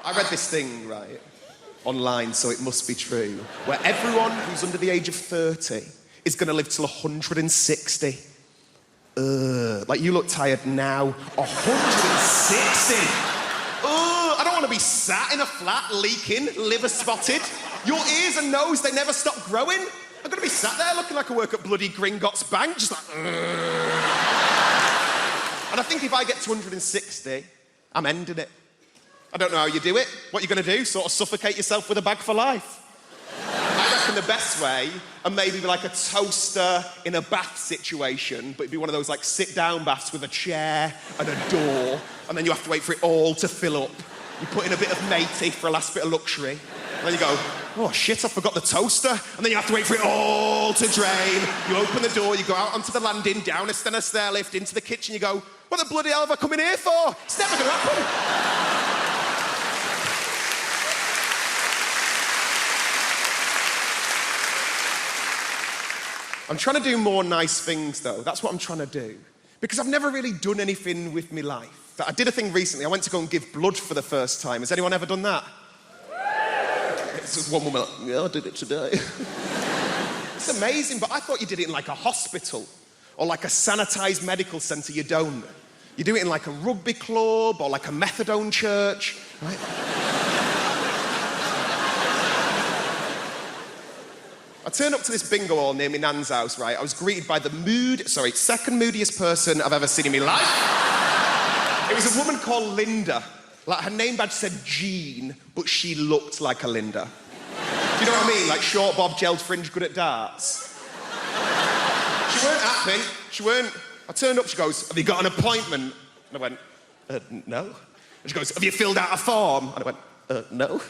I read this thing, right, online, so it must be true, where everyone who's under the age of 30 is going to live till 160. Like, you look tired now. 160! I don't want to be sat in a flat, leaking, liver spotted. Your ears and nose, they never stop growing. I'm going to be sat there looking like I work at bloody Gringotts Bank, just like... And I think if I get to 160, I'm ending it. I don't know how you do it. What are you going to do? Sort of suffocate yourself with a bag for life? I reckon the best way, and maybe like a toaster in a bath situation, but it'd be one of those like sit-down baths with a chair and a door, and then you have to wait for it all to fill up. You put in a bit of matey for a last bit of luxury, and then you go, oh shit, I forgot the toaster, and then you have to wait for it all to drain. You open the door, you go out onto the landing, down a stair lift, into the kitchen, you go, what the bloody hell have I come in here for? It's never going to happen. I'm trying to do more nice things, though. That's what I'm trying to do. Because I've never really done anything with my life. I did a thing recently. I went to go and give blood for the first time. Has anyone ever done that? It's just one woman like, yeah, I did it today. It's amazing, but I thought you did it in like a hospital or like a sanitised medical centre. You don't. You do it in like a rugby club or like a methadone church, right? I turned up to this bingo hall near my nan's house, right? I was greeted by the second moodiest person I've ever seen in my life. It was a woman called Linda. Like, her name badge said Jean, but she looked like a Linda. Do you know what I mean? Like short bob, gelled fringe, good at darts. She weren't happy. I turned up, she goes, have you got an appointment? And I went, no. And she goes, have you filled out a form? And I went, no.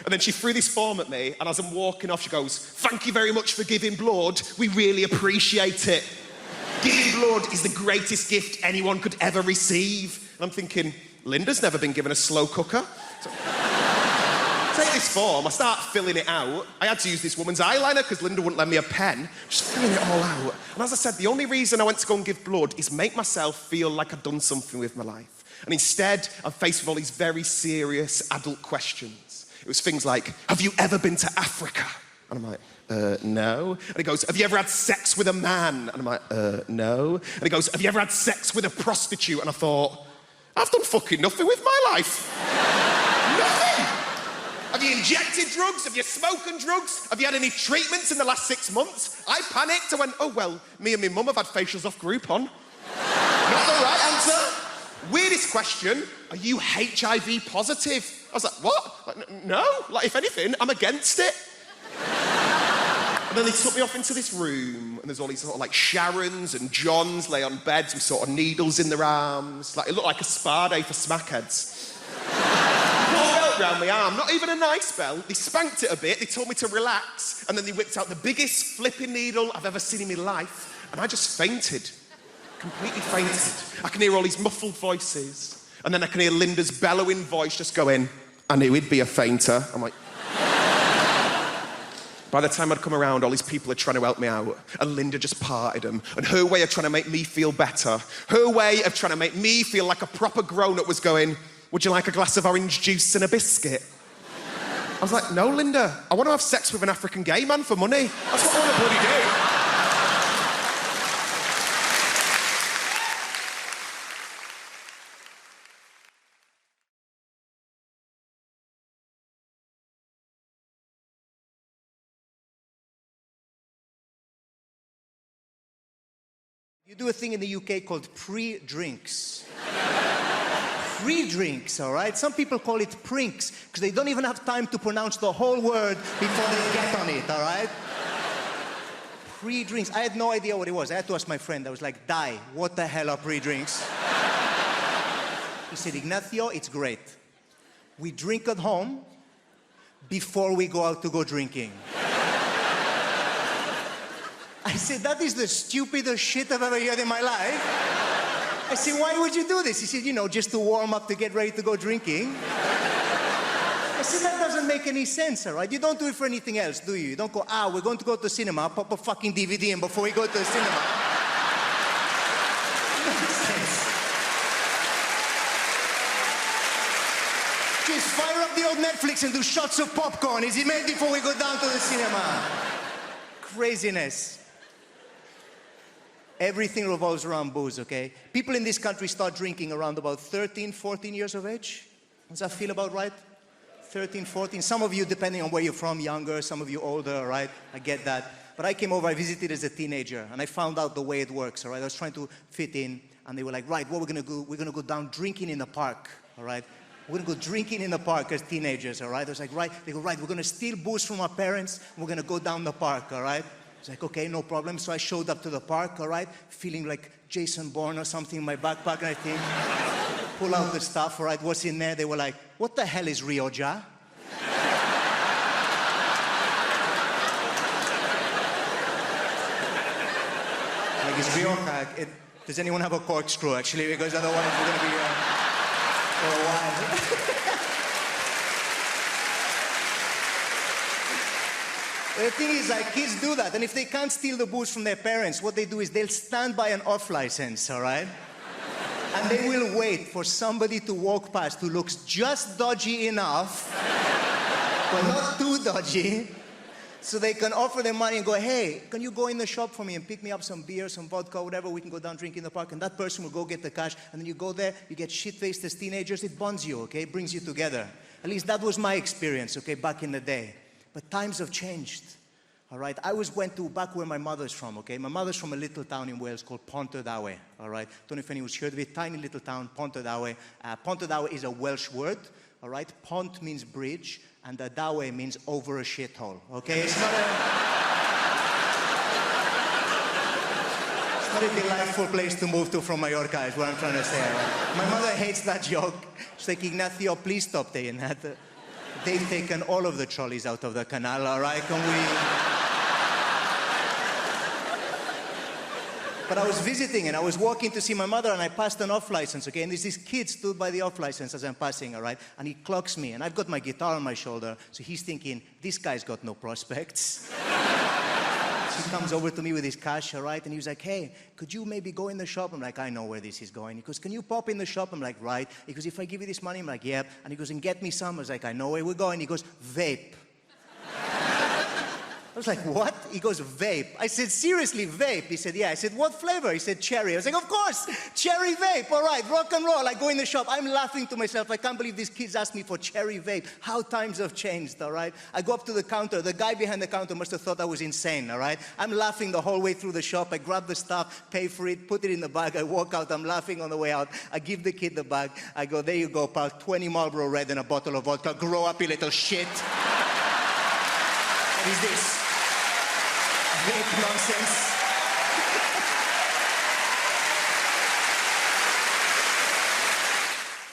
And then she threw this form at me, and as I'm walking off, she goes, thank you very much for giving blood. We really appreciate it. Giving blood is the greatest gift anyone could ever receive. And I'm thinking, Linda's never been given a slow cooker. So, take this form, I start filling it out. I had to use this woman's eyeliner because Linda wouldn't lend me a pen. Just filling it all out. And as I said, the only reason I went to go and give blood is make myself feel like I'd done something with my life. And instead, I'm faced with all these very serious adult questions. It was things like, have you ever been to Africa? And I'm like, no. And he goes, have you ever had sex with a man? And I'm like, no. And he goes, have you ever had sex with a prostitute? And I thought, I've done fucking nothing with my life. Nothing. Have you injected drugs? Have you spoken drugs? Have you had any treatments in the last 6 months? I panicked. I went, oh, well, me and my mum have had facials off Groupon. Not the right answer. Weirdest question, are you HIV positive? I was like, what? Like, no. Like, if anything, I'm against it. And then they took me off into this room, and there's all these sort of like Sharons and Johns lay on beds with sort of needles in their arms. Like, it looked like a spa day for smackheads. Put a belt round my arm, not even a nice belt. They spanked it a bit, they told me to relax, and then they whipped out the biggest flipping needle I've ever seen in my life, and I just fainted. Completely fainted. I can hear all these muffled voices, and then I can hear Linda's bellowing voice just going, I knew he'd be a fainter. I'm like... By the time I'd come around, all these people are trying to help me out, and Linda just parted them. And her way of trying to make me feel better, her way of trying to make me feel like a proper grown-up was going, would you like a glass of orange juice and a biscuit? I was like, no, Linda, I want to have sex with an African gay man for money. That's what I want to bloody do. You do a thing in the UK called pre-drinks. Pre-drinks, all right? Some people call it prinks because they don't even have time to pronounce the whole word before they get on it, all right? Pre-drinks. I had no idea what it was. I had to ask my friend. I was like, Di, what the hell are pre-drinks? He said, Ignacio, it's great. We drink at home before we go out to go drinking. I said, that is the stupidest shit I've ever heard in my life. I said, why would you do this? He said, you know, just to warm up to get ready to go drinking. I said, that doesn't make any sense, all right? You don't do it for anything else, do you? You don't go, we're going to go to the cinema, pop a fucking DVD in before we go to the cinema. Nonsense. Just fire up the old Netflix and do shots of popcorn. Is it made before we go down to the cinema? Craziness. Everything revolves around booze, okay? People in this country start drinking around about 13, 14 years of age. Does that feel about right? 13, 14. Some of you, depending on where you're from, younger, some of you older, all right? I get that. But I came over, I visited as a teenager, and I found out the way it works, all right? I was trying to fit in, and they were like, right, what we're gonna do, we're gonna go down drinking in the park, all right? We're gonna go drinking in the park as teenagers, all right? I was like, right, they go, right, we're gonna steal booze from our parents, and we're gonna go down the park, all right? I was like, okay, no problem. So I showed up to the park, all right, feeling like Jason Bourne or something in my backpack, and I think, pull out the stuff, all right, what's in there? They were like, what the hell is Rioja? Like, it's Rioja. Does anyone have a corkscrew, actually? Because otherwise we're going to be here for a while. The thing is, like, kids do that, and if they can't steal the booze from their parents, what they do is they'll stand by an off license, all right? And they will wait for somebody to walk past who looks just dodgy enough, but not too dodgy, so they can offer them money and go, hey, can you go in the shop for me and pick me up some beer, some vodka, whatever, we can go down drink in the park, and that person will go get the cash, and then you go there, you get shit-faced as teenagers, it bonds you, okay? It brings you together. At least that was my experience, okay, back in the day. But times have changed, all right? I went to back where my mother's from, okay? My mother's from a little town in Wales called Pontardawe, all right? Don't know if anyone's heard of it. Tiny little town, Pontardawe. Pontardawe is a Welsh word, all right? Pont means bridge, and Dawe means over a shithole, okay? It's not a delightful place to move to from Mallorca, is what I'm trying to say, all right? My mother hates that joke. She's like, Ignacio, please stop saying that. They've taken all of the trolleys out of the canal, all right? Can we... But I was visiting and I was walking to see my mother and I passed an off license, okay? And there's this kid stood by the off license as I'm passing, all right? And he clocks me and I've got my guitar on my shoulder, so he's thinking, this guy's got no prospects. So he comes over to me with his cash, all right? And he was like, hey, could you maybe go in the shop? I'm like, I know where this is going. He goes, can you pop in the shop? I'm like, right. He goes, if I give you this money? I'm like, yep. And he goes, and get me some. I was like, I know where we're going. He goes, vape. I was like, what? He goes, vape. I said, seriously, vape? He said, yeah. I said, what flavor? He said, cherry. I was like, of course, cherry vape. All right, rock and roll. I go in the shop. I'm laughing to myself. I can't believe these kids asked me for cherry vape. How times have changed, all right? I go up to the counter. The guy behind the counter must have thought I was insane, all right? I'm laughing the whole way through the shop. I grab the stuff, pay for it, put it in the bag. I walk out. I'm laughing on the way out. I give the kid the bag. I go, there you go, pal. 20 Marlboro Red and a bottle of vodka. Grow up, you little shit. What is this? Vape nonsense.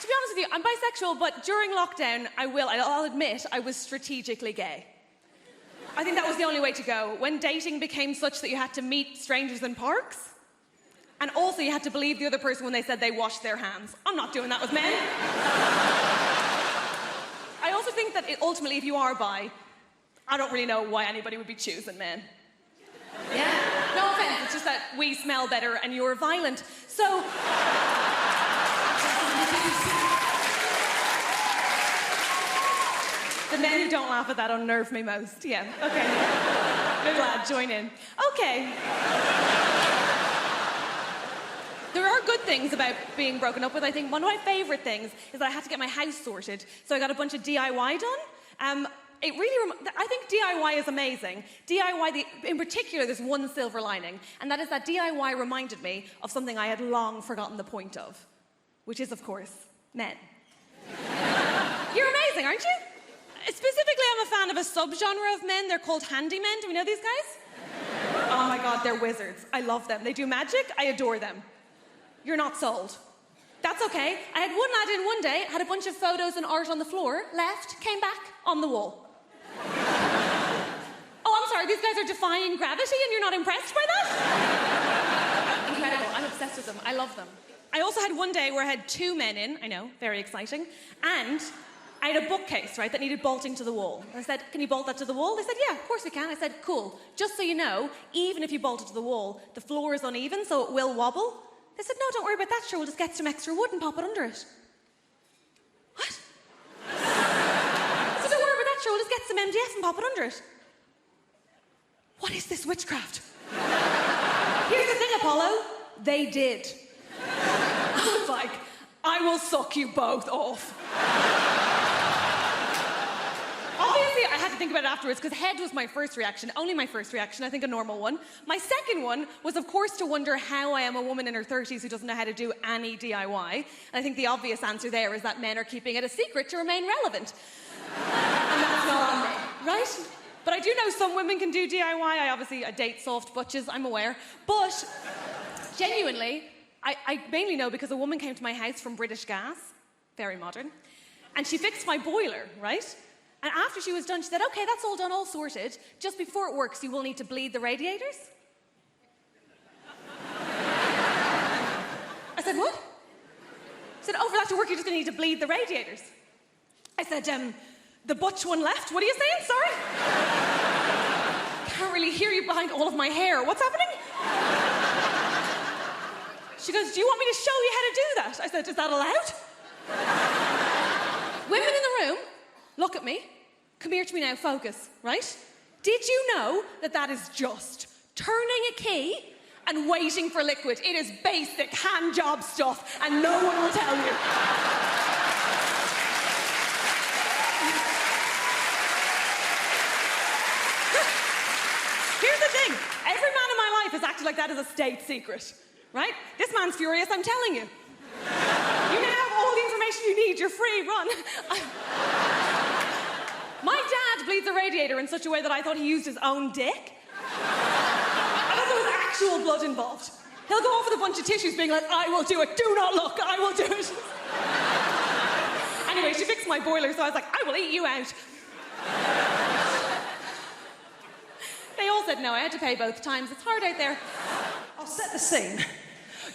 To be honest with you, I'm bisexual, but during lockdown, I'll admit, I was strategically gay. I think that was the only way to go. When dating became such that you had to meet strangers in parks, and also you had to believe the other person when they said they washed their hands. I'm not doing that with men. I also think that ultimately, if you are bi, I don't really know why anybody would be choosing men. Yeah, no offense, it's just that we smell better and you're violent. So... The men who don't laugh at that unnerve me most, yeah. Okay. Good lad, join in. Okay. There are good things about being broken up with, I think. One of my favourite things is that I had to get my house sorted, so I got a bunch of DIY done. I think DIY is amazing. DIY, in particular, there's one silver lining, and that is that DIY reminded me of something I had long forgotten the point of, which is, of course, men. You're amazing, aren't you? Specifically, I'm a fan of a subgenre of men. They're called handymen. Do we know these guys? Oh my God, they're wizards. I love them. They do magic. I adore them. You're not sold. That's okay. I had one lad in one day, had a bunch of photos and art on the floor, left, came back, on the wall. Oh, I'm sorry, these guys are defying gravity and you're not impressed by that? Incredible, I'm obsessed with them, I love them. I also had one day where I had two men in, I know, very exciting, and I had a bookcase, right, that needed bolting to the wall. I said, can you bolt that to the wall? They said, yeah, of course we can. I said, cool. Just so you know, even if you bolt it to the wall, the floor is uneven, so it will wobble. They said, no, don't worry about that, sure, we'll just get some extra wood and pop it under it. What? get some MDF and pop it under it. What is this witchcraft? Here's the thing, Apollo. They did. I was like, I will suck you both off. Obviously, I had to think about it afterwards because head was my first reaction, only my first reaction, I think a normal one. My second one was, of course, to wonder how I am a woman in her 30s who doesn't know how to do any DIY. And I think the obvious answer there is that men are keeping it a secret to remain relevant. And that's not on me, right? But I do know some women can do DIY. I date soft butches, I'm aware. But genuinely, I mainly know because a woman came to my house from British Gas, very modern, and she fixed my boiler, right? And after she was done, she said, okay, that's all done, all sorted. Just before it works, you will need to bleed the radiators. I said, what? She said, oh, for that to work, you're just going to need to bleed the radiators. I said, the butch one left. What are you saying? Sorry? Can't really hear you behind all of my hair. What's happening? She goes, do you want me to show you how to do that? I said, is that allowed? Women in the room, look at me. Come here to me now, focus, right? Did you know that that is just turning a key and waiting for liquid? It is basic hand job stuff, and no one will tell you. Here's the thing. Every man in my life has acted like that as a state secret, right? This man's furious, I'm telling you. You now have all the information you need. You're free, run. My dad bleeds a radiator in such a way that I thought he used his own dick. I thought there was actual blood involved. He'll go off with a bunch of tissues being like, I will do it, do not look, I will do it. Anyway, she fixed my boiler, so I was like, I will eat you out. They all said no, I had to pay both times. It's hard out there. I'll set the scene.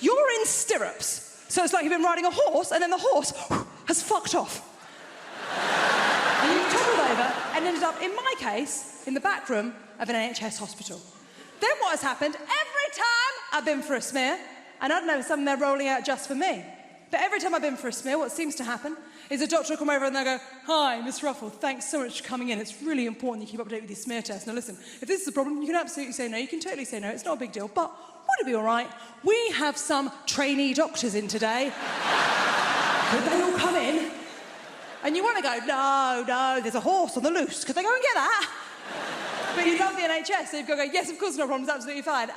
You're in stirrups, so it's like you've been riding a horse and then the horse has fucked off. And you've tumbled over and ended up, in my case, in the back room of an NHS hospital. Then what has happened, every time I've been for a smear, and I don't know, some they're rolling out just for me, but every time I've been for a smear, what seems to happen is a doctor will come over and they'll go, hi, Miss Ruffle, thanks so much for coming in. It's really important you keep up to date with your smear test. Now listen, if this is a problem, you can absolutely say no. You can totally say no. It's not a big deal. But would it be all right? We have some trainee doctors in today. Could they all come in? And you want to go, no, there's a horse on the loose. Could they go and get that? But you love the NHS, so you've got to go, yes, of course, no problem, it's absolutely fine.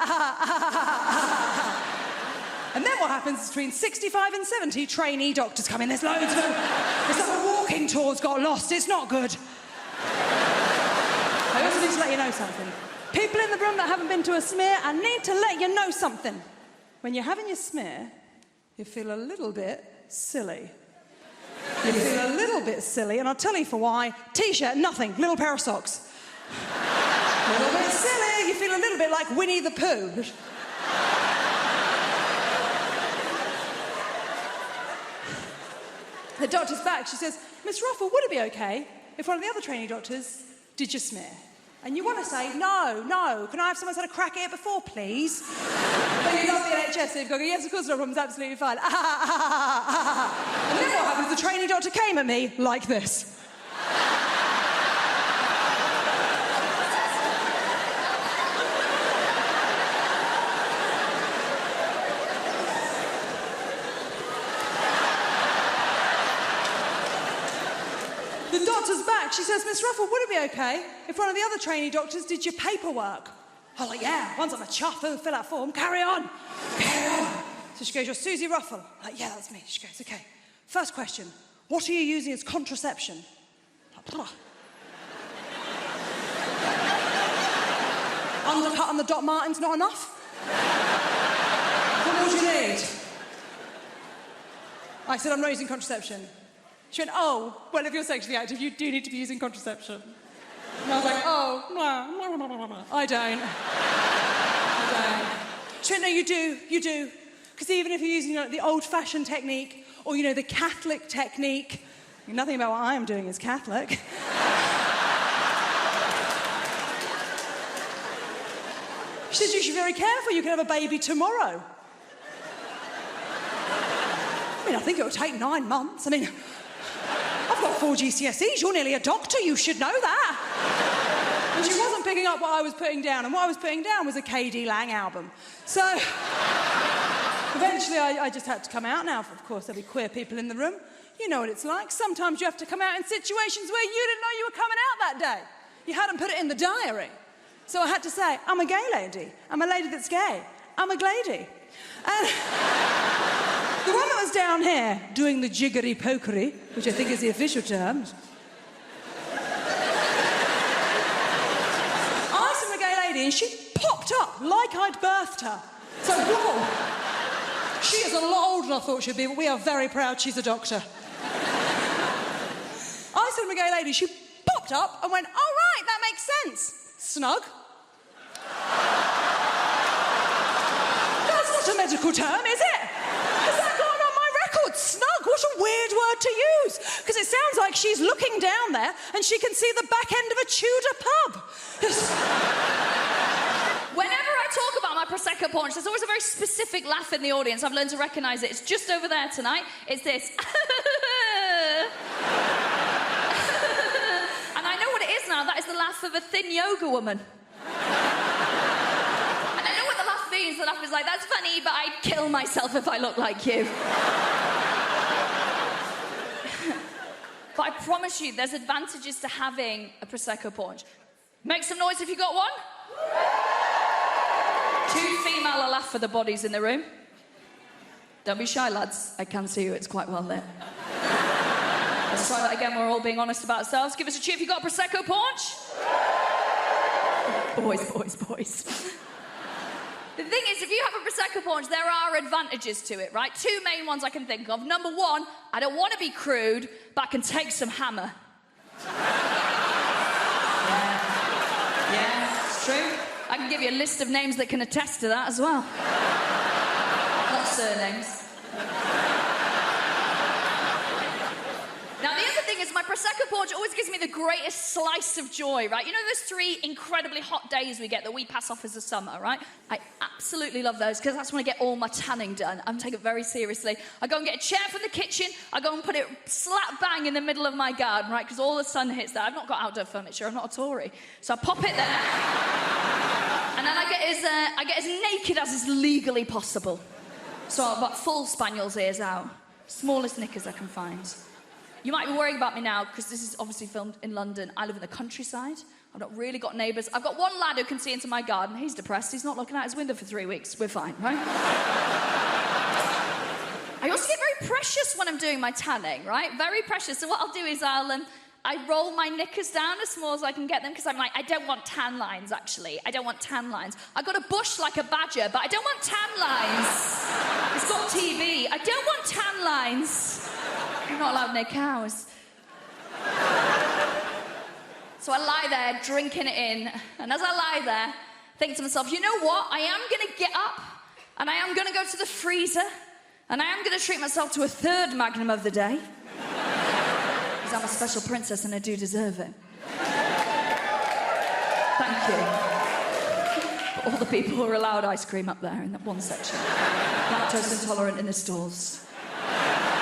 And then what happens is between 65 and 70 trainee doctors come in. There's loads of them. It's like a walking tour's got lost. It's not good. I also need to let you know something. People in the room that haven't been to a smear, I need to let you know something. When you're having your smear, you feel a little bit silly. You feel a little bit silly, and I'll tell you for why. T-shirt, nothing. Little pair of socks. A little bit silly. You feel a little bit like Winnie the Pooh. The doctor's back. She says, Miss Ruffle, would it be okay if one of the other trainee doctors did your smear? And you want to say, no, can I have someone who's had a crack at it before, please? But you love the NHS, so you've got to go, yes, of course, no problem, it's absolutely fine. And then what happens? The trainee doctor came at me like this. The doctor's back. She says, Miss Ruffle, would it be okay if one of the other trainee doctors did your paperwork? I was like, yeah, once I'm a chuff, fill that form, carry on. So she goes, you're Susie Ruffle. I'm like, yeah, that's me. She goes, okay. First question, what are you using as contraception? Undercut on the Doc Martens not enough? What more do you need? I said, I'm not using contraception. She went, oh, well, if you're sexually active, you do need to be using contraception. And I was like, oh, no, I don't. She went, no, you do. Because even if you're using the old-fashioned technique or, the Catholic technique, nothing about what I am doing is Catholic. She said, you should be very careful. You can have a baby tomorrow. I think it will take 9 months. I've I've got 4 GCSEs. You're nearly a doctor. You should know that. And she wasn't picking up what I was putting down. And what I was putting down was a KD Lang album. So eventually I just had to come out. Now, of course, there'll be queer people in the room. You know what it's like. Sometimes you have to come out in situations where you didn't know you were coming out that day. You hadn't put it in the diary. So I had to say, I'm a gay lady. I'm a lady that's gay. I'm a glady. And the one that was down here doing the jiggery-pokery, which I think is the official term. I said I'm a gay lady, and she popped up like I'd birthed her. So, whoa. She is a lot older than I thought she'd be, but we are very proud she's a doctor. I said I'm a gay lady. She popped up and went, oh, right, that makes sense. Snug. That's not a medical term, is it? Has that gone on my record? Snug, what a weird word to use. Because it sounds like she's looking down there and she can see the back end of a Tudor pub. Whenever I talk about my Prosecco paunch, there's always a very specific laugh in the audience. I've learned to recognise it. It's just over there tonight. It's this. And I know what it is now. That is the laugh of a thin yoga woman. And I know what the laugh means. The laugh is like, that's funny, but I'd kill myself if I looked like you. But I promise you, there's advantages to having a Prosecco paunch. Make some noise if you got one. 2 female will laugh for the bodies in the room. Don't be shy, lads. I can see you. It's quite well lit. Let's try that again. We're all being honest about ourselves. Give us a cheer if you got a Prosecco paunch. Boys, boys, boys. The thing is, if you have a Prosecco paunch, there are advantages to it, right? 2 main ones I can think of. Number 1, I don't want to be crude, but I can take some hammer. Yeah, it's true. I can give you a list of names that can attest to that as well. Not surnames. Now, the other thing is my Prosecco paunch always gives me the greatest slice of joy, right? You know those 3 incredibly hot days we get that we pass off as the summer, right? I absolutely love those because that's when I get all my tanning done. I'm taking it very seriously. I go and get a chair from the kitchen. I go and put it slap bang in the middle of my garden, right? Because all the sun hits there. I've not got outdoor furniture. I'm not a Tory. So I pop it there. And then I get as naked as is legally possible. So I've got full spaniel's ears out. Smallest knickers I can find. You might be worrying about me now, because this is obviously filmed in London. I live in the countryside. I've not really got neighbours. I've got one lad who can see into my garden. He's depressed. He's not looking out his window for 3 weeks. We're fine, right? I also get very precious when I'm doing my tanning, right? Very precious. So what I'll do is I roll my knickers down as small as I can get them, because I'm like, I don't want tan lines, actually. I don't want tan lines. I got a bush like a badger, but I don't want tan lines. It's got TV. I don't want tan lines. I'm not allowed near cows. So I lie there, drinking it in, and as I lie there, think to myself, you know what? I am going to get up, and I am going to go to the freezer, and I am going to treat myself to a 3rd Magnum of the day. Because I'm a special princess, and I do deserve it. Thank you. But all the people who are allowed ice cream up there in that one section. Lactose intolerant in the stalls.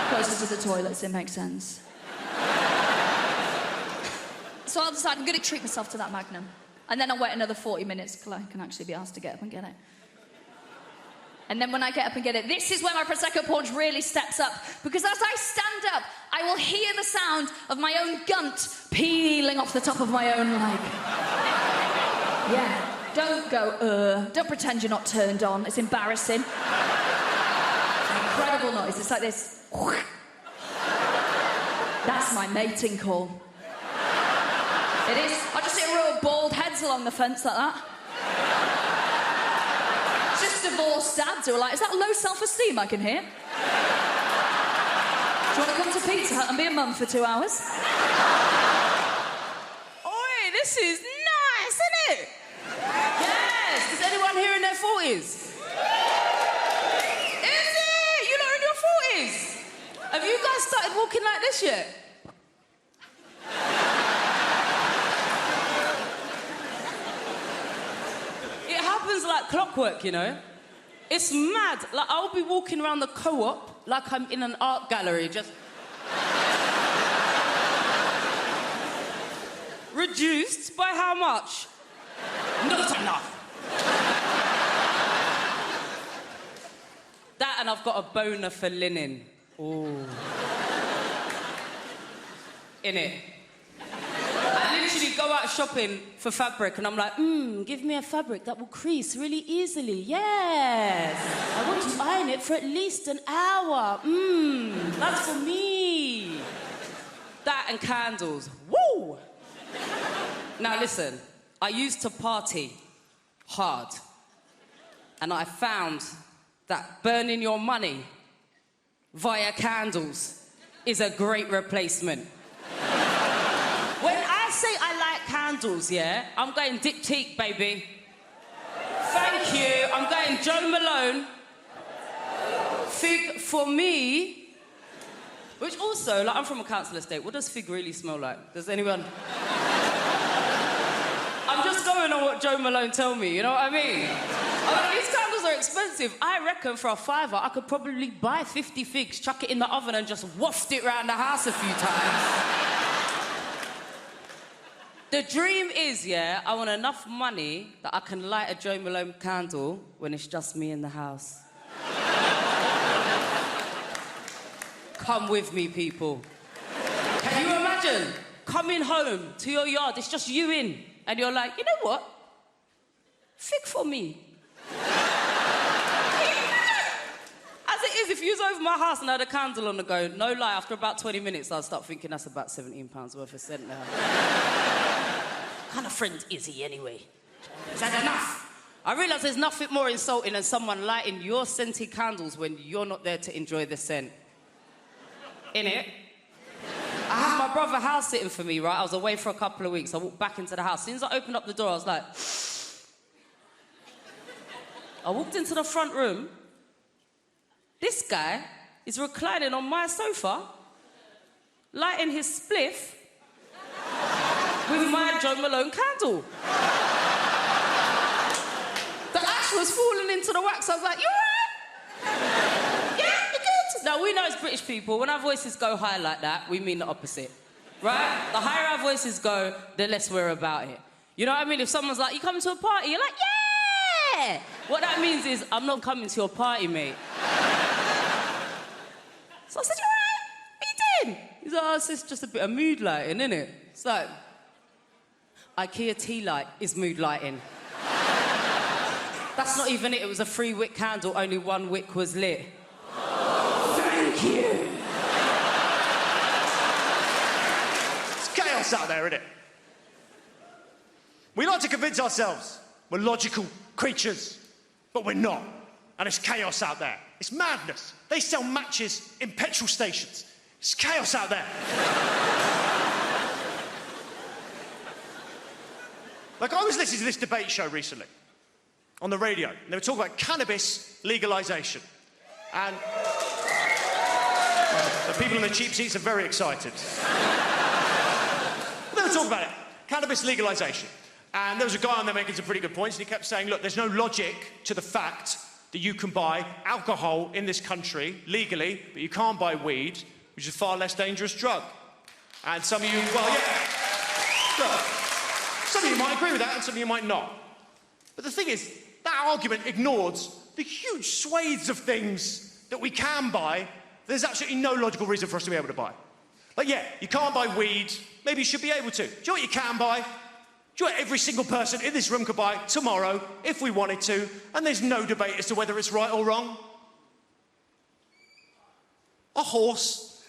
Closer to the toilets, it makes sense. So I'll decide I'm going to treat myself to that Magnum. And then I'll wait another 40 minutes till I can actually be asked to get up and get it. And then when I get up and get it, this is where my Prosecco paunch really steps up. Because as I stand up, I will hear the sound of my own gunt peeling off the top of my own leg. Yeah. Don't go, Don't pretend you're not turned on. It's embarrassing. Incredible noise. It's like this. That's my mating call. It is. I just see a row of bald heads along the fence like that. It's just divorced dads who are like, is that low self-esteem I can hear? Do you want to come to Pizza Hut and be a mum for 2 hours? Oi, this is nice, isn't it? Yes. Is anyone here in their 40s? Is it? You're not in your 40s? Have you guys started walking like this yet? It happens like clockwork, you know? It's mad. Like, I'll be walking around the co-op like I'm in an art gallery, just... reduced by how much? Not enough. That and I've got a boner for linen. Ooh. Innit? I literally go out shopping for fabric and I'm like, give me a fabric that will crease really easily. Yes. I want to iron it for at least an hour. That's for me. That and candles. Woo! Now listen, I used to party hard. And I found that burning your money via candles is a great replacement. When I say I like candles, yeah, I'm going diptyque, baby. Thank you. I'm going Joe Malone. Fig for me. Which also, like, I'm from a council estate. What does fig really smell like? Does anyone... I'm just going on what Joe Malone told me, you know what I mean? These candles are expensive. I reckon for a £5, I could probably buy 50 figs, chuck it in the oven and just waft it around the house a few times. The dream is, yeah, I want enough money that I can light a Joe Malone candle when it's just me in the house. Come with me, people. Can you imagine coming home to your yard, it's just you in, and you're like, you know what? Fig for me. As it is, if you was over my house and I had a candle on the go, no lie, after about 20 minutes, I'd start thinking that's about £17 worth of scent now. What kind of friend is he anyway? Is that enough? I realise there's nothing more insulting than someone lighting your scented candles when you're not there to enjoy the scent. Innit? I had my brother house sitting for me, right? I was away for a couple of weeks. I walked back into the house. As soon as I opened up the door, I was like... I walked into the front room. This guy is reclining on my sofa, lighting his spliff with my Joe Malone candle. The ash was falling into the wax. I was like, you all right? Yeah, you good? Now, we know as British people, when our voices go high like that, we mean the opposite, right? The higher our voices go, the less we're about it. You know what I mean? If someone's like, you coming to a party? You're like, yeah! What that means is, I'm not coming to your party, mate. So I said, you all right? What you doing? He's like, oh, it's just a bit of mood lighting, innit? It's like, IKEA tea light is mood lighting. That's not even it. It was a 3-wick candle. Only 1 wick was lit. Thank you. It's chaos out there, isn't it? We like to convince ourselves we're logical creatures, but we're not. And it's chaos out there. It's madness. They sell matches in petrol stations. It's chaos out there. Like, I was listening to this debate show recently on the radio, and they were talking about cannabis legalisation. And the people in the cheap seats are very excited. They were talking about it, cannabis legalisation. And there was a guy on there making some pretty good points, and he kept saying, look, there's no logic to the fact that you can buy alcohol in this country legally, but you can't buy weed, which is a far less dangerous drug. And some of you, well, yeah. Look, some of you might agree with that, and some of you might not. But the thing is, that argument ignores the huge swathes of things that we can buy. There's absolutely no logical reason for us to be able to buy. Like, yeah, you can't buy weed. Maybe you should be able to. Do you know what you can buy? Do you know what every single person in this room could buy tomorrow, if we wanted to, and there's no debate as to whether it's right or wrong? A horse.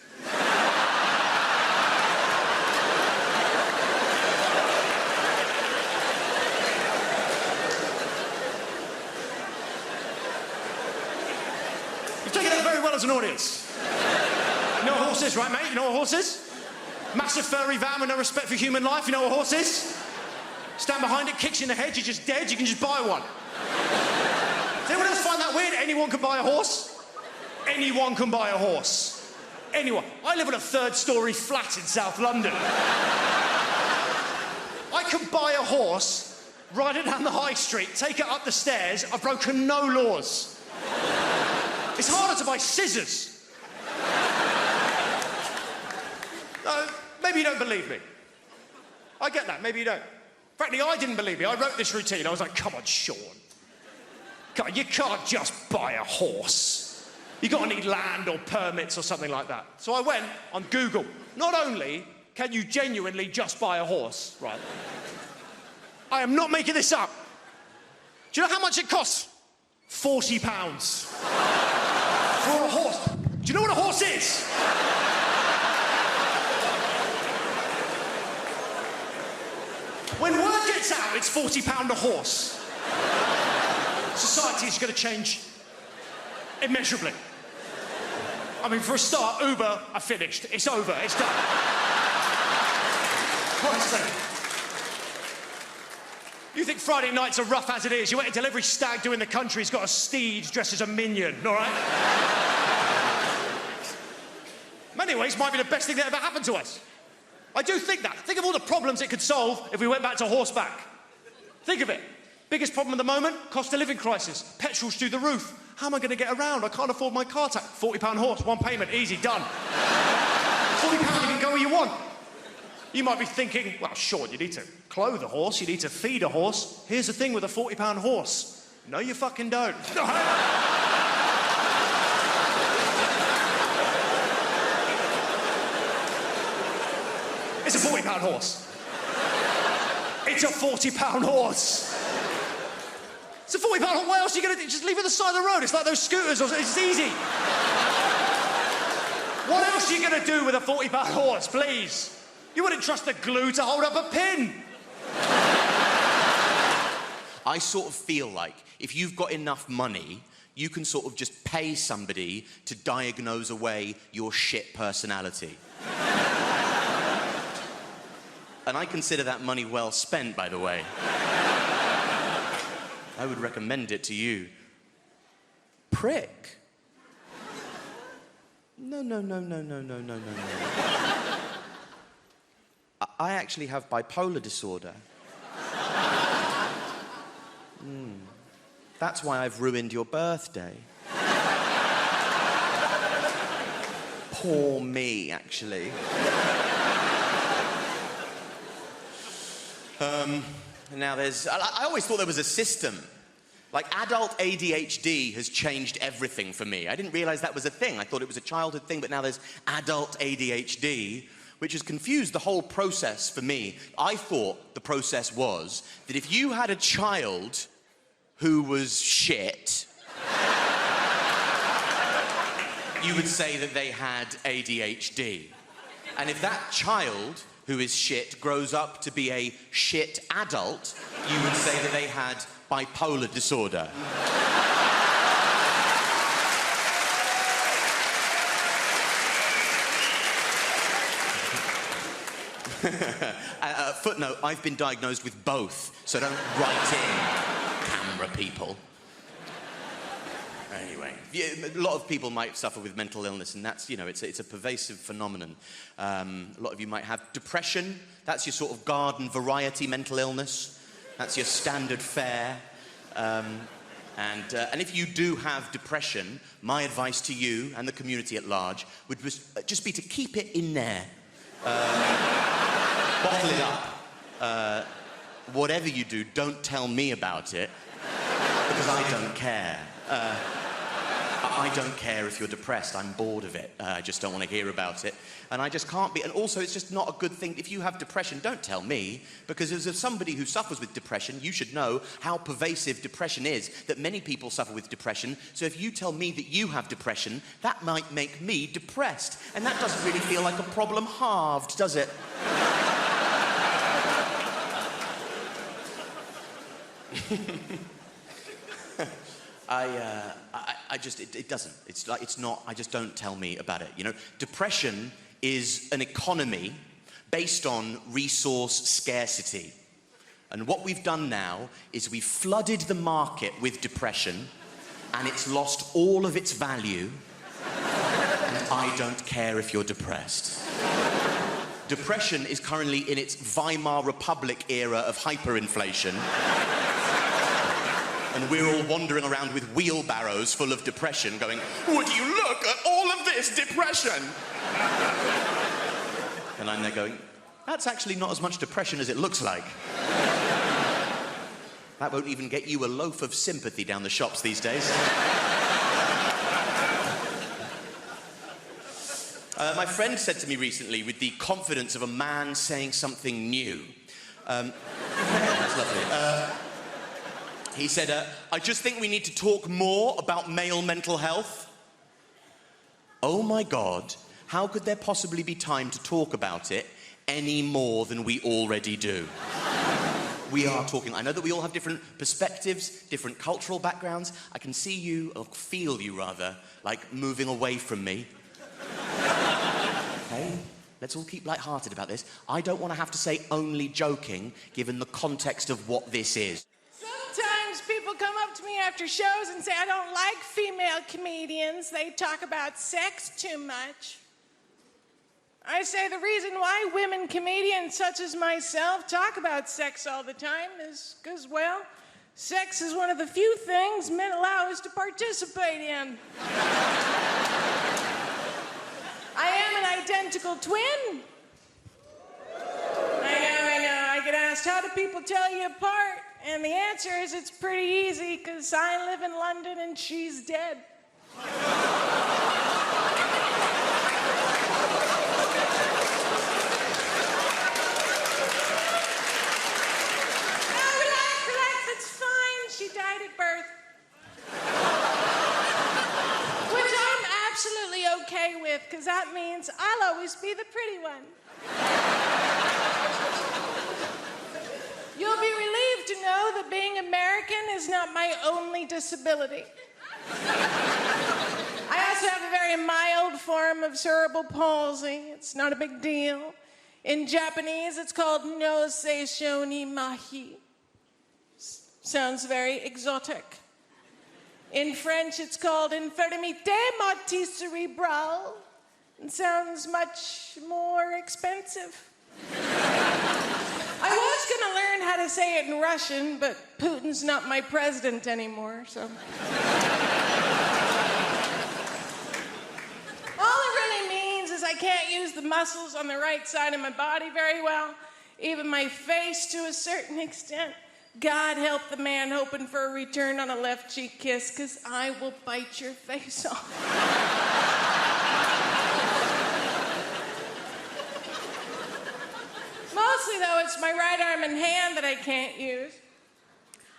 You've taken that very well as an audience. You know what a horse is, right, mate? You know what a horse is? Massive furry van with no respect for human life. You know what a horse is? Stand behind it, kicks you in the head, you're just dead, you can just buy one. Does anyone else find that weird? Anyone can buy a horse? Anyone can buy a horse. Anyone. I live in a 3rd-storey flat in South London. I can buy a horse, ride it down the high street, take it up the stairs. I've broken no laws. It's harder to buy scissors. Maybe you don't believe me. I get that. Maybe you don't. Frankly, I didn't believe me. I wrote this routine. I was like, come on, Sean. God, you can't just buy a horse. You're going to need land or permits or something like that. So I went on Google. Not only can you genuinely just buy a horse, right? I am not making this up. Do you know how much it costs? £40 for a horse. Do you know what a horse is? When word gets out, it's £40 a horse. Society is going to change immeasurably. I mean, for a start, Uber are finished. It's over. It's done. Honestly. You think Friday nights are rough as it is. You wait until every stag do in the country's got a steed dressed as a minion, all right? In many ways, might be the best thing that ever happened to us. I do think that. Think of all the problems it could solve if we went back to horseback. Think of it. Biggest problem at the moment, cost of living crisis. Petrol's through the roof. How am I going to get around? I can't afford my car tax. £40 horse, one payment, easy, done. £40, you can go where you want. You might be thinking, well, sure, you need to clothe a horse, you need to feed a horse. Here's the thing with a £40 horse. No, you fucking don't. It's a £40 horse. It's a £40 horse. It's a £40 horse. What else are you going to do? Just leave it at the side of the road. It's like those scooters. It's easy. What else are you going to do with a £40 horse, please? You wouldn't trust the glue to hold up a pin. I sort of feel like if you've got enough money, you can sort of just pay somebody to diagnose away your shit personality. And I consider that money well spent, by the way. I would recommend it to you. Prick. No. I actually have bipolar disorder. That's why I've ruined your birthday. Poor me, actually. Now I always thought there was a system. Like, adult ADHD has changed everything for me. I didn't realize that was a thing. I thought it was a childhood thing, but now there's adult ADHD, which has confused the whole process for me. I thought the process was that if you had a child who was shit, you would say that they had ADHD. And if that child who is shit grows up to be a shit adult, you would say that they had bipolar disorder. Footnote, I've been diagnosed with both, so don't write in, camera people. Anyway, a lot of people might suffer with mental illness, and that's, you know, it's a pervasive phenomenon. A lot of you might have depression. That's your sort of garden variety mental illness. That's your standard fare. And if you do have depression, my advice to you and the community at large would just be to keep it in there. Bottle it up. Whatever you do, don't tell me about it, because I don't care. I don't care if you're depressed. I'm bored of it. I just don't want to hear about it. And I just can't be. And also, it's just not a good thing. If you have depression, don't tell me. Because as somebody who suffers with depression, you should know how pervasive depression is, that many people suffer with depression. So if you tell me that you have depression, that might make me depressed. And that doesn't really feel like a problem halved, does it? It doesn't. It's like, it's not, I just don't tell me about it, you know? Depression is an economy based on resource scarcity. And what we've done now is we've flooded the market with depression, and it's lost all of its value, and I don't care if you're depressed. Depression is currently in its Weimar Republic era of hyperinflation. And we're all wandering around with wheelbarrows full of depression going, would you look at all of this depression? And I'm there going, That's actually not as much depression as it looks like. That won't even get you a loaf of sympathy down the shops these days. My friend said to me recently, with the confidence of a man saying something new, that's lovely. He said, I just think we need to talk more about male mental health. Oh my God, how could there possibly be time to talk about it any more than we already do? We are talking. I know that we all have different perspectives, different cultural backgrounds. I can see you, or feel you rather, like moving away from me. Okay, let's all keep light-hearted about this. I don't want to have to say only joking, given the context of what this is. Sometimes people come up to me after shows and say, I don't like female comedians. They talk about sex too much. I say the reason why women comedians such as myself talk about sex all the time is because, well, sex is one of the few things men allow us to participate in. I am an identical twin. I know. I get asked, how do people tell you apart? And the answer is it's pretty easy, because I live in London and she's dead. She died at birth. Which I'm absolutely okay with, because that means I'll always be the pretty one. You'll be relieved to know that being American is not my only disability. I also have a very mild form of cerebral palsy. It's not a big deal. In Japanese, it's called no seishou ni mahi. Sounds very exotic. In French, it's called infirmité motrice cérébrale, and sounds much more expensive. I was going to learn how to say it in Russian, but Putin's not my president anymore, so. All it really means is I can't use the muscles on the right side of my body very well, even my face to a certain extent. God help the man hoping for a return on a left cheek kiss, because I will bite your face off. Mostly, though, it's my right arm and hand that I can't use.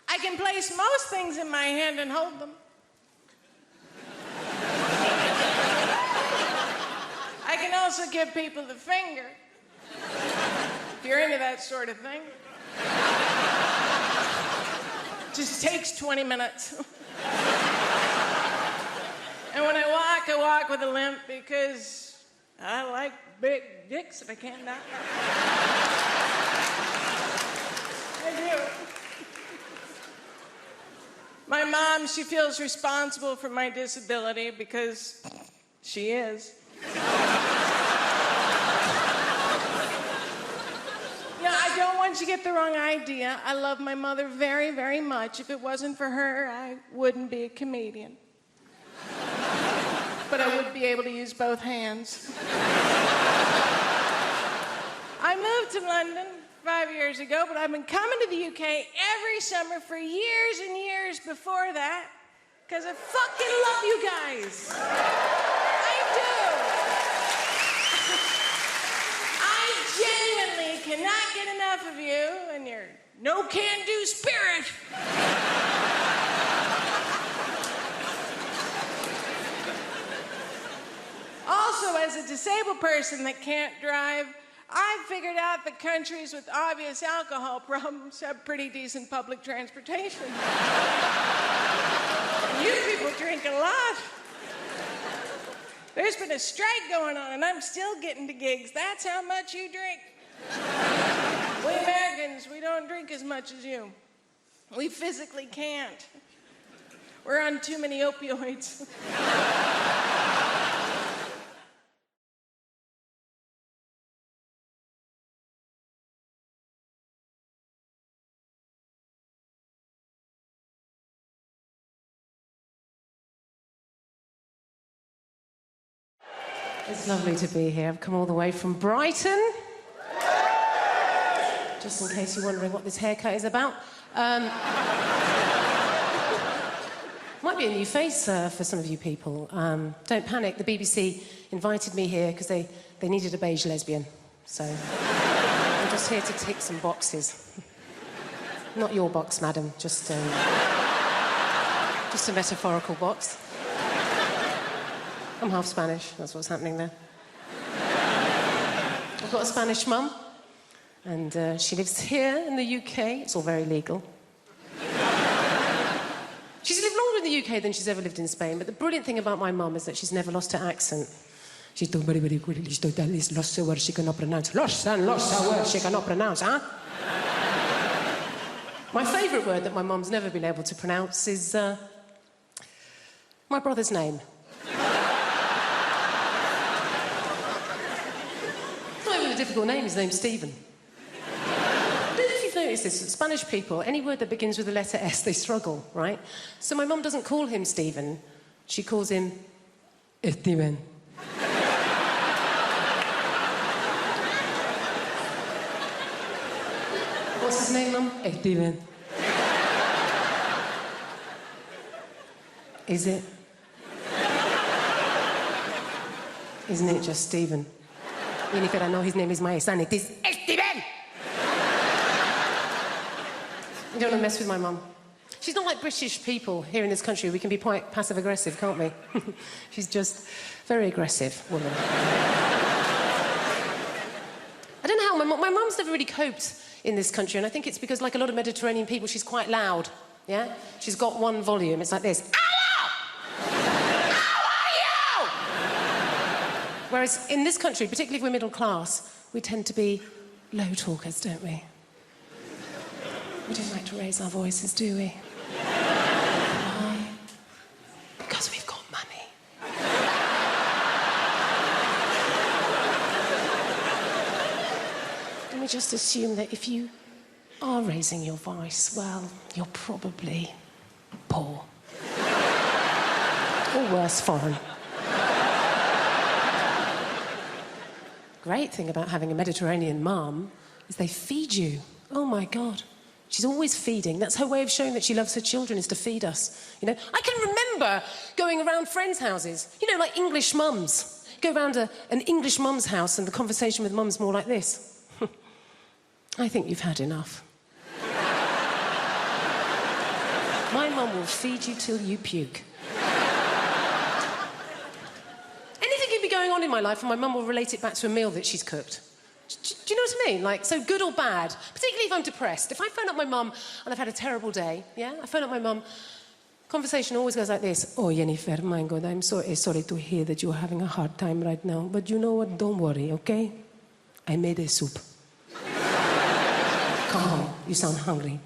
I can place most things in my hand and hold them. I can also give people the finger, if you're into that sort of thing. Just takes 20 minutes. And when I walk with a limp because I like big dicks if I can not. I do. My mom, she feels responsible for my disability because she is. I don't want you to get the wrong idea. I love my mother very, very much. If it wasn't for her, I wouldn't be a comedian. But I would be able to use both hands. I moved to London 5 years ago, but I've been coming to the UK every summer for years and years before that, because I fucking love you guys. I do. Genuinely cannot get enough of you and your no-can-do spirit. Also, as a disabled person that can't drive, I've figured out that countries with obvious alcohol problems have pretty decent public transportation. You people drink a lot. There's been a strike going on, and I'm still getting to gigs. That's how much you drink. We Americans, we don't drink as much as you. We physically can't. We're on too many opioids. It's lovely to be here. I've come all the way from Brighton. just in case you're wondering what this haircut is about. Might be a new face for some of you people. Don't panic, the BBC invited me here because they needed a beige lesbian. So I'm just here to tick some boxes. Not your box, madam, just a metaphorical box. I'm half Spanish, that's what's happening there. I've got a Spanish mum, and she lives here in the UK. It's all very legal. She's lived longer in the UK than she's ever lived in Spain, but the brilliant thing about my mum is that she's never lost her accent. She's done very, very good. She's done at least lost the words she cannot pronounce. Lost the words she cannot pronounce, huh? My favourite word that my mum's never been able to pronounce is my brother's name. It's not even a difficult name, his name's Stephen. I don't know if you've noticed this, Spanish people, any word that begins with the letter S, they struggle, right? So my mum doesn't call him Stephen, she calls him Steven. What's his name, Mum? Steven. Is it? Isn't it just Stephen? Jennifer, I know his name is my son. It is Steven! You don't want to mess with my mum. She's not like British people here in this country. We can be quite passive-aggressive, can't we? She's just very aggressive woman. I don't know how my mum's never really coped in this country, and I think it's because, like a lot of Mediterranean people, she's quite loud, yeah? She's got one volume, it's like this. Hello! How are you? Whereas in this country, particularly if we're middle class, we tend to be low talkers, don't we? We don't like to raise our voices, do we? Why? Because we've got money. And we just assume that if you are raising your voice, well, you're probably poor. Or worse, foreign. Great thing about having a Mediterranean mum is they feed you. Oh, my God. She's always feeding. That's her way of showing that she loves her children, is to feed us. You know, I can remember going around friends' houses, you know, like English mums. Go around an English mum's house and the conversation with mum's more like this. I think you've had enough. My mum will feed you till you puke. Anything could be going on in my life and my mum will relate it back to a meal that she's cooked. Do you know what I mean? Like, so good or bad, particularly if I'm depressed. If I phone up my mum and I've had a terrible day, yeah? I phone up my mum, conversation always goes like this. Oh, Jennifer, my God, I'm so sorry to hear that you're having a hard time right now. But you know what? Don't worry, okay? I made a soup. Come home, you sound hungry.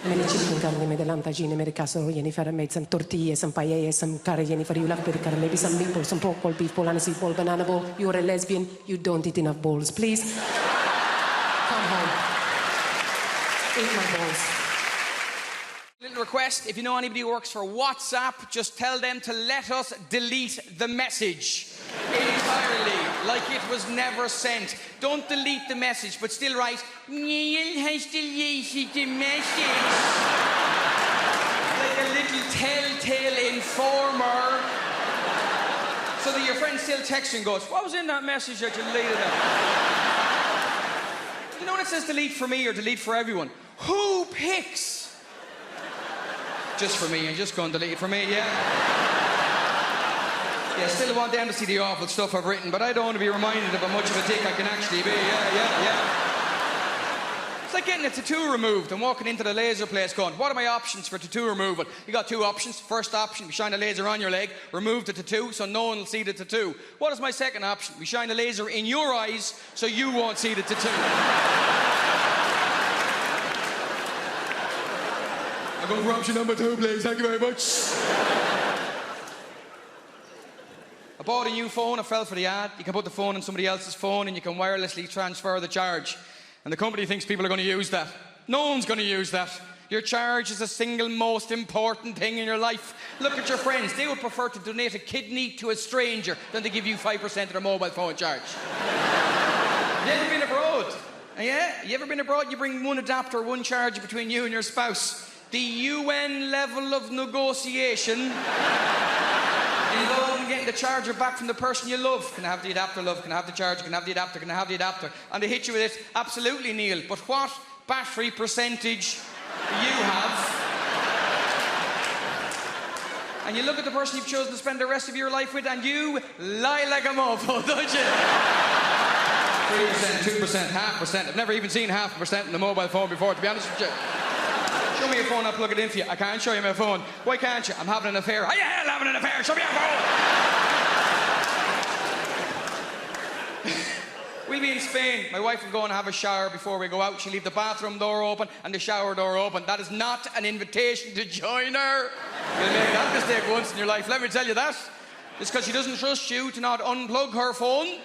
I made a chicken curry, I made a lamb tagine, I made a casserole, Jennifer, I made some tortillas, some paella, some curry, Jennifer, you love the curry, maybe some meatballs, some pork ball, beef ball, aniseed ball, banana ball. You're a lesbian, you don't eat enough balls, please. Come home. Eat my balls. Little request, if you know anybody who works for WhatsApp, just tell them to let us delete the message entirely, like it was never sent. Don't delete the message, but still write, Neil has deleted the message. Like a little telltale informer. So that your friend still texts you and goes, what was in that message that you deleted it? You know when it says delete for me or delete for everyone? Who picks? Just for me, and just go and delete it for me, yeah? Yeah, still want them to see the awful stuff I've written, but I don't want to be reminded of how much of a dick I can actually be, yeah. It's like getting a tattoo removed and walking into the laser place going, what are my options for tattoo removal? You got two options. First option, we shine a laser on your leg, remove the tattoo so no one will see the tattoo. What is my second option? We shine a laser in your eyes so you won't see the tattoo. I'm going for option number 2, please. Thank you very much. I bought a new phone. I fell for the ad. You can put the phone on somebody else's phone and you can wirelessly transfer the charge. And the company thinks people are going to use that. No one's going to use that. Your charge is the single most important thing in your life. Look at your friends. They would prefer to donate a kidney to a stranger than to give you 5% of their mobile phone charge. Have you ever been abroad Yeah? You ever been abroad? You bring one adapter, one charger between you and your spouse. The UN level of negotiation involving getting the charger back from the person you love. Can I have the adapter, love? Can I have the charger? Can I have the adapter? Can I have the adapter? And they hit you with it. Absolutely, Neil. But what battery percentage do you have? And you look at the person you've chosen to spend the rest of your life with and you lie like a mofo, don't you? 3%, 2%, 0.5%. I've never even seen 0.5% in the mobile phone before, to be honest with you. Show me your phone, I'll plug it in for you. I can't show you my phone. Why can't you? I'm having an affair. Are you hell having an affair? Show me your phone! We'll be in Spain. My wife will go and have a shower before we go out. She'll leave the bathroom door open and the shower door open. That is not an invitation to join her. You'll make that mistake once in your life, let me tell you that. It's because she doesn't trust you to not unplug her phone and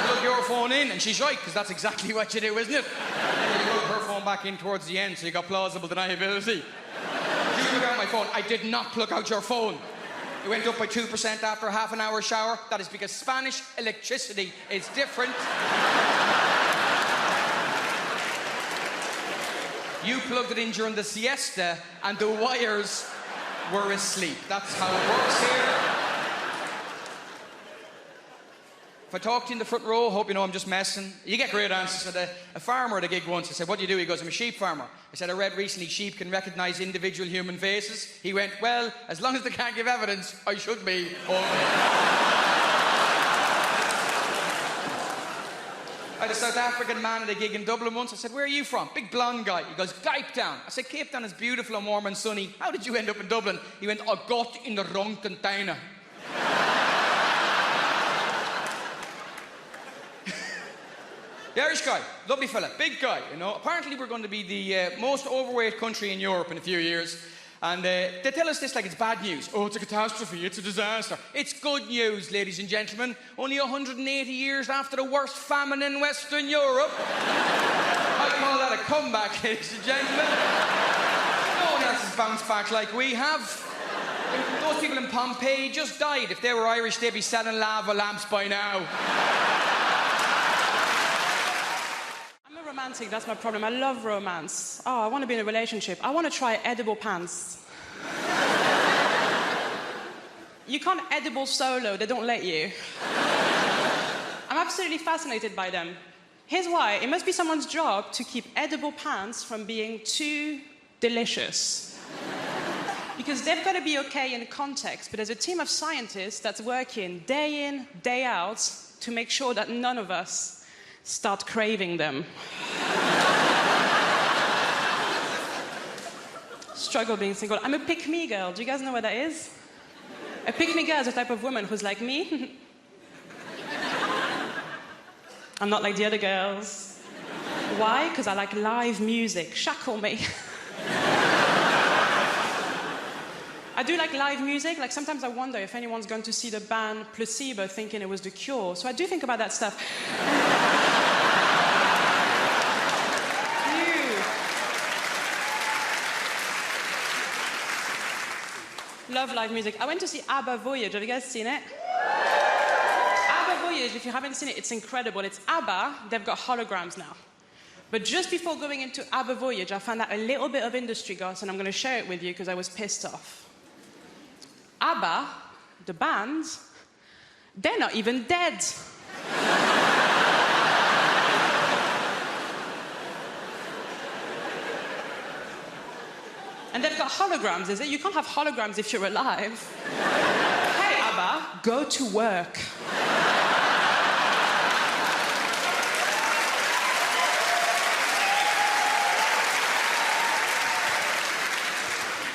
plug your phone in. And she's right, because that's exactly what you do, isn't it? And you plug her phone back in towards the end, so you got plausible deniability. You plug out my phone. I did not plug out your phone. It went up by 2% after a half an hour shower. That is because Spanish electricity is different. You plugged it in during the siesta and the wires were asleep. That's how it works here. If I talk to you in the front row, hope you know I'm just messing. You get great answers. I said, a farmer at a gig once. I said, what do you do? He goes, I'm a sheep farmer. I said, I read recently sheep can recognise individual human faces. He went, well, as long as they can't give evidence, I should be I had a South African man at a gig in Dublin once. I said, where are you from? Big blonde guy. He goes, Cape Town. I said, Cape Town is beautiful and warm and sunny. How did you end up in Dublin? He went, I got in the wrong container. The Irish guy, lovely fella, big guy, you know. Apparently we're going to be the most overweight country in Europe in a few years. And they tell us this like it's bad news. Oh, it's a catastrophe, it's a disaster. It's good news, ladies and gentlemen. Only 180 years after the worst famine in Western Europe. I call that a comeback, ladies and gentlemen. No one else has bounced back like we have. Those people in Pompeii just died. If they were Irish, they'd be selling lava lamps by now. Romantic, that's my problem. I love romance. Oh, I want to be in a relationship. I want to try edible pants. You can't edible solo, they don't let you. I'm absolutely fascinated by them. Here's why. It must be someone's job to keep edible pants from being too delicious. Because they've got to be okay in context, but there's a team of scientists that's working day in, day out to make sure that none of us start craving them. Struggle being single. I'm a pick-me girl. Do you guys know what that is? A pick-me girl is a type of woman who's like me. I'm not like the other girls. Why? Because I like live music. Shackle me. I do like live music. Like sometimes I wonder if anyone's going to see the band Placebo thinking it was The Cure. So I do think about that stuff. Love live music. I went to see ABBA Voyage. Have you guys seen it? ABBA Voyage, if you haven't seen it, it's incredible. It's ABBA. They've got holograms now. But just before going into ABBA Voyage, I found out a little bit of industry gossip, and I'm going to share it with you because I was pissed off. ABBA, the band, they're not even dead. And they've got holograms, is it? You can't have holograms if you're alive. Hey, ABBA, go to work.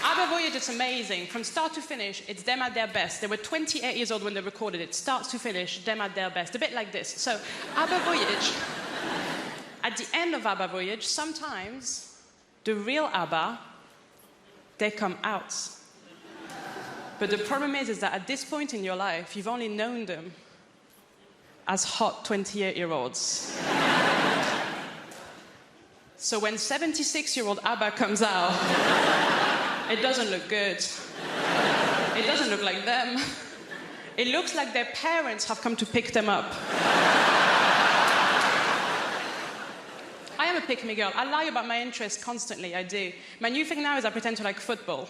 ABBA Voyage, it's amazing. From start to finish, it's them at their best. They were 28 years old when they recorded it. Start to finish, them at their best. A bit like this. So, ABBA Voyage, at the end of ABBA Voyage, sometimes the real ABBA, they come out. But the problem is that at this point in your life, you've only known them as hot 28-year-olds. So when 76-year-old ABBA comes out, it doesn't look good. It doesn't look like them. It looks like their parents have come to pick them up. am a pick-me girl. I lie about my interests constantly, I do. My new thing now is I pretend to like football.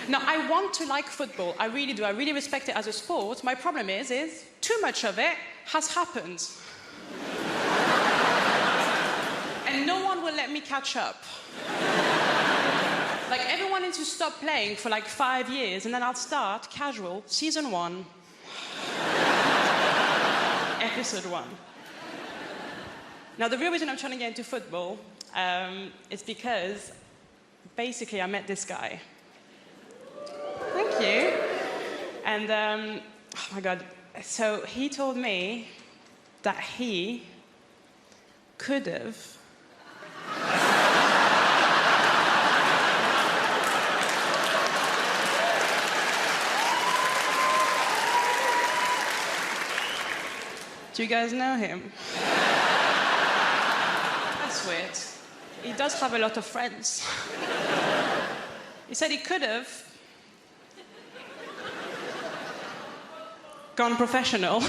Now, I want to like football, I really do. I really respect it as a sport. My problem is too much of it has happened. And no one will let me catch up. Like, everyone needs to stop playing for like 5 years, and then I'll start casual, season 1. Episode 1. Now, the real reason I'm trying to get into football is because, basically, I met this guy. Thank you. And, oh my God. So he told me that he could have Do you guys know him? That's weird. He does have a lot of friends. He said he could have gone professional.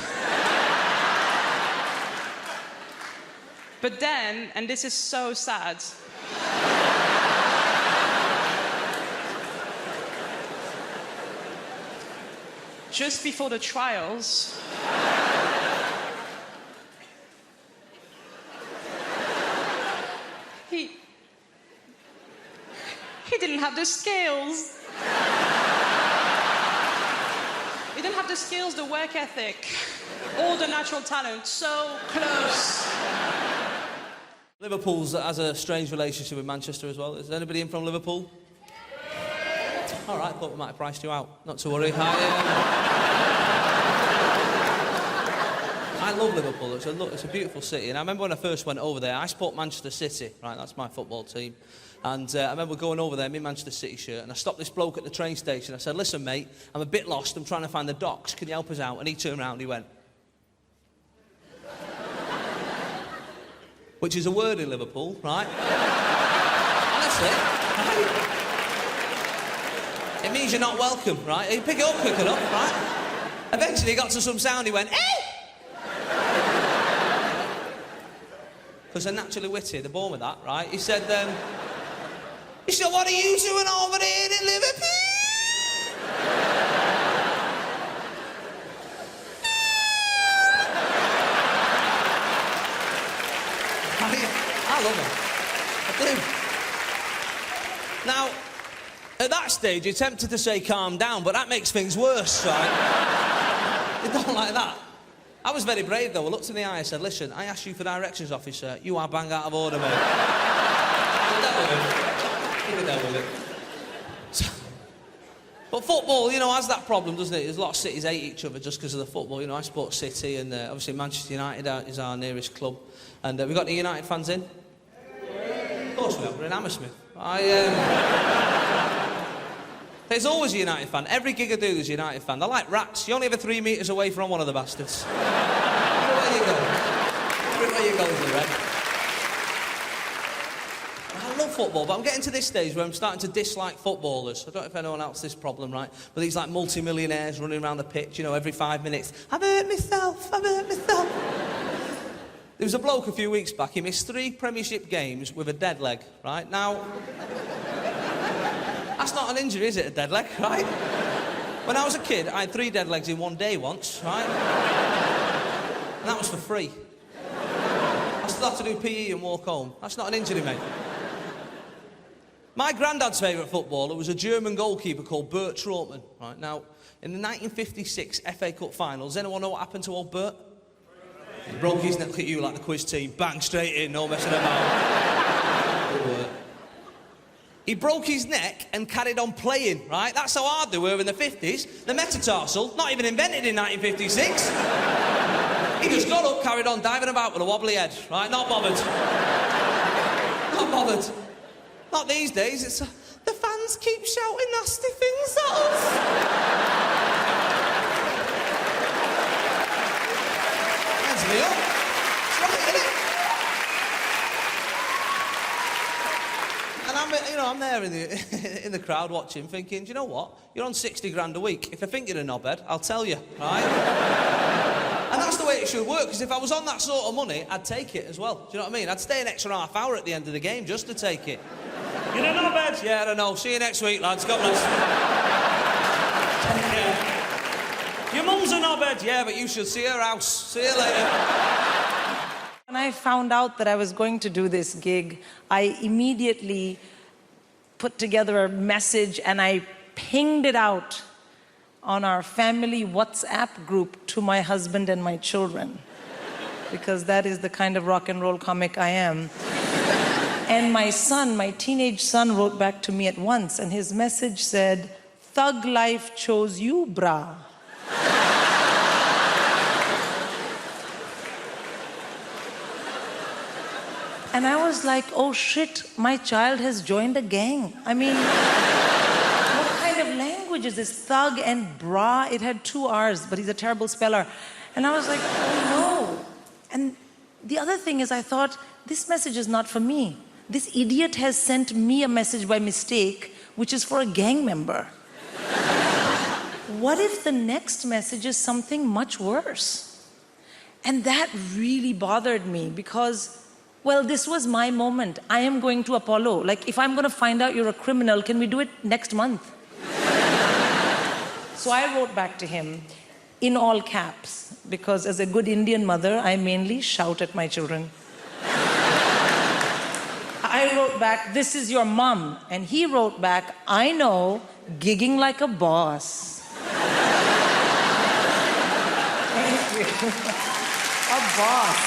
But then, and this is so sad, just before the trials, he didn't have the skills. He didn't have the skills, the work ethic, or the natural talent. So close. Liverpool has a strange relationship with Manchester as well. Is anybody in from Liverpool? All right, thought we might have priced you out. Not to worry. I love Liverpool. It's a beautiful city. And I remember when I first went over there, I support Manchester City, right? That's my football team. And I remember going over there in my Manchester City shirt, and I stopped this bloke at the train station. I said, listen, mate, I'm a bit lost. I'm trying to find the docks. Can you help us out? And he turned around and he went... Which is a word in Liverpool, right? Honestly. It means you're not welcome, right? You pick it up quick enough, right? Eventually he got to some sound, he went, hey! Because they're naturally witty, they're born with that, right? He said, what are you doing over there in Liverpool? I love him. I do. Now, at that stage, you're tempted to say calm down, but that makes things worse, right? You don't like that. I was very brave, though. I looked in the eye and said, listen, I asked you for directions, officer. You are bang out of order, mate. Keep it down with it. But football, you know, has that problem, doesn't it? There's a lot of cities hate each other just because of the football. You know, I support City, and obviously Manchester United is our nearest club. And we got any United fans in? Of course we have. We're in Hammersmith. There's always a United fan. Every gig I do, there's a United fan. They're like rats. You're only ever 3 metres away from one of the bastards. Everywhere you go. Everywhere you go, you're red. I love football, but I'm getting to this stage where I'm starting to dislike footballers. I don't know if anyone else has this problem, right? But these, like, multi-millionaires running around the pitch, you know, every 5 minutes. I've hurt myself. There was a bloke a few weeks back, he missed 3 Premiership games with a dead leg, right? Now, that's not an injury, is it, a dead leg, right? When I was a kid, I had 3 dead legs in one day once, right? And that was for free. I still have to do PE and walk home. That's not an injury, mate. My granddad's favourite footballer was a German goalkeeper called Bert Trautmann, right? Now, in the 1956 FA Cup final, does anyone know what happened to old Bert? He broke his neck. Look at you, like the quiz team. Bang, straight in, no messing about. He broke his neck and carried on playing, right? That's how hard they were in the 50s. The metatarsal, not even invented in 1956. He just got up, carried on diving about with a wobbly head, right? Not bothered. Not bothered. Not these days. It's the fans keep shouting nasty things at us. Me up. It's right, isn't it? And I'm there in the crowd watching, thinking, do you know what? You're on 60 grand a week. If I think you're a knobhead, I'll tell you, right? And that's the way it should work, because if I was on that sort of money, I'd take it as well. Do you know what I mean? I'd stay an extra half hour at the end of the game just to take it. You don't know, bed? Yeah, I don't know. See you next week, lads. God bless. Your mum's in our bed. Yeah, but you should see her house. See you later. When I found out that I was going to do this gig, I immediately put together a message and I pinged it out on our family WhatsApp group to my husband and my children, because that is the kind of rock and roll comic I am. And my son, my teenage son, wrote back to me at once, and his message said, "Thug life chose you, brah." And I was like, oh shit, my child has joined a gang. I mean, what kind of language is this? Thug and bra. It had 2 R's, but he's a terrible speller. And I was like, oh no. And the other thing is, I thought, this message is not for me. This idiot has sent me a message by mistake, which is for a gang member. What if the next message is something much worse? And that really bothered me, because well, this was my moment. I am going to Apollo. Like, if I'm going to find out you're a criminal, can we do it next month? So I wrote back to him in all caps, because as a good Indian mother, I mainly shout at my children. I wrote back, "This is your mom." And he wrote back, "I know, gigging like a boss." Thank you. A boss.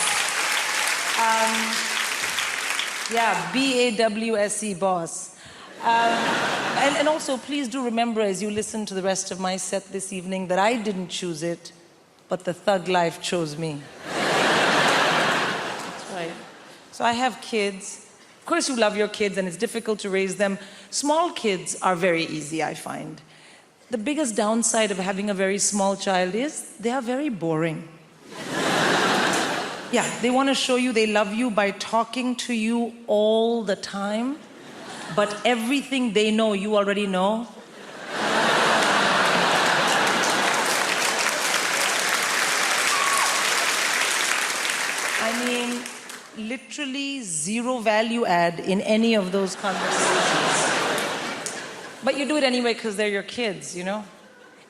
Yeah, B-A-W-S-E, boss. And also, please do remember as you listen to the rest of my set this evening that I didn't choose it, but the thug life chose me. That's right. So I have kids. Of course you love your kids and it's difficult to raise them. Small kids are very easy, I find. The biggest downside of having a very small child is they are very boring. Yeah, they want to show you they love you by talking to you all the time, but everything they know, you already know. I mean, literally zero value add in any of those conversations. But you do it anyway because they're your kids, you know?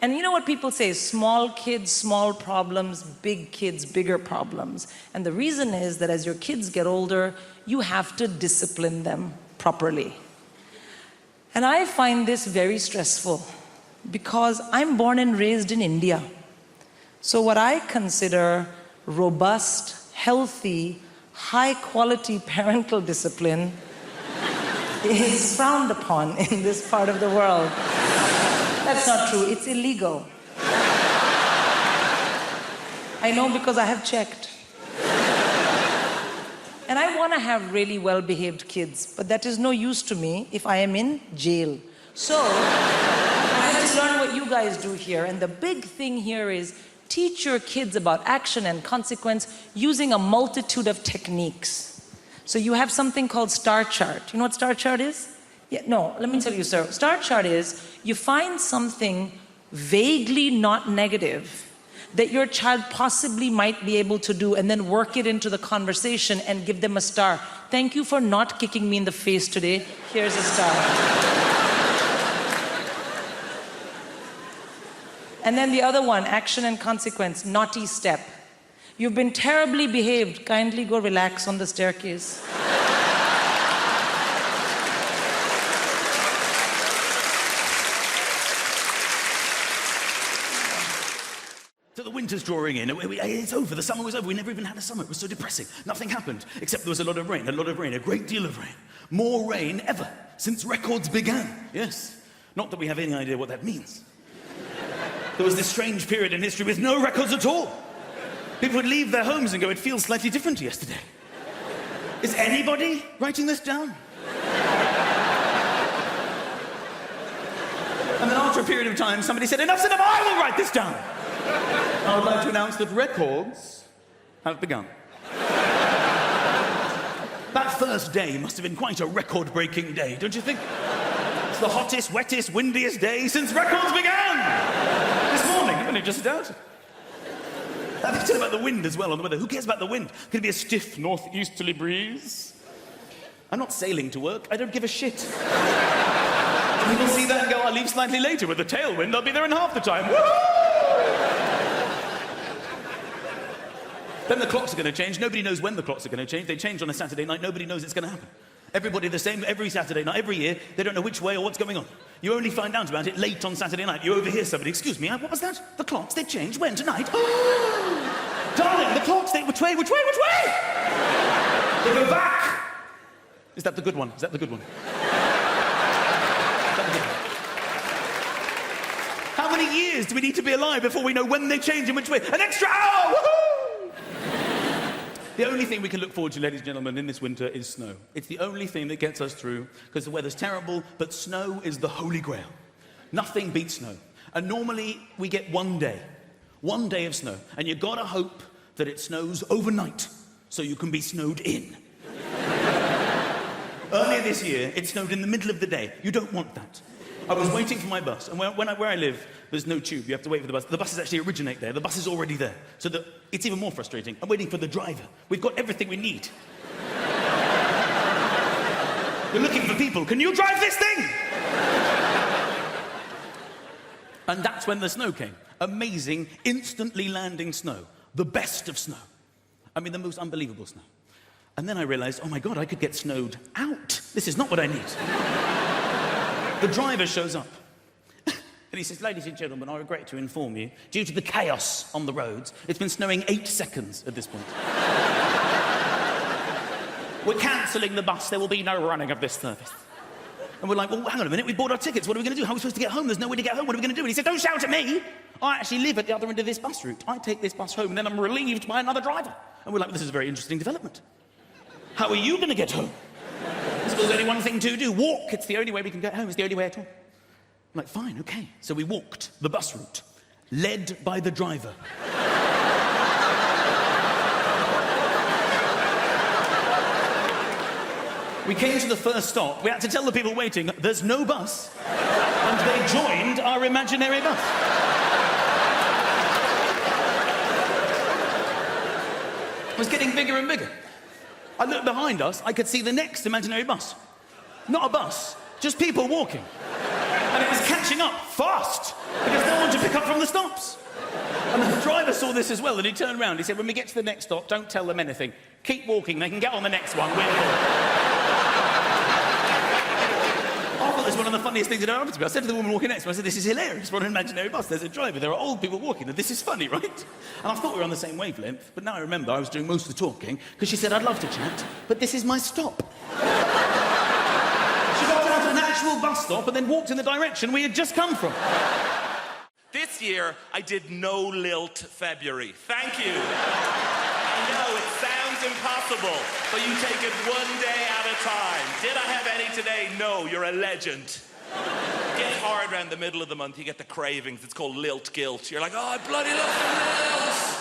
And you know what people say, small kids, small problems, big kids, bigger problems. And the reason is that as your kids get older, you have to discipline them properly. And I find this very stressful because I'm born and raised in India. So what I consider robust, healthy, high-quality parental discipline is frowned upon in this part of the world. That's not true. It's illegal. I know because I have checked. And I want to have really well-behaved kids, but that is no use to me if I am in jail. So, I have to learn what you guys do here. And the big thing here is teach your kids about action and consequence using a multitude of techniques. So you have something called star chart. You know what star chart is? Yeah, no, let me tell you, sir. Star chart is you find something vaguely not negative that your child possibly might be able to do and then work it into the conversation and give them a star. Thank you for not kicking me in the face today. Here's a star. And then the other one, action and consequence, naughty step. You've been terribly behaved. Kindly go relax on the staircase. So the winter's drawing in. It's over. The summer was over. We never even had a summer. It was so depressing. Nothing happened, except there was a lot of rain, a great deal of rain. More rain ever since records began. Yes. Not that we have any idea what that means. There was this strange period in history with no records at all. People would leave their homes and go, it feels slightly different to yesterday. Is anybody writing this down? And then after a period of time, somebody said, enough's enough, I will write this down. I would like to announce that records have begun. That first day must have been quite a record-breaking day, don't you think? It's the hottest, wettest, windiest day since records began! This morning, I've only just started. I've said about the wind as well on the weather. Who cares about the wind? Could it be a stiff northeasterly breeze? I'm not sailing to work. I don't give a shit. People see that and go, I'll leave slightly later with the tailwind. I'll be there in half the time. Woo! Then the clocks are going to change. Nobody knows when the clocks are going to change. They change on a Saturday night. Nobody knows it's going to happen. Everybody the same every Saturday night, every year. They don't know which way or what's going on. You only find out about it late on Saturday night. You overhear somebody, excuse me, what was that? The clocks, they changed. When? Tonight? Oh! Darling, the clocks, which way? They go back! Is that the good one? Is that the good one? How many years do we need to be alive before we know when they change and which way? An extra hour! Woohoo! The only thing we can look forward to, ladies and gentlemen, in this winter is snow. It's the only thing that gets us through, because the weather's terrible, but snow is the holy grail. Nothing beats snow. And normally, we get one day of snow, and you've got to hope that it snows overnight, so you can be snowed in. Earlier this year, it snowed in the middle of the day. You don't want that. I was waiting for my bus, and where I live, there's no tube. You have to wait for the bus. The buses actually originate there. The bus is already there. So it's even more frustrating. I'm waiting for the driver. We've got everything we need. We're looking for people. Can you drive this thing? And that's when the snow came. Amazing, instantly landing snow. The best of snow. I mean, the most unbelievable snow. And then I realized, oh my God, I could get snowed out. This is not what I need. The driver shows up. And he says, ladies and gentlemen, I regret to inform you, due to the chaos on the roads, it's been snowing 8 seconds at this point. We're cancelling the bus. There will be no running of this service. And we're like, well, hang on a minute. We bought our tickets. What are we going to do? How are we supposed to get home? There's no way to get home. What are we going to do? And he said, don't shout at me. I actually live at the other end of this bus route. I take this bus home, and then I'm relieved by another driver. And we're like, well, this is a very interesting development. How are you going to get home? There's only one thing to do. Walk. It's the only way we can get home. It's the only way at all. I'm like, fine, okay. So we walked the bus route, led by the driver. We came to the first stop. We had to tell the people waiting, there's no bus. And they joined our imaginary bus. It was getting bigger and bigger. I looked behind us, I could see the next imaginary bus. Not a bus, just people walking. And it was catching up fast, because no one to pick up from the stops. And the driver saw this as well, and he turned around. He said, when we get to the next stop, don't tell them anything. Keep walking, they can get on the next one. We're I thought this was one of the funniest things that ever happened to me. I said to the woman walking next to me, I said, this is hilarious. We're on an imaginary bus. There's a driver. There are old people walking. This is funny, right? And I thought we were on the same wavelength, but now I remember I was doing most of the talking, because she said, I'd love to chat, but this is my stop. She got down to an actual bus stop and then walked in the direction we had just come from. This year, I did no lilt February. Thank you. I know, it sounds impossible, but you take it one day at a time. Did I have any today? No, you're a legend. It gets hard around the middle of the month, you get the cravings. It's called lilt guilt. You're like, oh, I bloody love the lilt.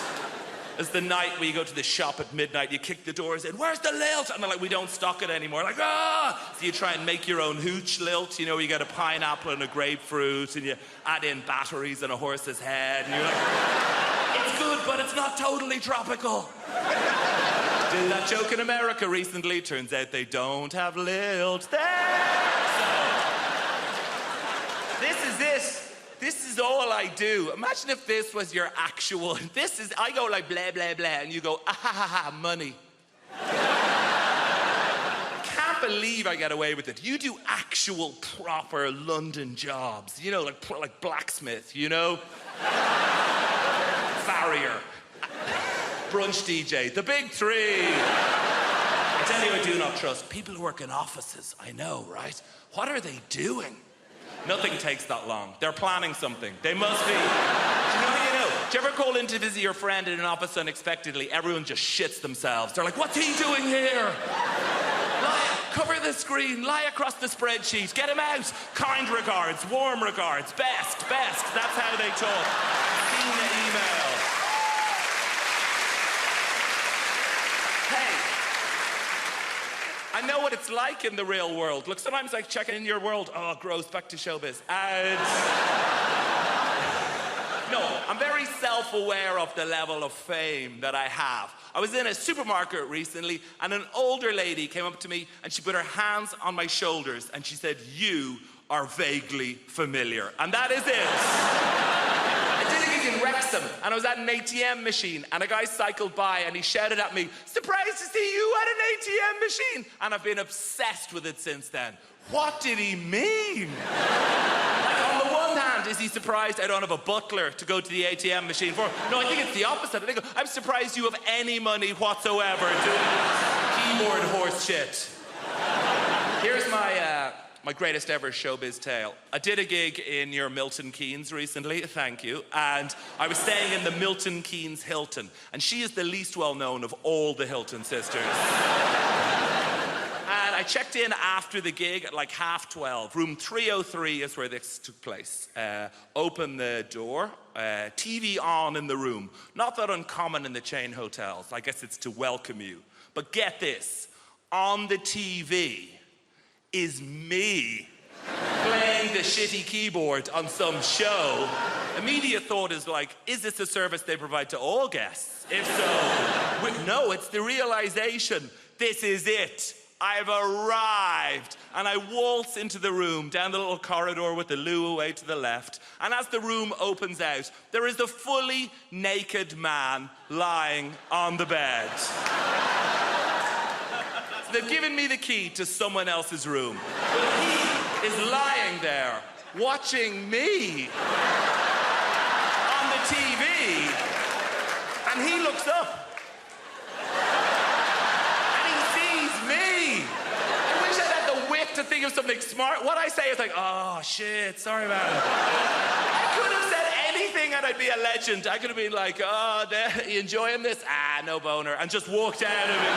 As the night where you go to the shop at midnight, you kick the doors in, where's the lilt? And they're like, we don't stock it anymore. Like, ah! So you try and make your own hooch lilt, you know, you get a pineapple and a grapefruit, and you add in batteries and a horse's head, and you're like, it's good, but it's not totally tropical. Did that joke in America recently. Turns out they don't have lilt there. So, this is it. This is all I do. Imagine if this was your actual... I go like blah, blah, blah, and you go, ah, ha, ha, ha, money. Can't believe I get away with it. You do actual, proper London jobs. You know, like blacksmith, you know? Farrier. Brunch DJ. The big three. I tell you, I do not trust. People who work in offices, I know, right? What are they doing? Nothing takes that long. They're planning something. They must be. Do you know? Do you ever call in to visit your friend in an office unexpectedly? Everyone just shits themselves. They're like, what's he doing here? Cover the screen, lie across the spreadsheet, get him out. Kind regards, warm regards, best. That's how they talk. In the email. Hey. I know what it's like in the real world. Look, sometimes I check in your world. Oh, gross, back to showbiz. And No, I'm very self-aware of the level of fame that I have. I was in a supermarket recently, and an older lady came up to me, and she put her hands on my shoulders, and she said, "You are vaguely familiar." And that is it. I did a gig in Wrexham, and I was at an ATM machine, and a guy cycled by, and he shouted at me, "Surprised to see you at an ATM machine." And I've been obsessed with it since then. What did he mean? Like, on the one hand, is he surprised I don't have a butler to go to the ATM machine for? No, I think it's the opposite. I think I'm surprised you have any money whatsoever doing keyboard horse shit. Here's my greatest ever showbiz tale. I did a gig in your Milton Keynes recently, thank you, and I was staying in the Milton Keynes Hilton, and she is the least well-known of all the Hilton sisters. And I checked in after the gig at like 12:30. Room 303 is where this took place. Open the door, TV on in the room. Not that uncommon in the chain hotels. I guess it's to welcome you. But get this, on the TV is me playing the shitty keyboard on some show. Immediate thought is like, is this a service they provide to all guests? If so, no, it's the realization, this is it. I've arrived, and I waltz into the room, down the little corridor with the loo away to the left, and as the room opens out, there is a fully naked man lying on the bed. So they've given me the key to someone else's room, but he is lying there, watching me on the TV, and he looks up. To think of something smart. What I say is like, "Oh shit, sorry about it." I could have said anything and I'd be a legend. I could have been like, "Oh, you enjoying this? Ah, no boner," and just walked out of it.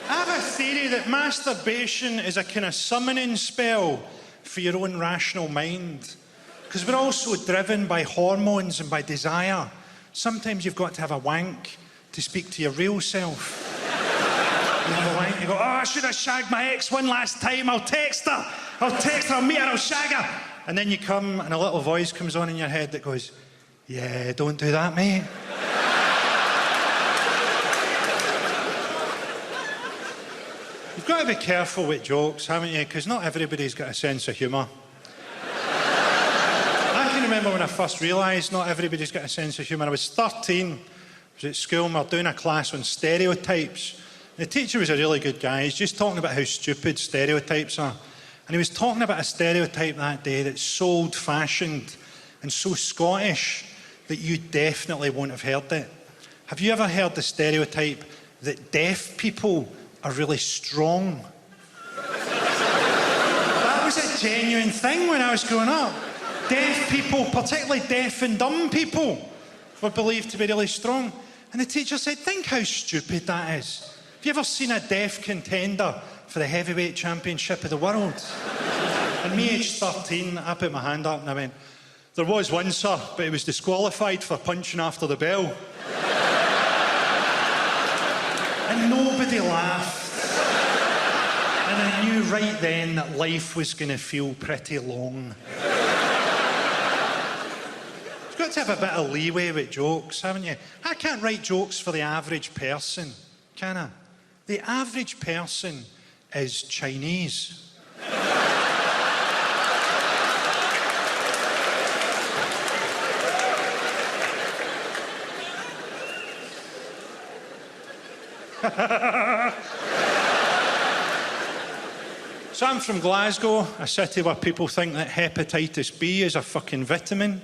I have a theory that masturbation is a kind of summoning spell for your own rational mind. Because we're all so driven by hormones and by desire. Sometimes you've got to have a wank to speak to your real self. You have a wank, you go, "Oh, I should have shagged my ex one last time. I'll text her, I'll meet her, I'll shag her." And then you come and a little voice comes on in your head that goes, "Yeah, don't do that, mate." You've got to be careful with jokes, haven't you? Because not everybody's got a sense of humour. I can remember when I first realised not everybody's got a sense of humour. I was 13, I was at school, and we were doing a class on stereotypes. The teacher was a really good guy. He's just talking about how stupid stereotypes are. And he was talking about a stereotype that day that's so old-fashioned and so Scottish that you definitely won't have heard it. Have you ever heard the stereotype that deaf people are really strong? That was a genuine thing when I was growing up. Deaf people, particularly deaf and dumb people, were believed to be really strong. And the teacher said, "Think how stupid that is. Have you ever seen a deaf contender for the heavyweight championship of the world?" And me, aged 13, I put my hand up and I went, "There was one, sir, but he was disqualified for punching after the bell." And nobody laughed. And I knew right then that life was going to feel pretty long. You've got to have a bit of leeway with jokes, haven't you? I can't write jokes for the average person, can I? The average person is Chinese. So I'm from Glasgow, a city where people think that hepatitis B is a fucking vitamin.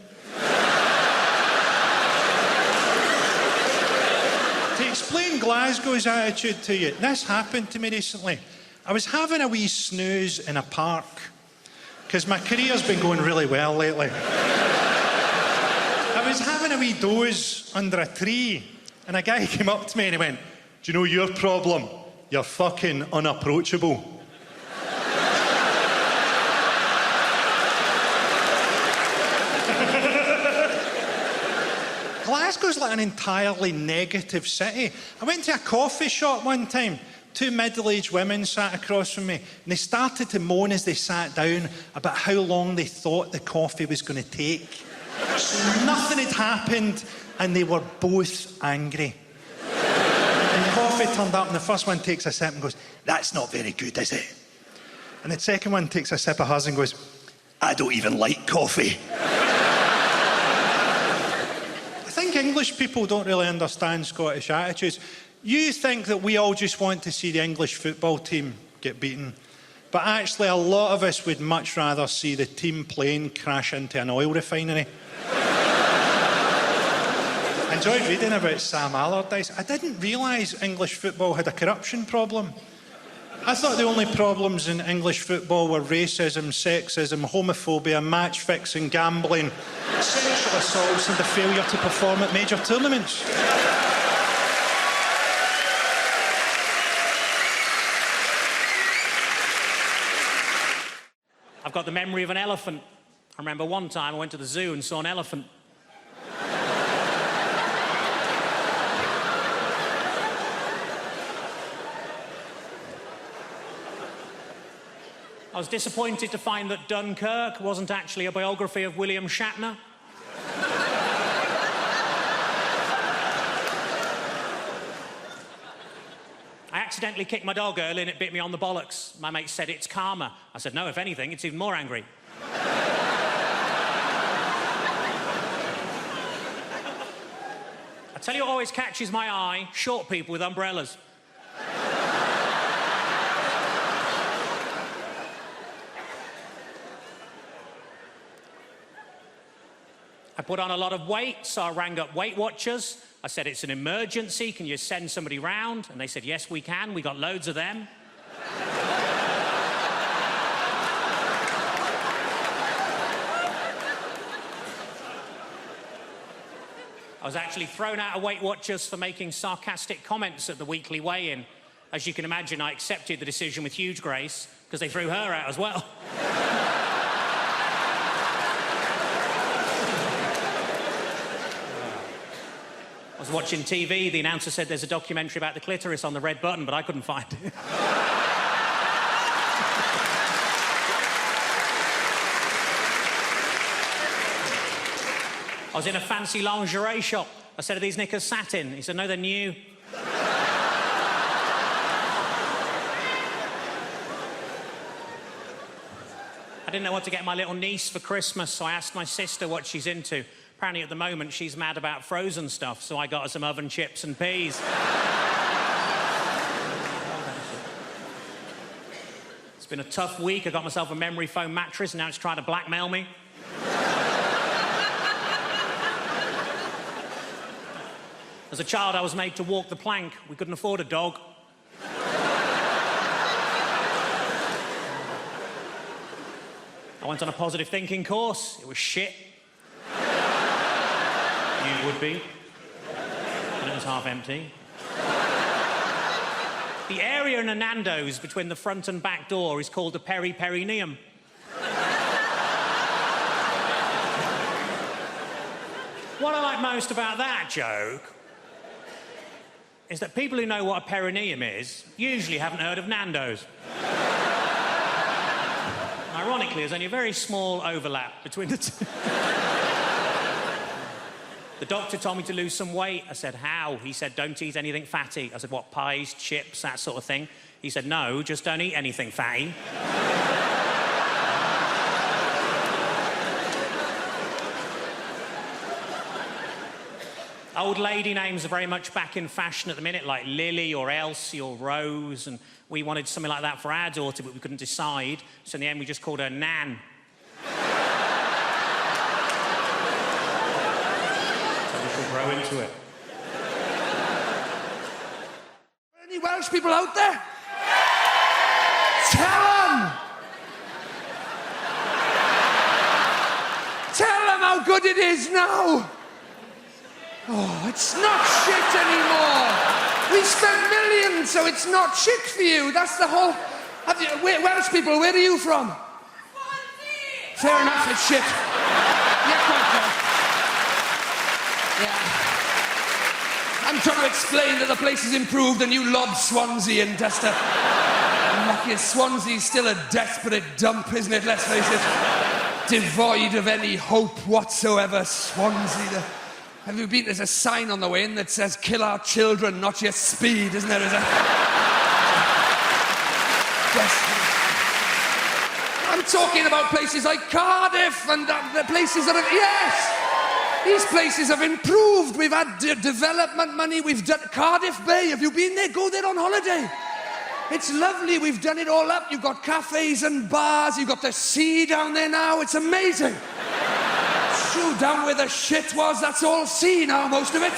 To explain Glasgow's attitude to you, this happened to me recently. I was having a wee snooze in a park, because my career's been going really well lately. I was having a wee doze under a tree, and a guy came up to me and he went, "Do you know your problem? You're fucking unapproachable." Glasgow's like an entirely negative city. I went to a coffee shop one time. 2 middle-aged women sat across from me, and they started to moan as they sat down about how long they thought the coffee was going to take. So nothing had happened, and they were both angry. And the coffee turned up, and the first one takes a sip and goes, "That's not very good, is it?" And the second one takes a sip of hers and goes, "I don't even like coffee." I think English people don't really understand Scottish attitudes. You think that we all just want to see the English football team get beaten. But actually, a lot of us would much rather see the team plane crash into an oil refinery. I enjoyed reading about Sam Allardyce. I didn't realise English football had a corruption problem. I thought the only problems in English football were racism, sexism, homophobia, match-fixing, gambling, sexual assaults and the failure to perform at major tournaments. I've got the memory of an elephant. I remember one time I went to the zoo and saw an elephant. I was disappointed to find that Dunkirk wasn't actually a biography of William Shatner. I accidentally kicked my dog early and it bit me on the bollocks. My mate said it's karma. I said, no, if anything, it's even more angry. I tell you what always catches my eye, short people with umbrellas. I put on a lot of weight, so I rang up Weight Watchers. I said, it's an emergency, can you send somebody round? And they said, yes, we can, we got loads of them. I was actually thrown out of Weight Watchers for making sarcastic comments at the weekly weigh-in. As you can imagine, I accepted the decision with huge grace, because they threw her out as well. I was watching TV, the announcer said there's a documentary about the clitoris on the red button, but I couldn't find it. I was in a fancy lingerie shop. I said, are these knickers satin? He said, no, they're new. I didn't know what to get my little niece for Christmas, so I asked my sister what she's into. Apparently, at the moment, she's mad about frozen stuff, so I got her some oven chips and peas. It's been a tough week. I got myself a memory foam mattress, and now it's trying to blackmail me. As a child, I was made to walk the plank. We couldn't afford a dog. I went on a positive thinking course. It was shit. You would be. And it was half empty. The area in a Nando's between the front and back door is called the peri-perineum. What I like most about that joke is that people who know what a perineum is usually haven't heard of Nando's. Ironically, there's only a very small overlap between the two. The doctor told me to lose some weight. I said, how? He said, don't eat anything fatty. I said, what, pies, chips, that sort of thing? He said, no, just don't eat anything fatty. Old lady names are very much back in fashion at the minute, like Lily or Elsie or Rose, and we wanted something like that for our daughter, but we couldn't decide, so in the end we just called her Nan. Grow into it. Any Welsh people out there? Tell them! Tell them how good it is now! Oh, it's not shit anymore! We spent millions, so it's not shit for you. That's the whole... Welsh people, where are you from? Fair enough, it's shit. Yeah, quite fair. Yeah. I'm trying to explain that the place has improved and you lob Swansea in just to... Lucky Swansea's still a desperate dump, isn't it? Let's face it. Devoid of any hope whatsoever, Swansea. Have you been? There's a sign on the way in that says, kill our children, not your speed, isn't there? I'm talking about places like Cardiff and the places that have... Yes! These places have improved. We've had development money. We've done... Cardiff Bay, have you been there? Go there on holiday. It's lovely. We've done it all up. You've got cafes and bars. You've got the sea down there now. It's amazing. True, down where the shit was, that's all sea now, most of it.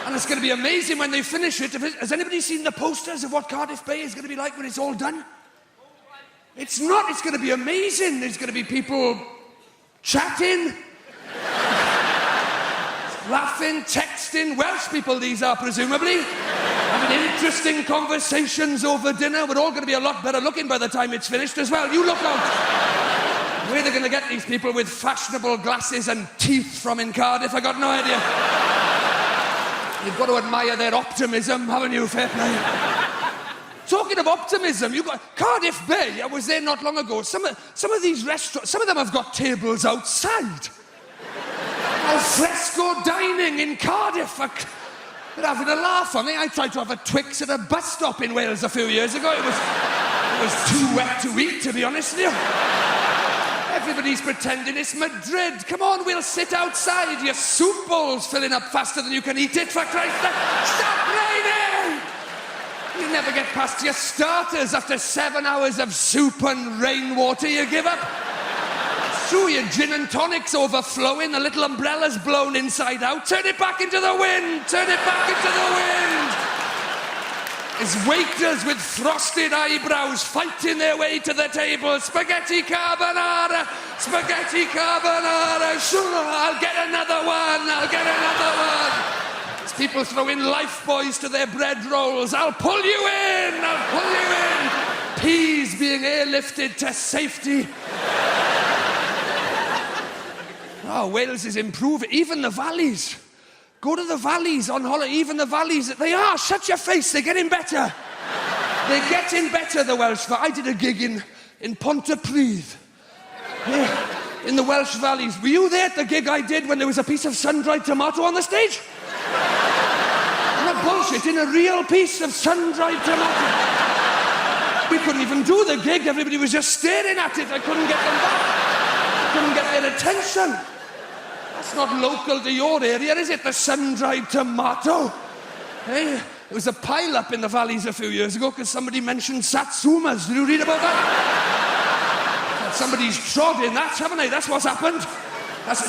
And it's going to be amazing when they finish it. Has anybody seen the posters of what Cardiff Bay is going to be like when it's all done? It's not. It's going to be amazing. There's going to be people chatting, laughing, texting. Welsh people, these are, presumably. Having interesting conversations over dinner. We're all going to be a lot better looking by the time it's finished as well. You look out. Where they're going to get these people with fashionable glasses and teeth from in Cardiff, I got no idea. You've got to admire their optimism, haven't you? Fair play. Talking of optimism, you've got Cardiff Bay. I was there not long ago. Some of these restaurants, some of them have got tables outside. Al fresco dining in Cardiff. They're having a laugh on me. I tried to have a Twix at a bus stop in Wales a few years ago. It was too wet to eat, to be honest with you. Everybody's pretending it's Madrid. Come on, we'll sit outside. Your soup bowl's filling up faster than you can eat it, for Christ's sake. Stop raining! You never get past your starters after 7 hours of soup and rainwater. You give up. True, your gin and tonic's overflowing. The little umbrella's blown inside out. Turn it back into the wind. Turn it back into the wind. There's waiters with frosted eyebrows fighting their way to the table. Spaghetti carbonara, spaghetti carbonara. Sure, I'll get another one. I'll get another one. There's people throwing life buoys to their bread rolls. I'll pull you in. I'll pull you in. Peas being airlifted to safety. Oh, Wales is improving. Even the valleys. Go to the valleys on holiday. Even the valleys, they are. Shut your face. They're getting better. They're getting better, the Welsh. I did a gig in Pontypridd. Yeah, in the Welsh valleys. Were you there at the gig I did when there was a piece of sun-dried tomato on the stage? Not bullshit. In a real piece of sun-dried tomato. We couldn't even do the gig. Everybody was just staring at it. I couldn't get them back. I couldn't get their attention. That's not local to your area, is it? The sun-dried tomato. Hey, there was a pile-up in the valleys a few years ago because somebody mentioned satsumas. Did you read about that? Somebody's trod in that, haven't they? That's what's happened.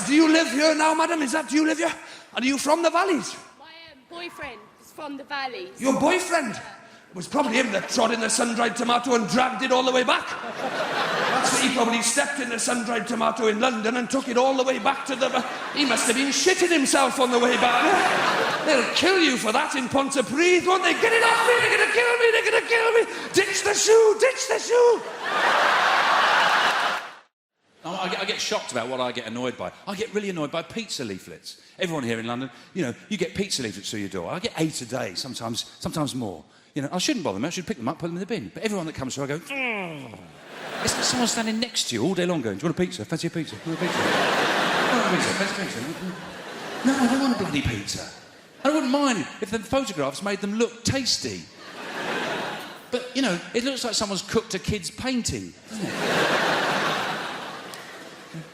Do you live here now, madam? Do you live here? Are you from the valleys? My boyfriend is from the valleys. Your boyfriend? It was probably him that trod in the sun-dried tomato and dragged it all the way back. That's what he probably stepped in the sun-dried tomato in London and took it all the way back to the... He must have been shitting himself on the way back. They'll kill you for that in Pontypridd, won't they? Get it off me! They're going to kill me! They're going to kill me! Ditch the shoe! Ditch the shoe! I get shocked about what I get annoyed by. I get really annoyed by pizza leaflets. Everyone here in London, you get pizza leaflets through your door. I get 8 a day, sometimes more. I shouldn't bother them. I should pick them up, put them in the bin. But everyone that comes through, I go, It's like someone standing next to you all day long going, do you want a pizza? Fancy a pizza? Do you want a pizza? Fancy a pizza? No, I don't want a bloody pizza. I wouldn't mind if the photographs made them look tasty. But, it looks like someone's cooked a kid's painting, doesn't it?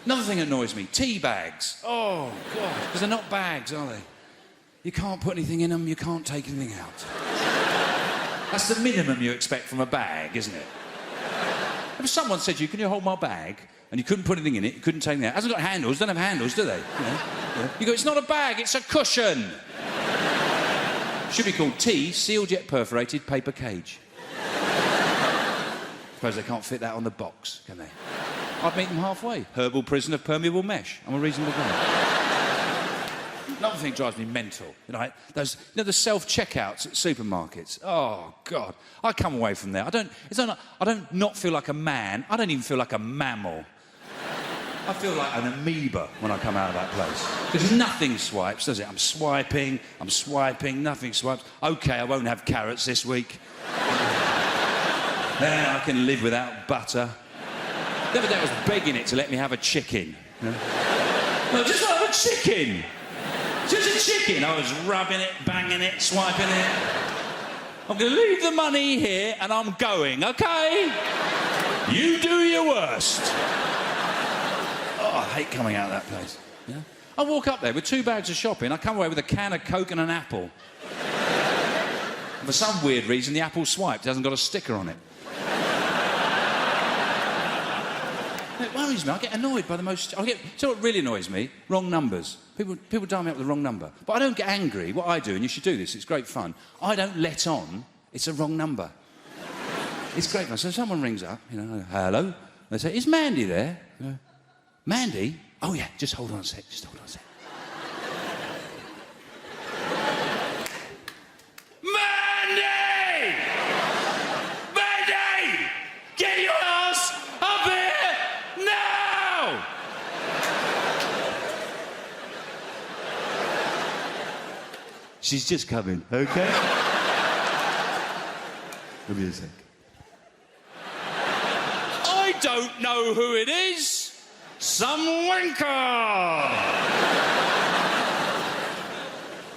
Another thing that annoys me, tea bags. Oh, God. Because they're not bags, are they? You can't put anything in them, you can't take anything out. That's the minimum you expect from a bag, isn't it? If someone said to you, can you hold my bag? And you couldn't put anything in it, you couldn't take anything out. It hasn't got handles, don't have handles, do they? You go, it's not a bag, it's a cushion. Should be called tea, sealed yet perforated paper cage. Suppose they can't fit that on the box, can they? I'd meet them halfway. Herbal prison of permeable mesh. I'm a reasonable guy. Another thing drives me mental. The self-checkouts at supermarkets. Oh, God. I come away from there. I don't not feel like a man. I don't even feel like a mammal. I feel like an amoeba when I come out of that place. Because nothing swipes, does it? I'm swiping, nothing swipes. OK, I won't have carrots this week. Then I can live without butter. The other day I was begging it to let me have a chicken. You know? No, just have a chicken. Just a chicken. I was rubbing it, banging it, swiping it. I'm going to leave the money here and I'm going, OK? You do your worst. Oh, I hate coming out of that place. Yeah? I walk up there with 2 bags of shopping. I come away with a can of Coke and an apple. And for some weird reason, the apple swiped. It hasn't got a sticker on it. It worries me. I get annoyed by the most... You know what really annoys me? Wrong numbers. People dial me up with the wrong number. But I don't get angry. What I do, and you should do this, it's great fun, I don't let on it's a wrong number. It's great fun. So someone rings up, you know, hello. They say, is Mandy there? You know, Mandy? Oh, yeah, just hold on a sec, just hold on a sec. Mandy! Mandy! Get your ass up here now! She's just coming, OK? Give me a sec. I don't know who it is. Some wanker!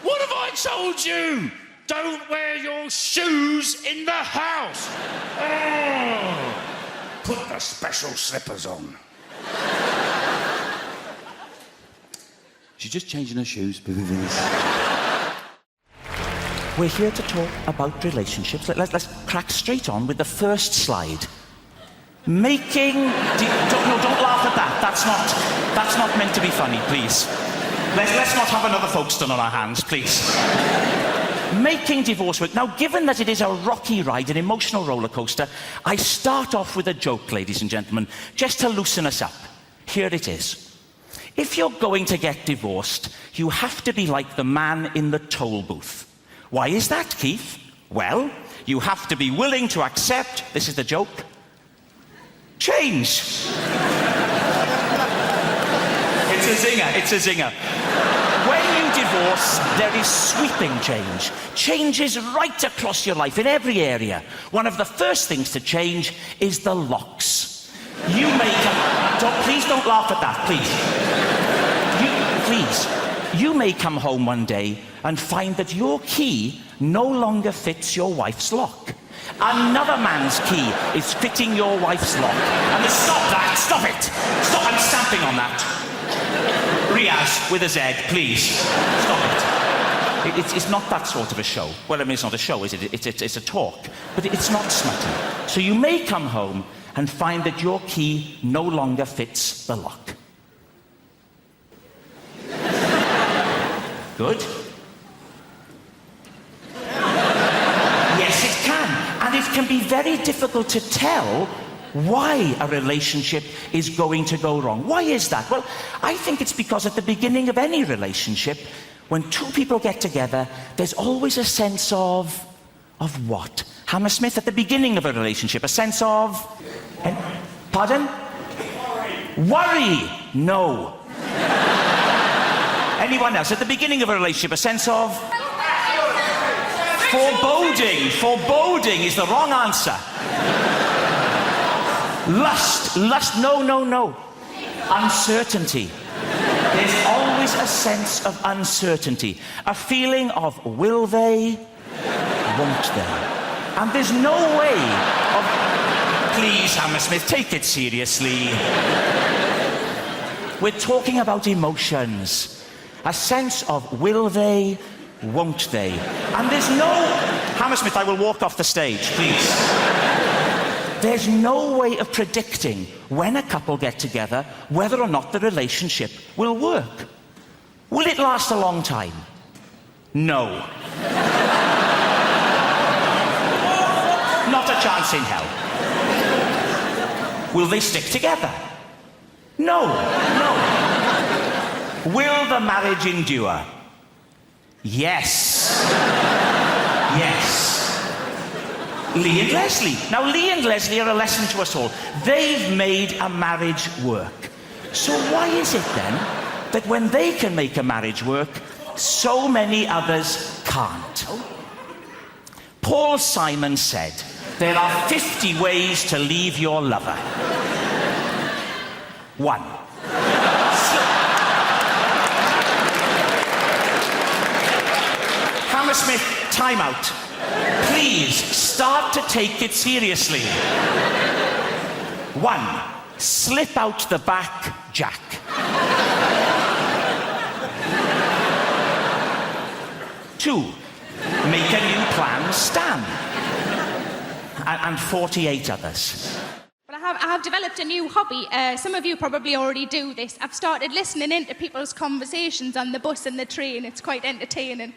What have I told you? Don't wear your shoes in the house. Oh, put the special slippers on. She's just changing her shoes. We're here to talk about relationships. Let's crack straight on with the first slide. Making... Don't laugh at that. That's not meant to be funny, please. Let's not have another Folkestone on our hands, please. Making divorce work. Now, given that it is a rocky ride, an emotional roller coaster, I start off with a joke, ladies and gentlemen, just to loosen us up. Here it is. If you're going to get divorced, you have to be like the man in the toll booth. Why is that, Keith? Well, you have to be willing to accept, this is the joke, change. It's a zinger, it's a zinger. When you divorce, there is sweeping change. Change is right across your life, in every area. One of the first things to change is the locks. You please don't laugh at that, please. You may come home one day and find that your key no longer fits your wife's lock. Another man's key is fitting your wife's lock. And stop that, stop it. Stop, I'm stamping on that. Riaz, with a Z, please. Stop it. It's not that sort of a show. Well, I mean, it's not a show, is it? It's a talk. But it's not smutty. So you may come home and find that your key no longer fits the lock. Good. Yes, it can. And it can be very difficult to tell why a relationship is going to go wrong. Why is that? Well, I think it's because at the beginning of any relationship, when two people get together, there's always a sense of what? Hammersmith, at the beginning of a relationship, a sense of... Pardon? Worry. No. Anyone else? At the beginning of a relationship, a sense of... Foreboding. Foreboding is the wrong answer. Lust. No. Uncertainty. There's always a sense of uncertainty. A feeling of will they, won't they? And there's no way of... Please, Hammersmith, take it seriously. We're talking about emotions. A sense of will they, won't they? And there's no... Hammersmith, I will walk off the stage, please. There's no way of predicting when a couple get together whether or not the relationship will work. Will it last a long time? No. Not a chance in hell. Will they stick together? No. Will the marriage endure? Yes. Lee and Leslie. Now, Lee and Leslie are a lesson to us all. They've made a marriage work. So why is it then that when they can make a marriage work, so many others can't? Paul Simon said, there are 50 ways to leave your lover. 1. Hammersmith, time out. Please start to take it seriously. 1. Slip out the back, Jack. 2. Make a new plan, Stan. And 48 others. But I have developed a new hobby. Some of you probably already do this. I've started listening into people's conversations on the bus and the train. It's quite entertaining.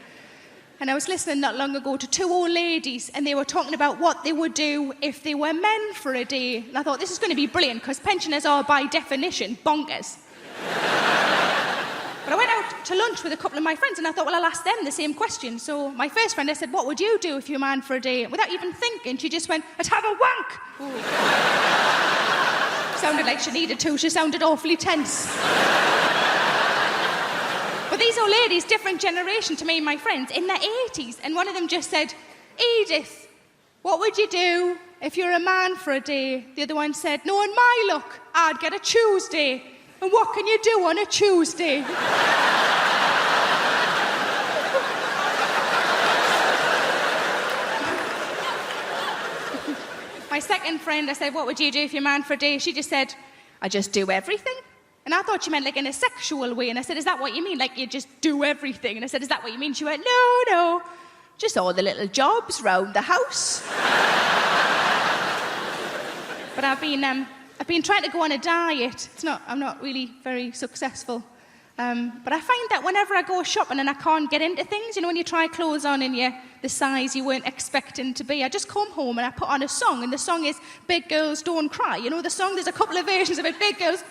And I was listening not long ago to 2 old ladies, and they were talking about what they would do if they were men for a day. And I thought, this is going to be brilliant, because pensioners are, by definition, bonkers. But I went out to lunch with a couple of my friends, and I thought, well, I'll ask them the same question. So my first friend, I said, what would you do if you were a man for a day? Without even thinking, she just went, I'd have a wank. Sounded like she needed to. She sounded awfully tense. But these old ladies, different generation to me and my friends, in their 80s, and one of them just said, Edith, what would you do if you're a man for a day? The other one said, knowing my luck, I'd get a Tuesday. And what can you do on a Tuesday? My second friend, I said, what would you do if you're a man for a day? She just said, I just do everything. And I thought she meant like in a sexual way. And I said, is that what you mean? Like you just do everything? And I said, is that what you mean? She went, no, just all the little jobs round the house. But I've been trying to go on a diet. I'm not really very successful. But I find that whenever I go shopping and I can't get into things, you know, when you try clothes on and you're the size you weren't expecting to be, I just come home and I put on a song, and the song is Big Girls Don't Cry. You know the song? There's a couple of versions of it. Big girls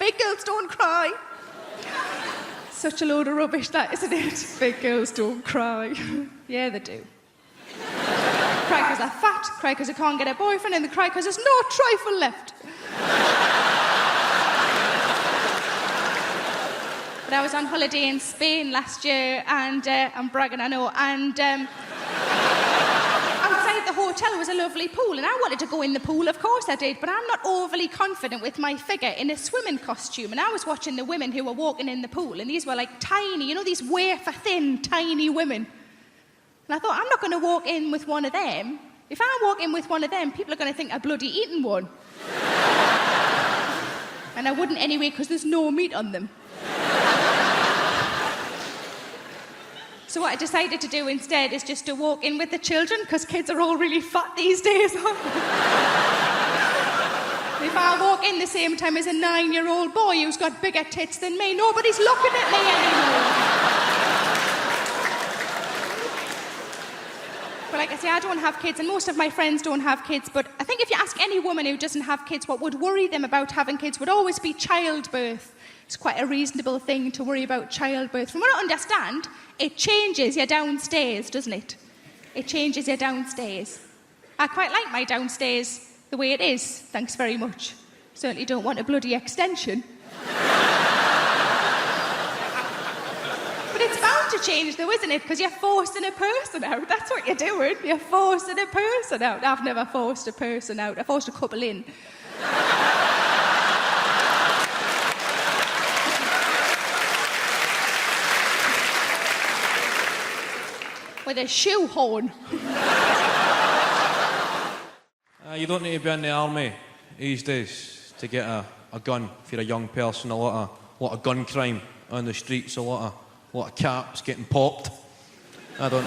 don't cry. Such a load of rubbish, that, isn't it? Big girls don't cry. Yeah, they do. Cry because they're fat, cry because they can't get a boyfriend, and they cry because there's no trifle left. But I was on holiday in Spain last year, and I'm bragging, I know, and outside the hotel was a lovely pool, and I wanted to go in the pool, of course I did, but I'm not overly confident with my figure in a swimming costume, and I was watching the women who were walking in the pool, and these were like tiny, you know, these wafer-thin, tiny women. And I thought, I'm not going to walk in with one of them. If I walk in with one of them, people are going to think I've bloody eaten one. And I wouldn't anyway, because there's no meat on them. So what I decided to do instead is just to walk in with the children, because kids are all really fat these days. If I walk in the same time as a 9-year-old boy who's got bigger tits than me, nobody's looking at me anymore. But like I say, I don't have kids, and most of my friends don't have kids, but I think if you ask any woman who doesn't have kids what would worry them about having kids would always be childbirth. It's quite a reasonable thing to worry about childbirth. From what I understand, it changes you downstairs, doesn't it? It changes you downstairs. I quite like my downstairs the way it is, thanks very much. Certainly don't want a bloody extension. But it's bound to change though, isn't it? Because you're forcing a person out. That's what you're doing. You're forcing a person out. I've never forced a person out. I forced a couple in. With a shoehorn. You don't need to be in the army these days to get a gun if you're a young person. A lot of gun crime on the streets, a lot of caps getting popped. I don't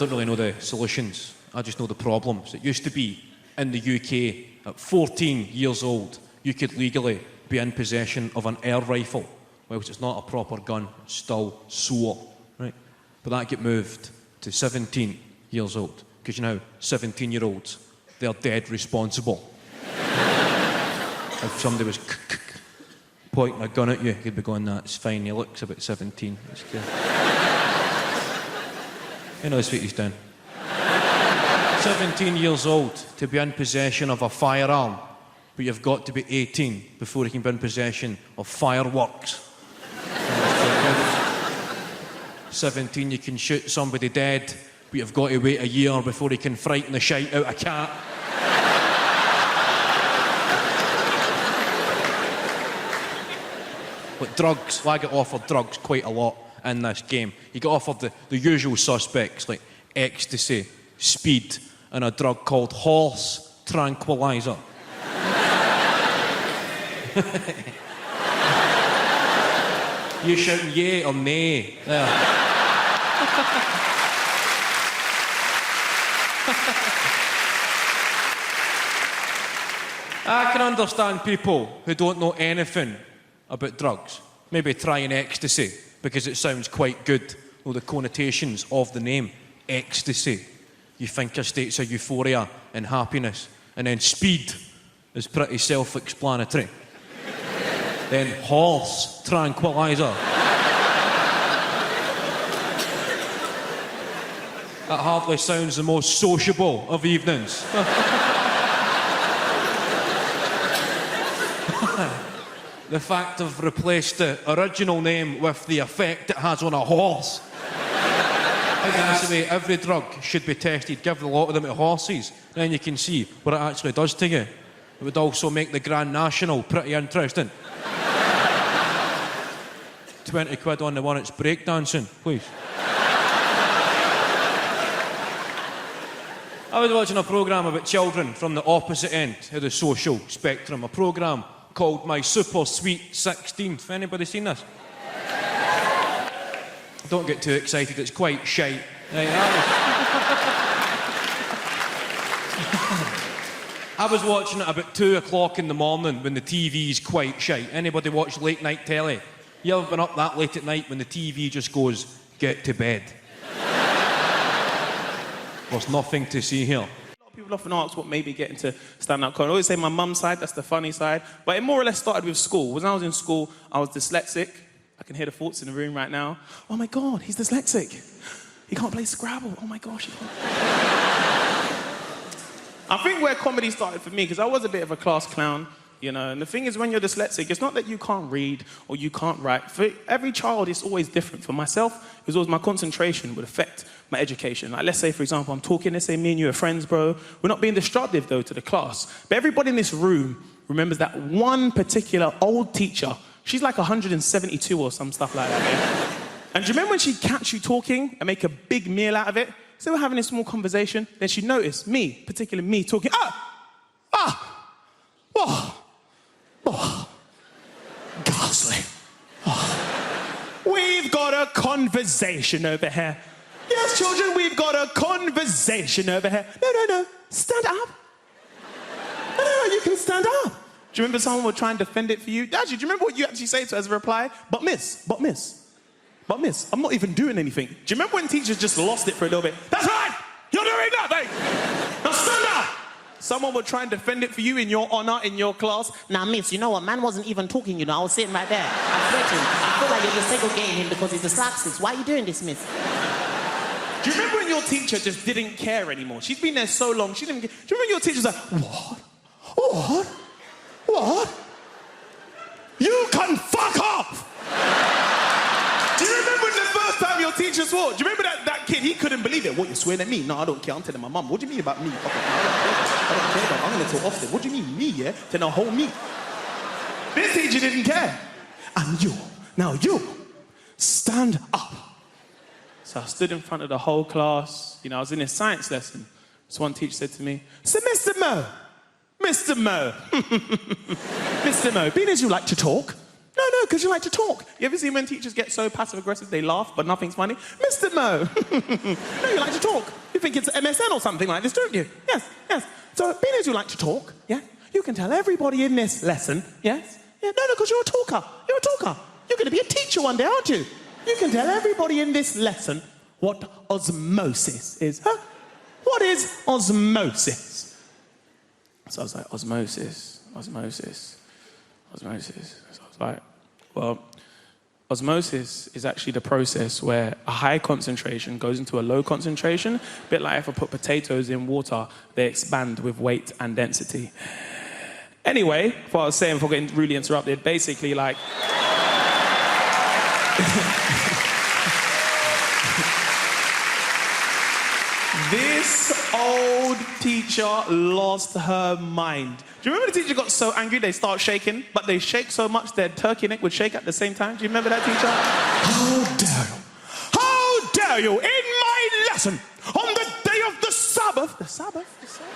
really know the solutions. I just know the problems. It used to be in the UK at 14 years old you could legally be in possession of an air rifle, which is not a proper gun, it's still SWAT, right? But that get moved to 17 years old, because you know 17-year-olds, they're dead responsible. If somebody was pointing a gun at you, you'd be going, that's fine, he looks about 17. You know, that's what he's done. 17 years old to be in possession of a firearm but you've got to be 18 before you can be in possession of fireworks. 17, you can shoot somebody dead, but you've got to wait a year before you can frighten the shite out of a cat. But drugs, I get offered drugs quite a lot in this game. You get offered the usual suspects like ecstasy, speed, and a drug called horse tranquilizer. You shouting yay or nay? There. I can understand people who don't know anything about drugs. Maybe trying ecstasy because it sounds quite good. Well, the connotations of the name, ecstasy. You think of states of euphoria and happiness. And then speed is pretty self-explanatory. Then horse tranquilizer. That hardly sounds the most sociable of evenings. The fact of replaced the original name with the effect it has on a horse. I think that's the way every drug should be tested. Give a lot of them to horses, then you can see what it actually does to you. It would also make the Grand National pretty interesting. 20 quid on the one that's breakdancing, please. I was watching a programme about children from the opposite end of the social spectrum. A programme called My Super Sweet 16th. Anybody seen this? Don't get too excited, it's quite shite. I was watching it about 2 o'clock in the morning when the TV's quite shite. Anybody watch late night telly? You ever been up that late at night when the TV just goes, get to bed? There's nothing to see here. People often ask what made me get into stand-up comedy. I always say my mum's side, that's the funny side. But it more or less started with school. When I was in school, I was dyslexic. I can hear the thoughts in the room right now. Oh my God, he's dyslexic. He can't play Scrabble. Oh my gosh. I think where comedy started for me, because I was a bit of a class clown, you know, and the thing is when you're dyslexic, it's not that you can't read or you can't write. For every child, it's always different. For myself, it was always my concentration would affect my education. Like, let's say, for example, I'm talking, let's say me and you are friends, bro. We're not being destructive, though, to the class. But everybody in this room remembers that one particular old teacher. She's like 172 or some stuff like that, yeah? And do you remember when she'd catch you talking and make a big meal out of it? So we're having a small conversation, then she'd notice me, particularly me, talking, ghastly. We've got a conversation over here. Yes, children, we've got a conversation over here. No, stand up. No, you can stand up. Do you remember someone would try and defend it for you? Actually, do you remember what you actually say to her as a reply? But miss, I'm not even doing anything. Do you remember when teachers just lost it for a little bit? That's right, you're doing nothing. Now stand up. Someone would try and defend it for you in your honor, in your class. Now, miss, you know what? Man wasn't even talking, you know. I was sitting right there. I threatened. I feel like you're just segregating him because he's dyslexic. Why are you doing this, miss? Do you remember when your teacher just didn't care anymore? She's been there so long, she didn't care. Do you remember your teacher's like, What? You can fuck off! Do you remember the first time your teacher swore? Do you remember that kid? He couldn't believe it. What, you're swearing at me? No, I don't care. I'm telling my mum. What do you mean about me? I don't care about I'm going to tell Ofsted. What do you mean, me, yeah? Tell a whole me. This teacher didn't care. And you, stand up. So I stood in front of the whole class. You know, I was in a science lesson. So one teacher said to me, so Mr. Mo, Mr. Mo, being as you like to talk. No, because you like to talk. You ever see when teachers get so passive-aggressive, they laugh, but nothing's funny? Mr. Mo, no, you like to talk. You think it's MSN or something like this, don't you? Yes. So being as you like to talk, yeah, you can tell everybody in this lesson, yes? Yeah, no, because you're a talker. You're going to be a teacher one day, aren't you? You can tell everybody in this lesson what osmosis is. Huh? What is osmosis? So I was like, osmosis. So I was like, well, osmosis is actually the process where a high concentration goes into a low concentration. A bit like if I put potatoes in water, they expand with weight and density. Anyway, what I was saying before getting really interrupted, basically, like... This old teacher lost her mind. Do you remember the teacher got so angry they start shaking, but they shake so much their turkey neck would shake at the same time? Do you remember that teacher? How dare you? How dare you, in my lesson, on the day of the Sabbath? The Sabbath? The Sabbath?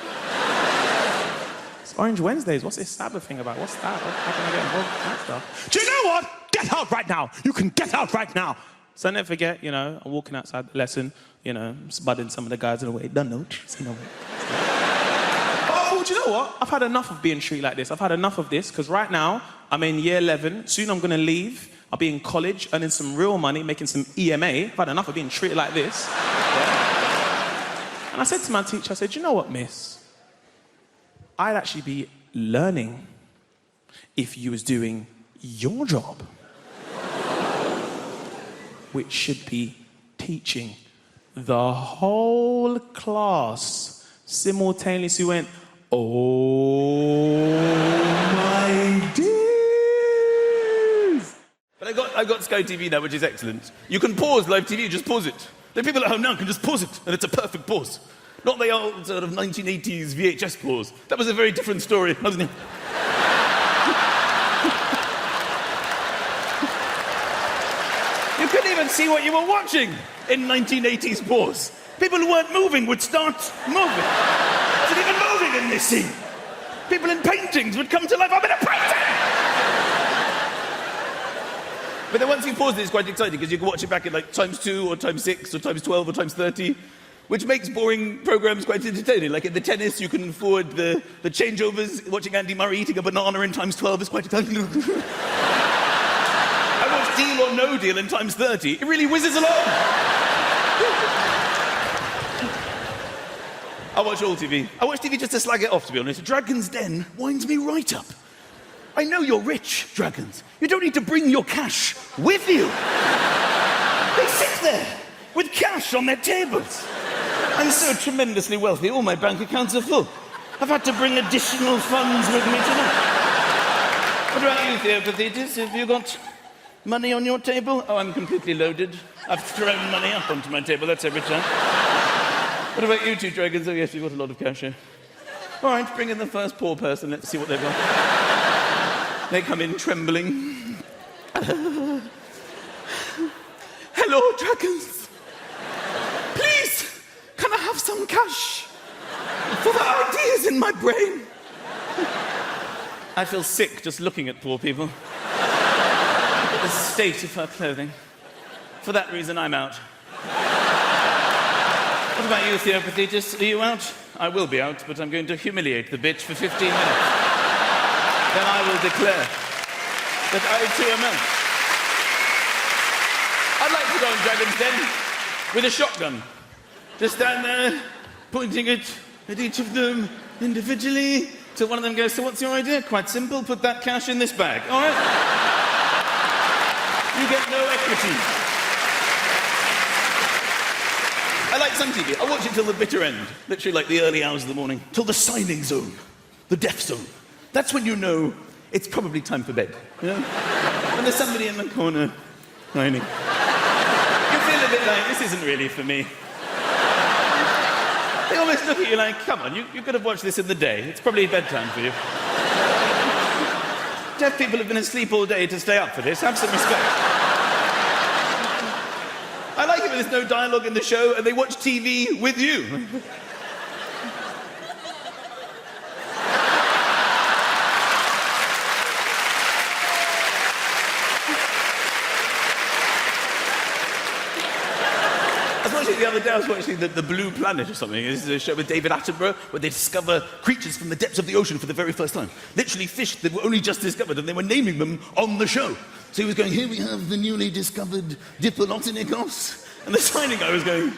It's Orange Wednesdays. What's this Sabbath thing about? What's that? How can I get involved with that stuff? Do you know what? Get out right now. You can get out right now. So I never forget, you know, I'm walking outside the lesson, you know, spudding some of the guys in the way. Don't know. Oh, do you know what? I've had enough of being treated like this. I've had enough of this, because right now, I'm in year 11. Soon I'm going to leave. I'll be in college, earning some real money, making some EMA. I've had enough of being treated like this. Yeah. And I said to my teacher, I said, you know what, miss? I'd actually be learning if you was doing your job, which should be teaching. The whole class simultaneously went, oh my days. But I got Sky TV now, which is excellent. You can pause live TV, just pause it. The people at home now can just pause it, and it's a perfect pause. Not the old sort of 1980s VHS pause. That was a very different story, wasn't it? You couldn't even see what you were watching in 1980s pause. People who weren't moving would start moving. Wasn't even moving in this scene. People in paintings would come to life. I'm in a painting! But then once you pause it, it's quite exciting because you can watch it back at like ×2 or ×6 or ×12 or ×30, which makes boring programs quite entertaining. Like in the tennis, you can forward the changeovers. Watching Andy Murray eating a banana in ×12 is quite exciting. I watched Deal or No Deal in ×30. It really whizzes along. I watch all TV. I watch TV just to slag it off, to be honest. Dragon's Den winds me right up. I know you're rich, dragons. You don't need to bring your cash with you. They sit there with cash on their tables. I'm so tremendously wealthy, all my bank accounts are full. I've had to bring additional funds with me tonight. What about you, Theopathetus? Have you got money on your table? Oh, I'm completely loaded. I've thrown money up onto my table, that's every time. What about you two dragons? Oh yes, you've got a lot of cash here. All right, bring in the first poor person, let's see what they've got. They come in trembling. Hello, dragons. Please, can I have some cash for the ideas in my brain? I feel sick just looking at poor people. At the state of her clothing. For that reason, I'm out. What about you, Theopathetus? Are you out? I will be out, but I'm going to humiliate the bitch for 15 minutes. Then I will declare that I too am out. I'd like to go on Dragon's Den with a shotgun. Just stand there, pointing it at each of them individually, till one of them goes, so what's your idea? Quite simple, put that cash in this bag, all right? You get no equity. I like some TV. I watch it till the bitter end, literally like the early hours of the morning, till the signing zone, the death zone. That's when you know it's probably time for bed, you know? When there's somebody in the corner whining. You feel a bit like, this isn't really for me. They almost look at you like, come on, you could have watched this in the day. It's probably bedtime for you. Deaf people have been asleep all day to stay up for this. Have some respect. I like it when there's no dialogue in the show and they watch TV with you. The other day I was watching the Blue Planet or something. This is a show with David Attenborough where they discover creatures from the depths of the ocean for the very first time. Literally fish that were only just discovered, and they were naming them on the show. So he was going, here we have the newly discovered Diplodocus. And the signing guy was going...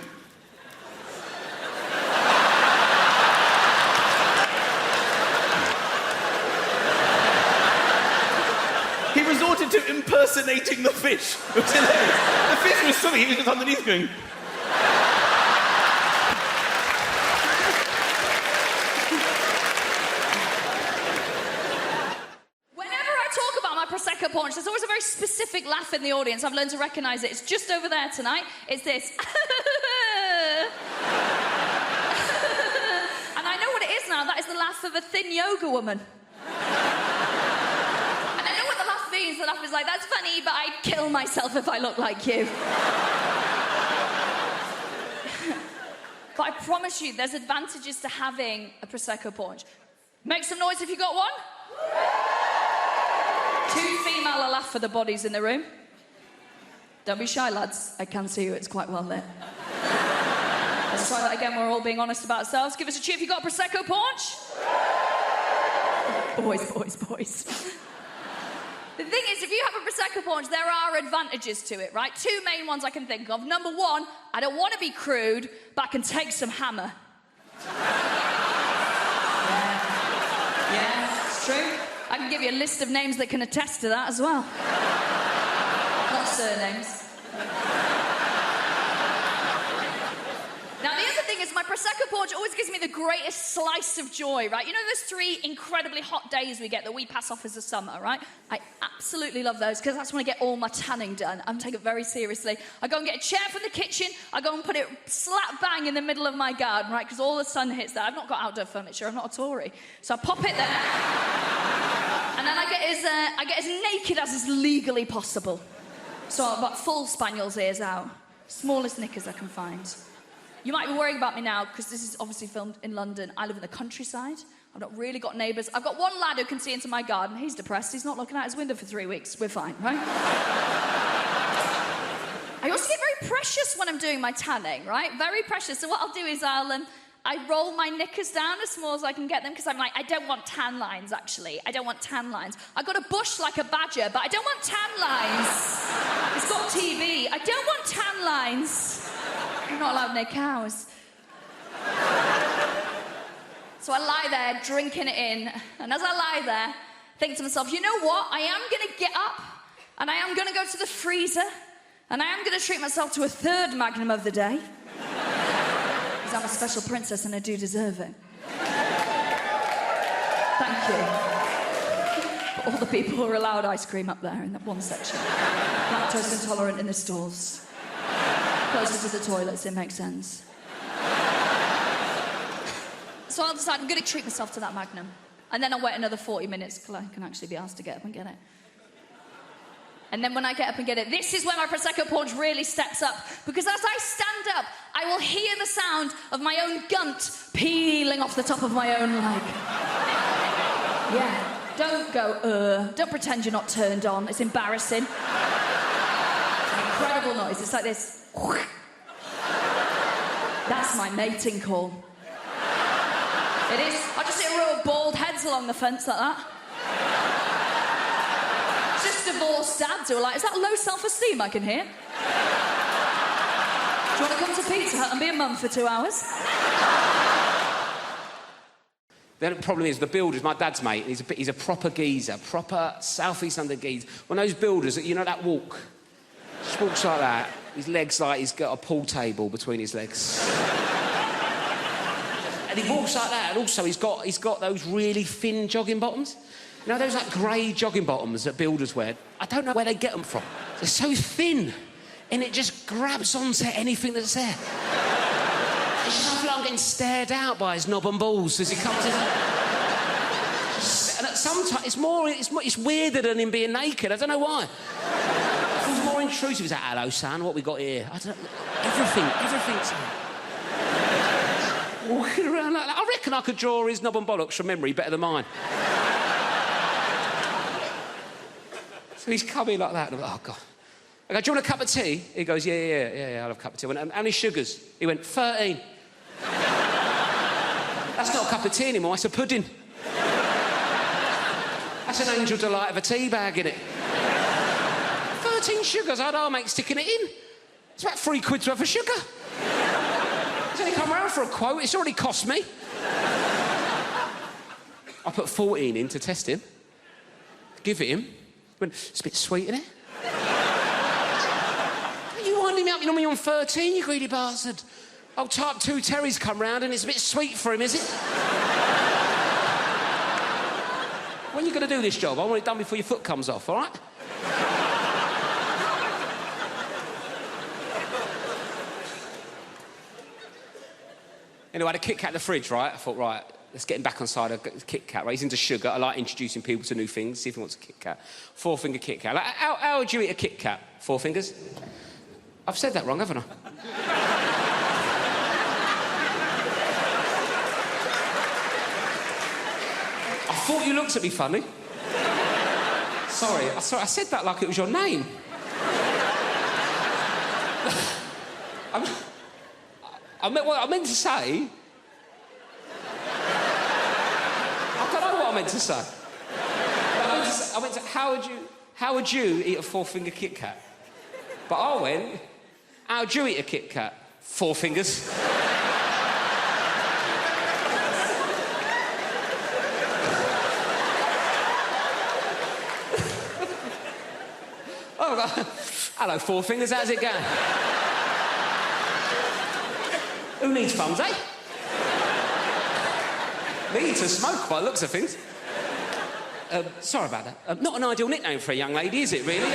He resorted to impersonating the fish. It was hilarious. The fish was swimming, he was just underneath going... Prosecco paunch, there's always a very specific laugh in the audience. I've learned to recognise it. It's just over there tonight. It's this. And I know what it is now. That is the laugh of a thin yoga woman. And I know what the laugh means. The laugh is like, that's funny, but I'd kill myself if I looked like you. But I promise you, there's advantages to having a Prosecco paunch. Make some noise if you got one. 2 female will laugh for the bodies in the room. Don't be shy, lads. I can see you, it's quite well lit. Let's try that again, we're all being honest about ourselves. Give us a cheer if you got a Prosecco paunch. Boys, boys, boys. The thing is, if you have a Prosecco paunch, there are advantages to it, right? 2 main ones I can think of. Number 1, I don't want to be crude, but I can take some hammer. Yeah, it's true. I can give you a list of names that can attest to that as well. Not surnames. Now, the other thing is my Prosecco paunch always gives me the greatest slice of joy, right? You know those 3 incredibly hot days we get that we pass off as the summer, right? I absolutely love those because that's when I get all my tanning done. I'm taking it very seriously. I go and get a chair from the kitchen. I go and put it slap bang in the middle of my garden, right? Because all the sun hits there. I've not got outdoor furniture. I'm not a Tory. So I pop it there. And then I get as naked as is legally possible. So I've got full spaniel's ears out. Smallest knickers I can find. You might be worrying about me now, because this is obviously filmed in London. I live in the countryside. I've not really got neighbours. I've got one lad who can see into my garden. He's depressed. He's not looking out his window for 3 weeks. We're fine, right? I also get very precious when I'm doing my tanning, right? Very precious. So what I'll do is I roll my knickers down as small as I can get them, because I'm like, I don't want tan lines, actually. I don't want tan lines. I've got a bush like a badger, but I don't want tan lines. It's got TV. I don't want tan lines. I'm not allowed near cows. So I lie there, drinking it in, and as I lie there, think to myself, you know what? I am going to get up, and I am going to go to the freezer, and I am going to treat myself to a 3rd Magnum of the day. Because I'm a special princess, and I do deserve it. Thank you. But all the people who are allowed ice cream up there in that one section. Lactose intolerant in the stalls. Closer to the toilets, it makes sense. So I'll decide I'm going to treat myself to that Magnum. And then I'll wait another 40 minutes till I can actually be asked to get up and get it. And then when I get up and get it, this is where my Prosecco paunch really steps up. Because as I stand up, I will hear the sound of my own gunt peeling off the top of my own leg. Yeah, don't go, Don't pretend you're not turned on. It's embarrassing. It's an incredible noise. It's like this. That's my mating call. It is. I just see a row of bald heads along the fence like that. Just divorced dads who are like, is that low self-esteem I can hear? Do you want to come to Pizza Hut and be a mum for 2 hours? The problem is the builders, my dad's mate, he's a proper geezer, proper South East London geezer. One of those builders that, you know, that walk? Just walks like that. His legs like he's got a pool table between his legs. And he walks like that, and also he's got those really thin jogging bottoms. You know, those like grey jogging bottoms that builders wear? I don't know where they get them from. They're so thin, and it just grabs onto anything that's there. I feel like I'm getting stared out by his knob and balls as he comes in. And sometimes it's weirder than him being naked. I don't know why. It feels more intrusive. He's like, hello, son, what we got here? I don't know. Everything's walking around like that. I reckon I could draw his knob and bollocks from memory better than mine. So he's coming like that, and I'm like, oh, God. I go, do you want a cup of tea? He goes, yeah, I'll have a cup of tea. I went, how many sugars? He went, 13. That's not a cup of tea anymore, it's a pudding. That's an Angel Delight of a tea bag, innit? 13 sugars, I'll make sticking it in. It's about 3 quid's worth of sugar. He's only come round for a quote, it's already cost me. I put 14 in to test him. Give it him. Went, it's a bit sweet, isn't it? You winding me up, you know me on 13, you greedy bastard. Old type 2 Terry's come round and it's a bit sweet for him, is it? When you're going to do this job? I want it done before your foot comes off, all right? Anyway, I had a Kit Kat in the fridge, right? I thought, right, let's get him back on side of Kit Kat, right? He's into sugar. I like introducing people to new things, see if he wants a Kit Kat. 4-finger Kit Kat. Like, how would you eat a Kit Kat? 4 fingers? I've said that wrong, haven't I? I thought you looked at me funny. Sorry, I said that like it was your name. I meant to say... I don't know what I meant to say. I meant to how would you eat a 4-finger Kit Kat? But I went, how would you eat a Kit Kat? 4 fingers. Hello, 4 fingers, how's it going? Who needs thumbs, eh? Me to smoke by the looks of things. Sorry about that. Not an ideal nickname for a young lady, is it, really?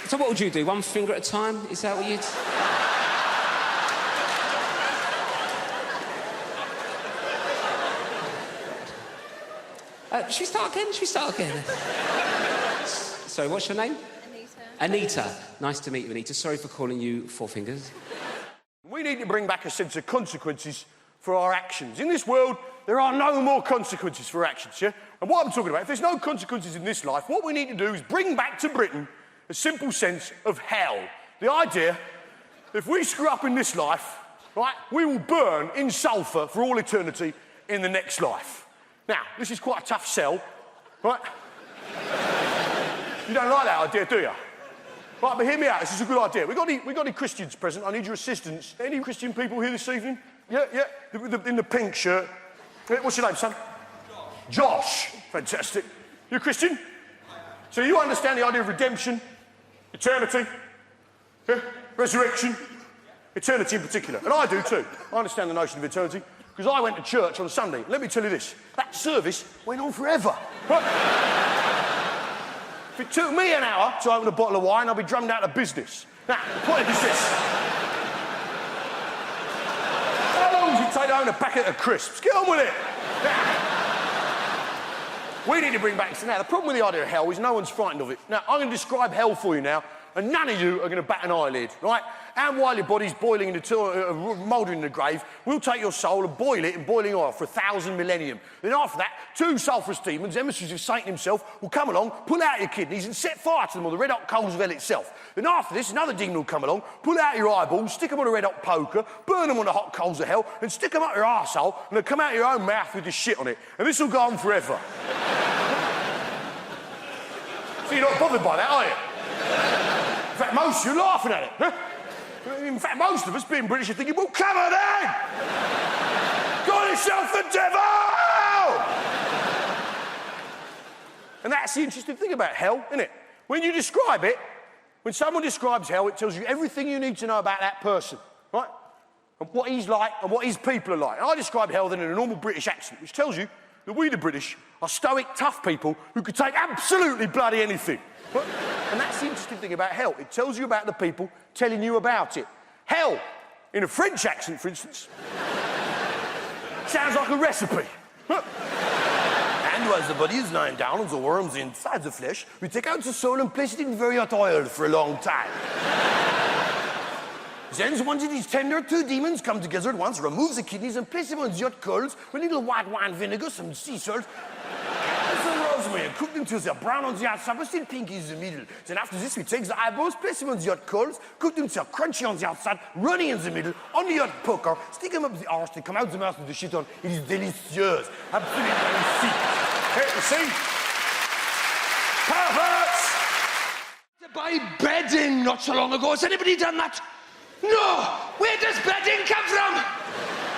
So what would you do? 1 finger at a time? Is that what you'd... Should we start again? Sorry, what's your name? Anita. Nice to meet you, Anita. Sorry for calling you 4 fingers. We need to bring back a sense of consequences for our actions. In this world, there are no more consequences for actions, yeah? And what I'm talking about, if there's no consequences in this life, what we need to do is bring back to Britain a simple sense of hell. The idea, if we screw up in this life, right, we will burn in sulphur for all eternity in the next life. Now, this is quite a tough sell, right? You don't like that idea, do you? Right, but hear me out, this is a good idea. We got any Christians present? I need your assistance. Any Christian people here this evening? Yeah, in the pink shirt. What's your name, son? Josh. Fantastic. You a Christian? So you understand the idea of redemption, eternity, yeah? Resurrection, eternity in particular. And I do too. I understand the notion of eternity. Because I went to church on Sunday. Let me tell you this. That service went on forever. Right? If it took me an hour to open a bottle of wine, I'd be drummed out of business. Now, the point is this. How long does it take to own a packet of crisps? Get on with it. Now, we need to bring back... Now, the problem with the idea of hell is no one's frightened of it. Now, I'm going to describe hell for you now, and none of you are going to bat an eyelid, right? And while your body's boiling in the mouldering in the grave, we'll take your soul and boil it in boiling oil for 1,000 millennium. Then after that, 2 sulphurous demons, emissaries of Satan himself, will come along, pull out your kidneys and set fire to them on the red-hot coals of hell itself. Then after this, another demon will come along, pull out your eyeballs, stick them on a red-hot poker, burn them on the hot coals of hell, and stick them up your arsehole, and they'll come out your own mouth with the shit on it. And this will go on forever. So you're not bothered by that, are you? In fact, most of you are laughing at it, huh? In fact, most of us, being British, are thinking, well, come on then! Call yourself the devil! And that's the interesting thing about hell, isn't it? When you describe it, when someone describes hell, it tells you everything you need to know about that person, right? And what he's like and what his people are like. And I describe hell then in a normal British accent, which tells you that we, the British, are stoic, tough people who could take absolutely bloody anything. Right? And that's the interesting thing about hell. It tells you about the people telling you about it. Hell, in a French accent, for instance, sounds like a recipe. And while the body is lying down on the worms inside the flesh, we take out the soul and place it in very hot oil for a long time. Then, once it is tender, 2 demons come together at once, remove the kidneys and place them on the hot coals with a little white wine vinegar, some sea salt, and some rosemary, and cook them till they're brown on the outside but still pink in the middle. Then after this, we take the eyeballs, place them on the hot coals, cook them till they're crunchy on the outside, runny in the middle, on the hot poker, stick them up the arse, they come out the mouth with the shit on. It is delicious. Absolutely delicious. Hey, you see? Perverts! To buy bedding not so long ago. Has anybody done that? No! Where does bedding come from?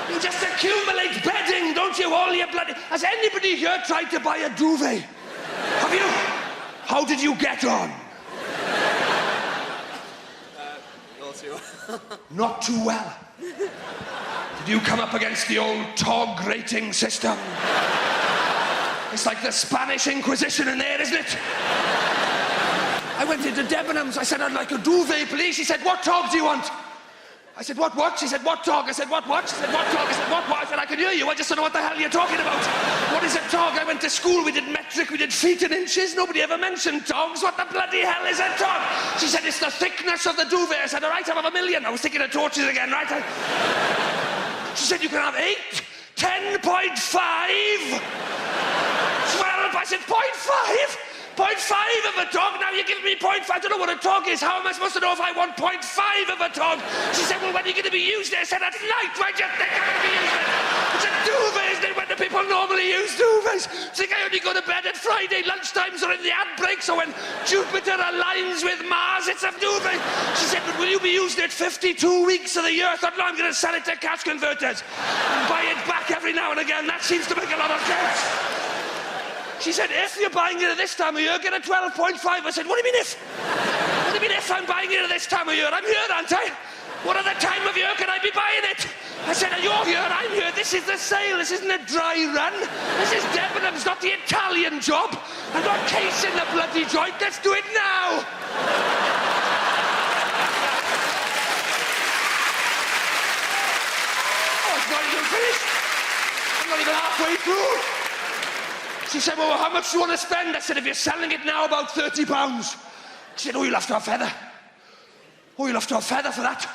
You just accumulate bedding, don't you? All your bloody... Has anybody here tried to buy a duvet? Have you? How did you get on? too. Not too well. Did you come up against the old TOG rating system? It's like the Spanish Inquisition in there, isn't it? I went into Debenhams. I said, I'd like a duvet, please. She said, what TOG do you want? I said, what? She said, what TOG? I said, what? She said, what TOG? I said, what? I said, I can hear you. I just don't know what the hell you're talking about. What is a TOG? I went to school. We did metric. We did feet and inches. Nobody ever mentioned TOGs. What the bloody hell is a TOG? She said, it's the thickness of the duvet. I said, all right, I'll have 1,000,000. I was thinking of torches again, right? She said, you can have 8, 10.5, 12. I said, 0.5? 0.5 of a TOG? Now you're giving me 0.5. I don't know what a TOG is. How am I supposed to know if I want 0.5 of a TOG? She said, well, when are you going to be used there? I said, at night. Why do you think I'm going to be used there? It's a duvet, isn't it? When do people normally use duvets? I think I only go to bed at Friday lunchtimes or in the ad breaks or when Jupiter aligns with Mars. It's a duvet. She said, but will you be using it 52 weeks of the year? I thought, no, I'm going to sell it to cash converters and buy it back every now and again. That seems to make a lot of sense. She said, if you're buying it at this time of year, get a 12.5. I said, what do you mean if? What do you mean if I'm buying it at this time of year? I'm here, aren't I? What other time of year can I be buying it? I said, you're here, I'm here. This is the sale. This isn't a dry run. This is Debenhams, not the Italian job. I'm not casing the bloody joint. Let's do it now. Oh, it's not even finished. I'm not even halfway through. She said, well, how much do you want to spend? I said, if you're selling it now, about £30. She said, oh, you'll have to have feather. Oh, you'll have to have feather for that.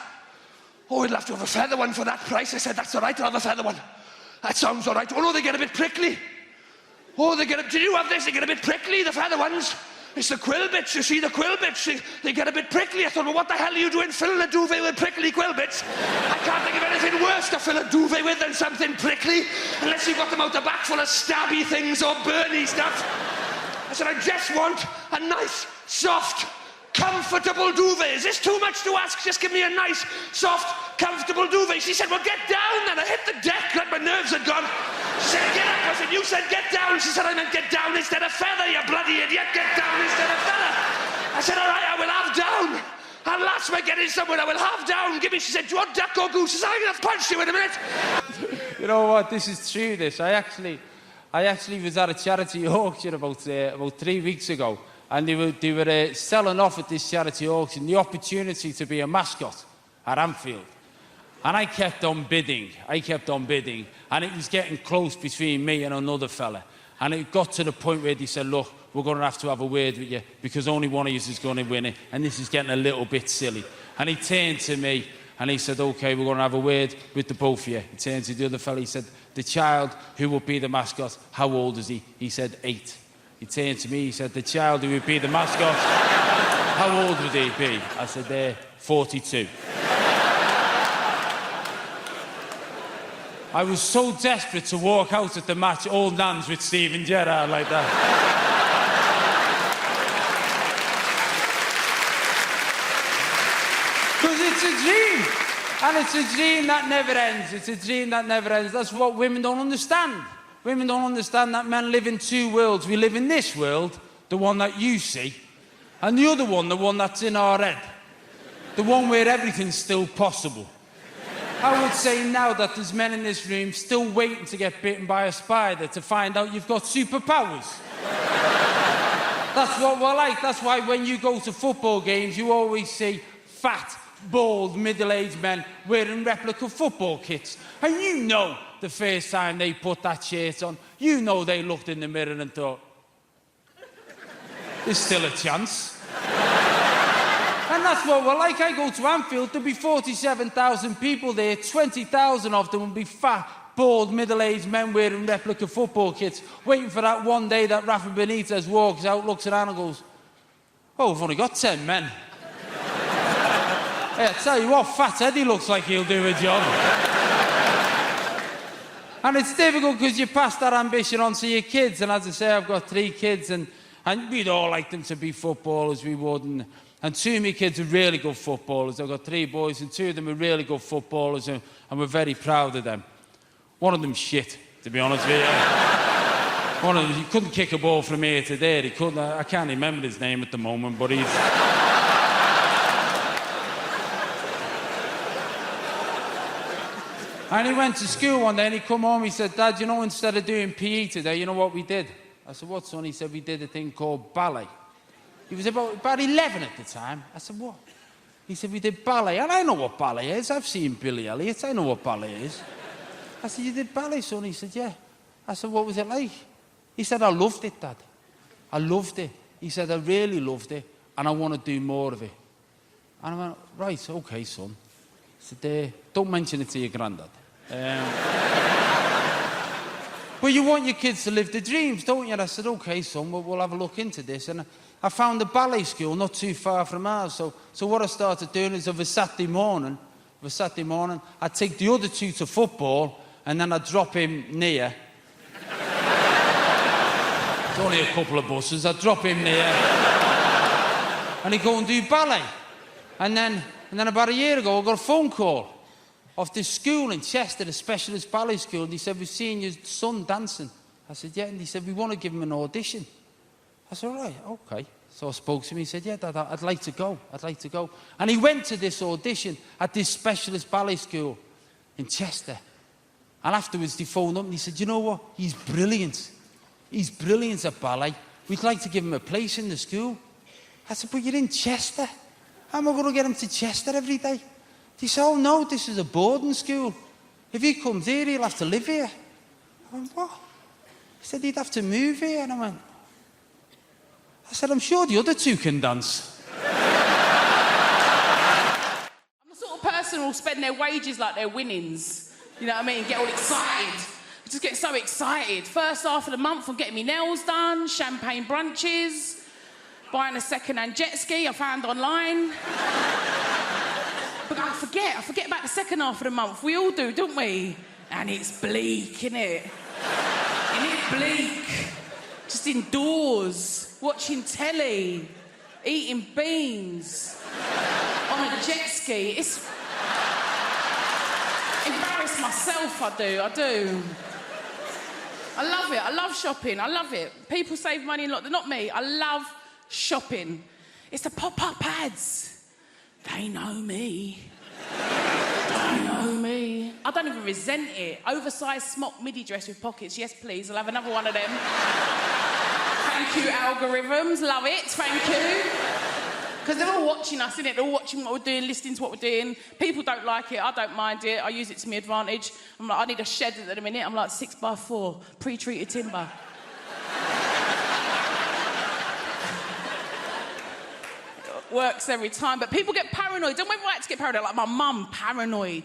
Oh, you'll have to have a feather one for that price. I said, that's all right, I'll have a feather one. That sounds all right. Oh, no, they get a bit prickly. Oh, did you have this? They get a bit prickly, the feather ones. It's the quill bits, you see, the quill bits. They get a bit prickly. I thought, well, what the hell are you doing filling a duvet with prickly quill bits? I can't think of anything worse to fill a duvet with than something prickly, unless you've got them out the back full of stabby things or burny stuff. I said, I just want a nice, soft, comfortable duvet. Is this too much to ask? Just give me a nice, soft, comfortable duvet. She said, well, get down then. I hit the deck like my nerves had gone. She said, get up. I said, you said get down. She said, I meant get down instead of feather, you bloody idiot. Get down instead of feather. I said, all right, I will have down. At last we're getting somewhere. I will have down. Give me, she said, do you want duck or goose? I said, I'm going to punch you in a minute. You know what? This is true, this. I actually was at a charity auction about 3 weeks ago, and they were selling off at this charity auction the opportunity to be a mascot at Anfield. And I kept on bidding, and it was getting close between me and another fella. And it got to the point where they said, look, we're going to have to have a word with you because only one of you is going to win it, and this is getting a little bit silly. And he turned to me and he said, OK, we're going to have a word with the both of you. He turned to the other fella, he said, the child who will be the mascot, how old is he? He said 8. He turned to me, he said, the child who would be the mascot, how old would he be? I said, 42. I was so desperate to walk out at the match all nans with Steven Gerrard like that. Because it's a dream. And it's a dream that never ends. It's a dream that never ends. That's what women don't understand. Women don't understand that men live in two worlds. We live in this world, the one that you see, and the other one, the one that's in our head. The one where everything's still possible. I would say now that there's men in this room still waiting to get bitten by a spider to find out you've got superpowers. That's what we're like. That's why when you go to football games, you always see fat, bald, middle-aged men wearing replica football kits. And you know the first time they put that shirt on, you know they looked in the mirror and thought, there's still a chance. And that's what we're like. I go to Anfield, there'll be 47,000 people there, 20,000 of them will be fat, bald, middle-aged men wearing replica football kits, waiting for that one day that Rafa Benitez walks out, looks around and goes, oh, we've only got 10 men. Hey, I tell you what, Fat Eddie looks like he'll do a job. And it's difficult because you pass that ambition on to your kids, and as I say, I've got 3 kids, and we'd all like them to be footballers, we would, and 2 of my kids are really good footballers. I've got 3 boys, and 2 of them are really good footballers, and we're very proud of them. One of them's shit, to be honest with you. One of them, he couldn't kick a ball from here to there. He couldn't. I can't remember his name at the moment, but he's... And he went to school one day and he come home, he said, Dad, you know, instead of doing PE today, you know what we did? I said, what, son? He said, we did a thing called ballet. He was about 11 at the time. I said, what? He said, we did ballet. And I know what ballet is. I've seen Billy Elliot. I know what ballet is. I said, you did ballet, son? He said, yeah. I said, what was it like? He said, I loved it, Dad. I loved it. He said, I really loved it, and I want to do more of it. And I went, right, okay, son. I said, don't mention it to your granddad. But you want your kids to live their dreams, don't you? And I said, okay, son, we'll have a look into this. And I found a ballet school not too far from ours. So what I started doing is of a Saturday morning, I'd take the other two to football, and then I'd drop him near. It's only a couple of buses. I'd drop him near, and he'd go and do ballet. And then about a year ago, I got a phone call off this school in Chester, a specialist ballet school, and he said, we've seen your son dancing. I said, yeah, and he said, we want to give him an audition. I said, right, okay. So I spoke to him, he said, yeah, Dad, I'd like to go. And he went to this audition at this specialist ballet school in Chester. And afterwards, they phoned up and he said, you know what, he's brilliant. He's brilliant at ballet. We'd like to give him a place in the school. I said, but you're in Chester. How am I going to get him to Chester every day? He said, oh, no, this is a boarding school. If he comes here, he'll have to live here. I went, what? He said he'd have to move here. And I said, I'm sure the other two can dance. I'm the sort of person who'll spend their wages like their winnings. You know what I mean? Get all excited. I just get so excited. First half of the month, I'm getting my nails done, champagne brunches, buying a second-hand jet ski I found online. But I forget about the second half of the month. We all do, don't we? And it's bleak, innit? Isn't it bleak? Just indoors, watching telly, eating beans, on a jet ski. It's... embarrass myself, I do. I love it. I love shopping. I love it. People save money a lot. They're not me. I love shopping. It's the pop-up ads. They know me. I don't even resent it. Oversized smock midi dress with pockets. Yes, please. I'll have another one of them. Thank you, algorithms. Love it. Thank you. Because they're all watching us, innit? They're all watching what we're doing, listening to what we're doing. People don't like it. I don't mind it. I use it to my advantage. I'm like, I need a shed at the minute. I'm like 6x4, pre-treated timber. Works every time. But people get paranoid. Don't ever like to get paranoid. Like my mum, paranoid.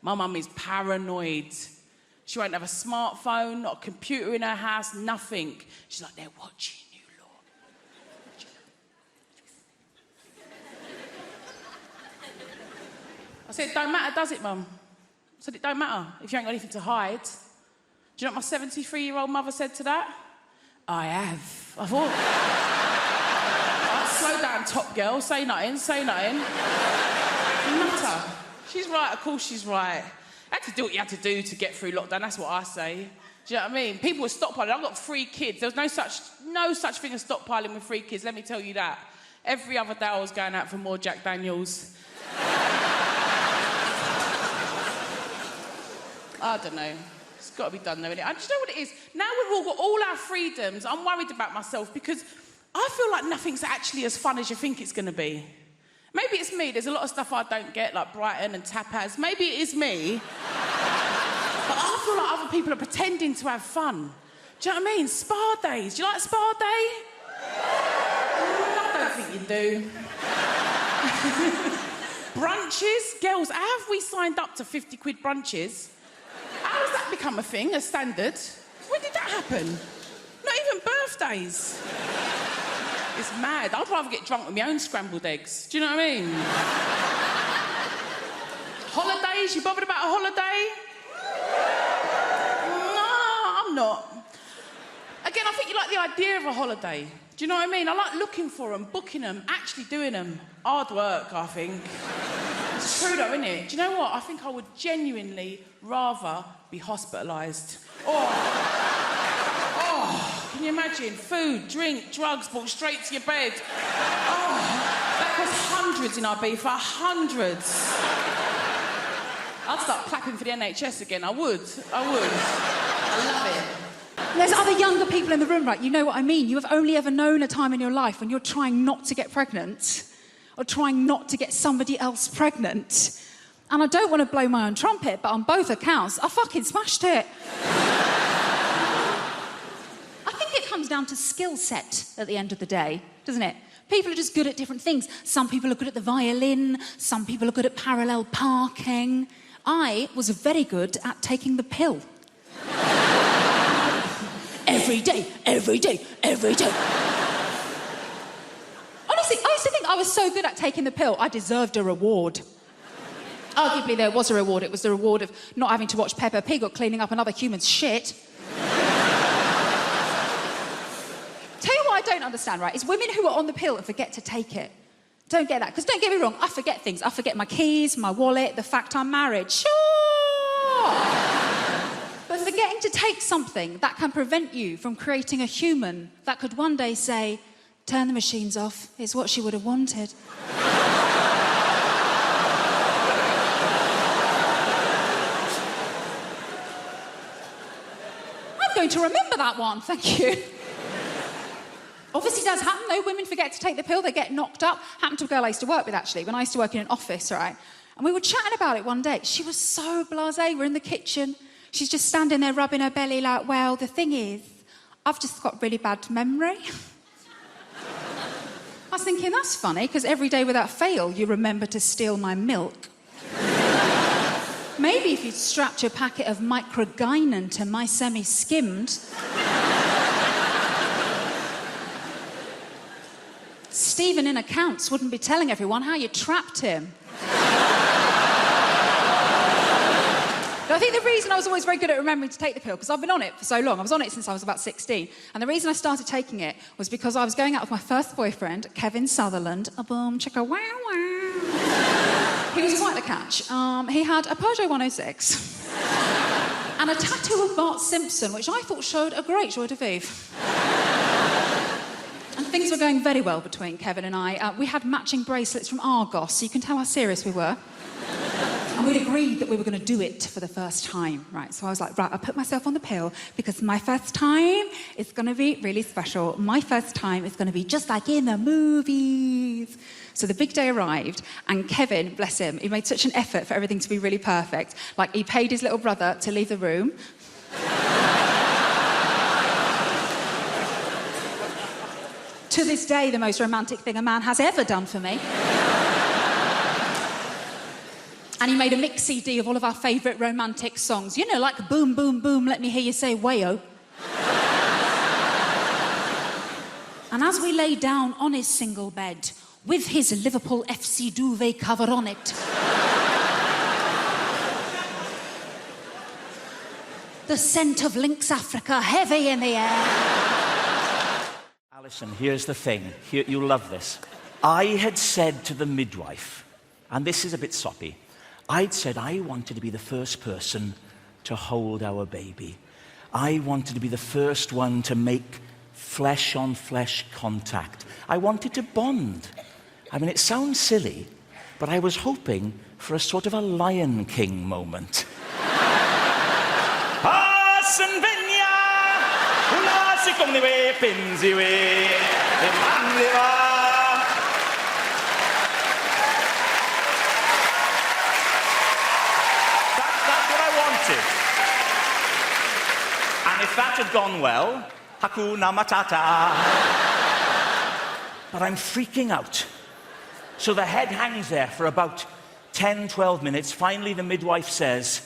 My mum is paranoid. She won't have a smartphone, not a computer in her house, nothing. She's like, they're watching. I said, it don't matter, does it, Mum? I said, it don't matter if you ain't got anything to hide. Do you know what my 73-year-old mother said to that? I have. I thought, right, slow down, top girl, say nothing. Nutter. She's right, of course she's right. You had to do what you had to do to get through lockdown, that's what I say. Do you know what I mean? People were stockpiling. I've got 3 kids. There was no such thing as stockpiling with 3 kids, let me tell you that. Every other day I was going out for more Jack Daniels. I don't know. It's got to be done, though, innit? I just know what it is. Now we've all got all our freedoms, I'm worried about myself because I feel like nothing's actually as fun as you think it's going to be. Maybe it's me. There's a lot of stuff I don't get, like Brighton and tapas. Maybe it is me. But I feel like other people are pretending to have fun. Do you know what I mean? Spa days. Do you like spa day? I don't think you do. Brunches? Girls, how have we signed up to 50 quid brunches? How has that become a thing, a standard? When did that happen? Not even birthdays. It's mad. I'd rather get drunk with my own scrambled eggs. Do you know what I mean? Holidays? You bothered about a holiday? No, I'm not. Again, I think you like the idea of a holiday. Do you know what I mean? I like looking for them, booking them, actually doing them. Hard work, I think. It's true though, isn't it? Do you know what? I think I would genuinely rather be hospitalised. Can you imagine? Food, drink, drugs brought straight to your bed. That costs hundreds in Ibiza, hundreds. I'd start clapping for the NHS again. I would. I love it. There's other younger people in the room, right? You know what I mean. You have only ever known a time in your life when you're trying not to get pregnant or trying not to get somebody else pregnant. And I don't want to blow my own trumpet, but on both accounts, I fucking smashed it. I think it comes down to skill set at the end of the day, doesn't it? People are just good at different things. Some people are good at the violin. Some people are good at parallel parking. I was very good at taking the pill. Every day, every day, every day. Honestly, I used to think I was so good at taking the pill, I deserved a reward. Arguably, there was a reward. It was the reward of not having to watch Peppa Pig or cleaning up another human's shit. Tell you what I don't understand, right, is women who are on the pill and forget to take it. Don't get that. Because don't get me wrong, I forget things. I forget my keys, my wallet, the fact I'm married. Sure! But forgetting to take something that can prevent you from creating a human that could one day say, turn the machines off, is what she would have wanted. I'm going to remember that one, thank you. Obviously does happen though. Women forget to take the pill, they get knocked up. Happened to a girl I used to work with actually, when I used to work in an office, right? And we were chatting about it one day. She was so blasé. We're in the kitchen. She's just standing there rubbing her belly like, well, the thing is, I've just got really bad memory. I was thinking, that's funny, because every day without fail, you remember to steal my milk. Maybe if you'd strapped your packet of microgynon to my semi-skimmed... Stephen in accounts wouldn't be telling everyone how you trapped him. I think the reason I was always very good at remembering to take the pill, because I've been on it for so long. I was on it since I was about 16. And the reason I started taking it was because I was going out with my first boyfriend, Kevin Sutherland. A boom, chicka, wow, wow. He was quite the catch. He had a Peugeot 106 and a tattoo of Bart Simpson, which I thought showed a great joie de vivre. And things were going very well between Kevin and I. We had matching bracelets from Argos, so you can tell how serious we were. And we'd agreed that we were going to do it for the first time, right? So I was like, right, I'll put myself on the pill because my first time is going to be really special. My first time is going to be just like in the movies. So the big day arrived, and Kevin, bless him, he made such an effort for everything to be really perfect. Like, he paid his little brother to leave the room. To this day, the most romantic thing a man has ever done for me. And he made a mix CD of all of our favourite romantic songs. You know, like Boom, Boom, Boom, Let Me Hear You Say Wayo. And as we lay down on his single bed, with his Liverpool FC duvet cover on it, the scent of Lynx Africa heavy in the air. Alison, here's the thing. You'll love this. I had said to the midwife, and this is a bit soppy, I'd said I wanted to be the first person to hold our baby. I wanted to be the first one to make flesh-on-flesh contact. I wanted to bond. I mean, it sounds silly, but I was hoping for a sort of a Lion King moment. That's what I wanted. And if that had gone well, Hakuna Matata. But I'm freaking out. So the head hangs there for about 10, 12 minutes. Finally, the midwife says,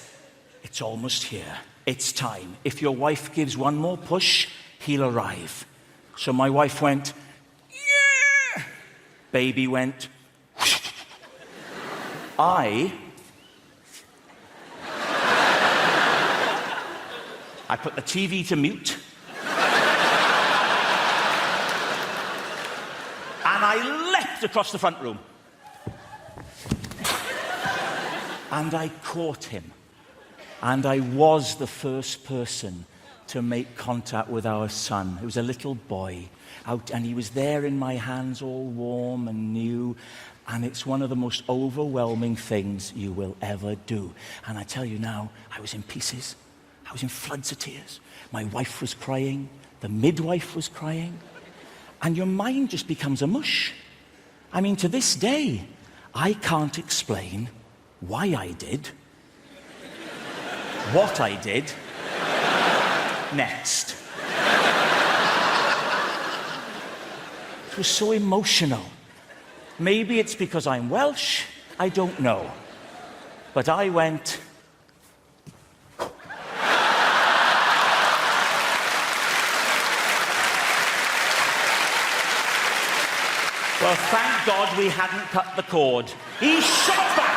it's almost here. It's time. If your wife gives one more push, he'll arrive. So my wife went, yeah. Baby went, I put the TV to mute. And I leapt across the front room. And I caught him. And I was the first person to make contact with our son. It was a little boy out, and he was there in my hands, all warm and new. And it's one of the most overwhelming things you will ever do. And I tell you now, I was in pieces. I was in floods of tears. My wife was crying. The midwife was crying. And your mind just becomes a mush. I mean, to this day, I can't explain why I did, what I did, next. It was so emotional. Maybe it's because I'm Welsh, I don't know. But I went... Well, thank God we hadn't cut the cord. He shot back!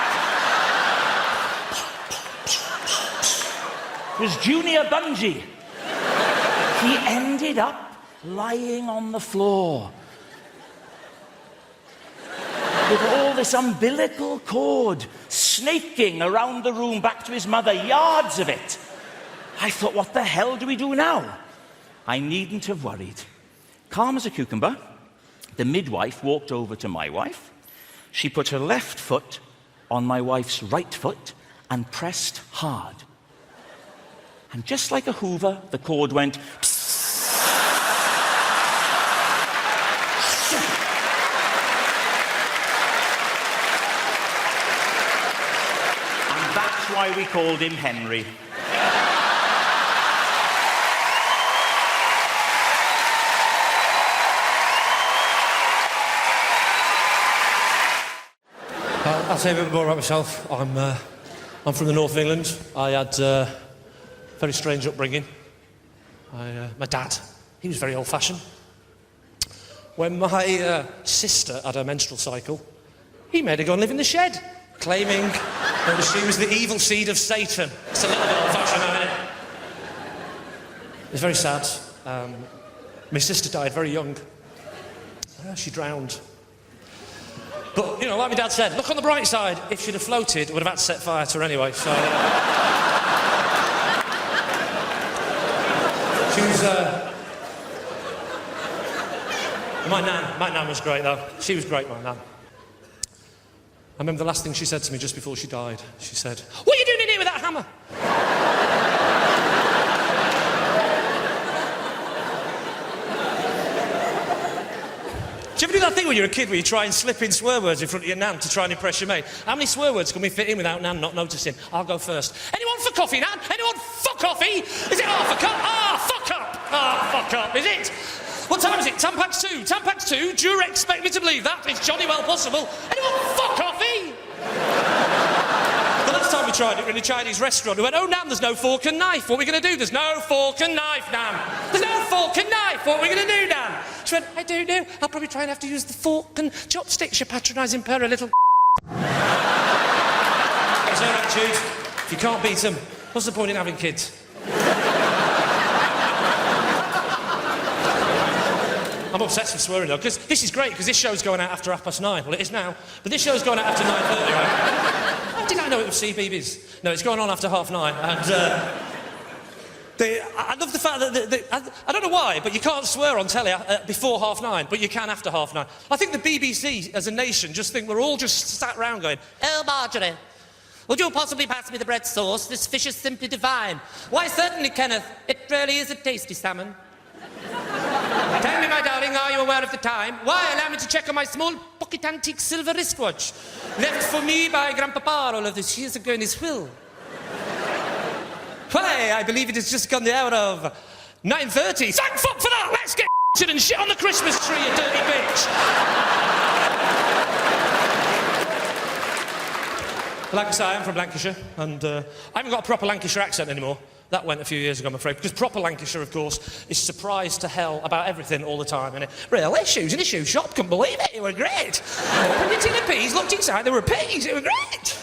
It was Junior Bungee. He ended up lying on the floor with all this umbilical cord snaking around the room back to his mother, yards of it. I thought, what the hell do we do now? I needn't have worried. Calm as a cucumber, the midwife walked over to my wife. She put her left foot on my wife's right foot and pressed hard. And just like a Hoover, the cord went... And that's why we called him Henry. I'll tell you a bit more about myself. I'm from the north of England. I had a very strange upbringing. My dad, he was very old-fashioned. When my sister had her menstrual cycle, he made her go and live in the shed, claiming that she was the evil seed of Satan. It's a little bit old-fashioned, isn't it? It's very sad. My sister died very young. She drowned. But, you know, like my dad said, look on the bright side. If she'd have floated, it would have had to set fire to her anyway, so... She was, My nan was great, though. She was great, my nan. I remember the last thing she said to me just before she died. She said, "What are you doing in here with that hammer?" Do you ever do that thing when you're a kid where you try and slip in swear words in front of your nan to try and impress your mate? How many swear words can we fit in without nan not noticing? I'll go first. Anyone for coffee, nan? Anyone for coffee? Is it half a cup? Fuck up! Fuck up, is it? What time is it? 10 past 2. 10 past 2? Do you expect me to believe that? It's jolly well possible. Anyone for coffee? The last time we tried it, we were in a Chinese restaurant. We went, "Oh, nan, there's no fork and knife. What are we going to do? There's no fork and knife, nan. There's no fork and knife. What are we going to do, nan?" She went, "I don't know. I'll probably try and have to use the fork and chopsticks, you patronising pair of little..." That's her attitude. If you can't beat them, what's the point in having kids? I'm obsessed with swearing, though, because this is great, because this show's going out after 9:30. Well, it is now, but this show's going out after 9:30, right? How did I know it was CBeebies? No, it's going on after 9:30, and... I love the fact that... I don't know why, but you can't swear on telly before 9:30, but you can after 9:30. I think the BBC, as a nation, just think we're all just sat round going, "Oh, Marjorie, would you possibly pass me the bread sauce? This fish is simply divine." "Why, certainly, Kenneth. It really is a tasty salmon." "Tell me, my darling, are you aware of the time?" "Why, allow me to check on my small pocket antique silver wristwatch, left for me by Grandpapa all of these years ago in his will." "Why, I believe it has just gone the hour of 9:30. Thank fuck for that! Let's get and shit on the Christmas tree, you dirty bitch! Like I say, I'm from Lancashire, and I haven't got a proper Lancashire accent anymore. That went a few years ago, I'm afraid, because proper Lancashire, of course, is surprised to hell about everything all the time, innit? "Real issues in a shoe shop, couldn't believe it, it were great. Opened a tin of peas, looked inside, there were peas, it were great."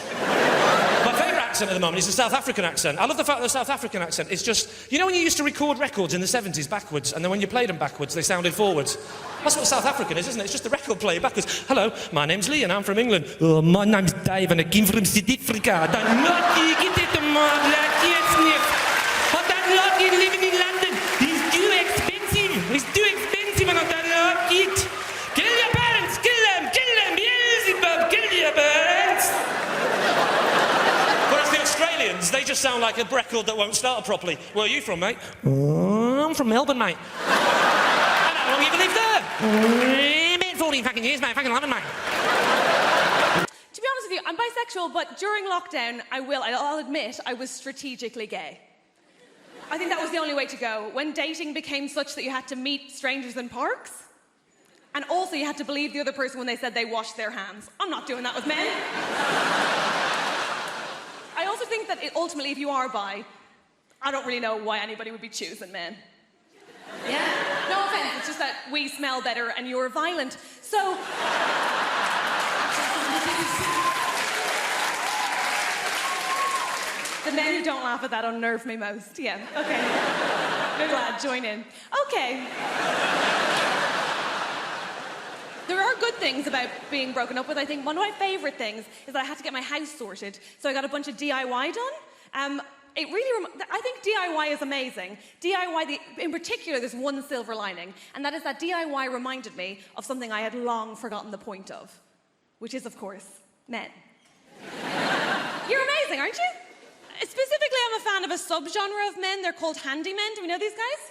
My favourite accent at the moment is the South African accent. I love the fact that the South African accent is just... You know when you used to record records in the 70s backwards, and then when you played them backwards, they sounded forwards? That's what South African is, isn't it? It's just the record player backwards. "Hello, my name's Lee, and I'm from England." "Oh, my name's Dave, and I came from South Africa. I don't know you get it, my black sniff. I don't like it living in London. It's too expensive. It's too expensive, and I don't like it. Kill your parents, kill them, Beelzebub. Americans, they just sound like a record that won't start properly. Where are you from, mate? I'm from Melbourne, mate. How long have you lived there? Mate, 14 fucking years, mate. Fucking love it, mate. To be honest with you, I'm bisexual, but during lockdown, I'll admit, I was strategically gay. I think that was the only way to go. When dating became such that you had to meet strangers in parks, and also you had to believe the other person when they said they washed their hands. I'm not doing that with men. I also think that ultimately, if you are bi, I don't really know why anybody would be choosing men. Yeah? No offense, it's just that we smell better and you're violent. So... The men who don't laugh at that unnerve me most. Yeah, okay. Good lad, join in. Okay. There are good things about being broken up with. I think one of my favourite things is that I had to get my house sorted, so I got a bunch of DIY done. I think DIY is amazing. DIY, in particular, there's one silver lining, and that is that DIY reminded me of something I had long forgotten the point of, which is, of course, men. You're amazing, aren't you? Specifically, I'm a fan of a subgenre of men. They're called handymen. Do we know these guys?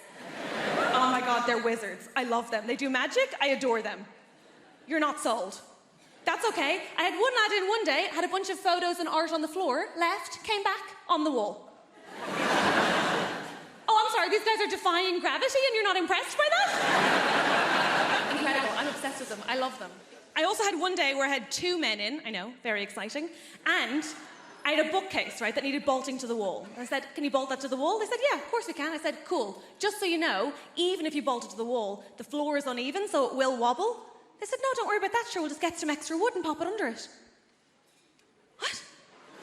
Oh my God, they're wizards. I love them. They do magic. I adore them. You're not sold. That's okay. I had one lad in one day, had a bunch of photos and art on the floor, left, came back, on the wall. Oh, I'm sorry, these guys are defying gravity and you're not impressed by that? Incredible. I'm obsessed with them. I love them. I also had one day where I had 2 men in, I know, very exciting, and I had a bookcase, right, that needed bolting to the wall. I said, can you bolt that to the wall? They said, yeah, of course we can. I said, cool. Just so you know, even if you bolt it to the wall, the floor is uneven, so it will wobble. They said, no, don't worry about that, sure, we'll just get some extra wood and pop it under it. What?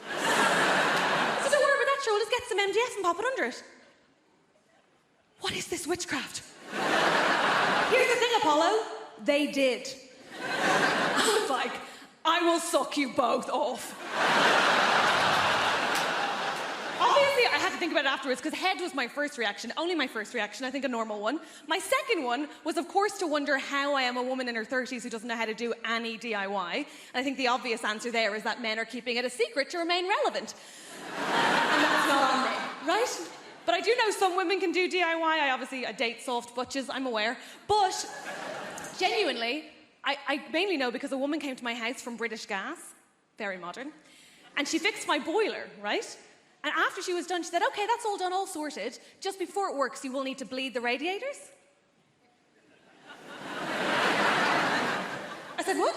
I said, don't worry about that, sure, we'll just get some MDF and pop it under it. What is this witchcraft? Here's the thing, Apollo. They did. I was like, I will suck you both off. Obviously, I had to think about it afterwards because head was my first reaction, only my first reaction, I think a normal one. My second one was, of course, to wonder how I am a woman in her 30s who doesn't know how to do any DIY. And I think the obvious answer there is that men are keeping it a secret to remain relevant. And that's not on me, right? But I do know some women can do DIY. I date soft butches, I'm aware. But genuinely, I mainly know because a woman came to my house from British Gas, very modern, and she fixed my boiler, right? And after she was done, she said, okay, that's all done, all sorted. Just before it works, you will need to bleed the radiators. I said, what?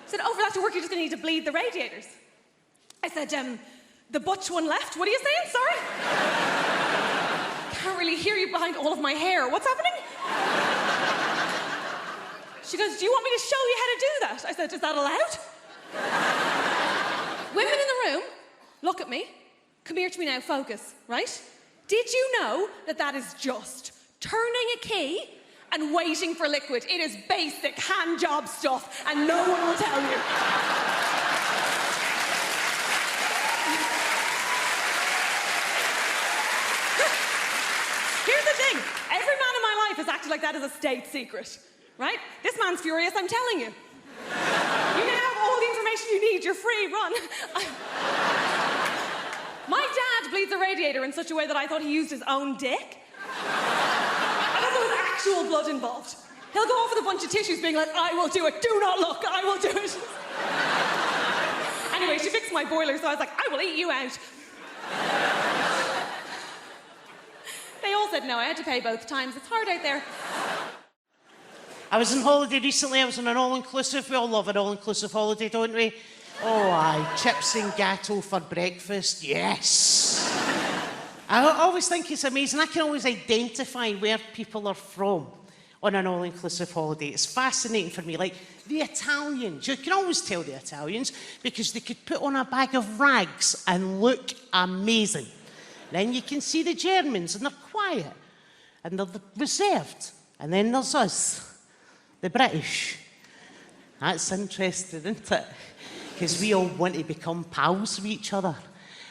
She said, oh, for that to work, you're just going to need to bleed the radiators. I said, the butch one left. What are you saying? Sorry? Can't really hear you behind all of my hair. What's happening? She goes, do you want me to show you how to do that? I said, is that allowed? Women in the room, look at me. Come here to me now, focus, right? Did you know that that is just turning a key and waiting for liquid? It is basic hand job stuff, and no one will tell you. Here's the thing. Every man in my life has acted like that as a state secret, right? This man's furious, I'm telling you. You now have all the information you need. You're free, run. My dad bleeds a radiator in such a way that I thought he used his own dick. I thought there was actual blood involved. He'll go off with a bunch of tissues being like, I will do it, do not look, I will do it. Anyway, she fixed my boiler, so I was like, I will eat you out. They all said no, I had to pay both times. It's hard out there. I was on holiday recently. I was on an all-inclusive. We all love an all-inclusive holiday, don't we? Oh, aye. Chips and gateau for breakfast. Yes. I always think it's amazing. I can always identify where people are from on an all-inclusive holiday. It's fascinating for me. Like, the Italians. You can always tell the Italians because they could put on a bag of rags and look amazing. Then you can see the Germans, and they're quiet. And they're reserved. And then there's us. The British. That's interesting, isn't it? Because we all want to become pals with each other.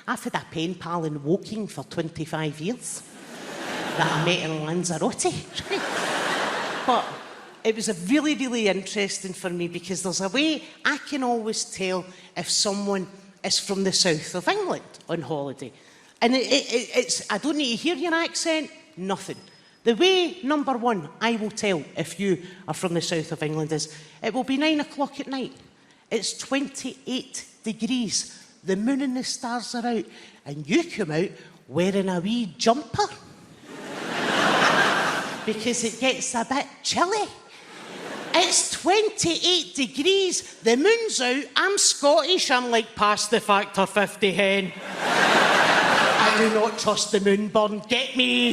I've had a pen pal in Woking for 25 years that I met in Lanzarote. But it was really, really interesting for me because there's a way I can always tell if someone is from the south of England on holiday. And it's, I don't need to hear your accent, nothing. The way, number one, I will tell if you are from the south of England is, it will be 9 o'clock at night. It's 28 degrees. The moon and the stars are out. And you come out wearing a wee jumper. Because it gets a bit chilly. It's 28 degrees. The moon's out. I'm Scottish. I'm like, past the factor 50 hen. I do not trust the moon burn. Get me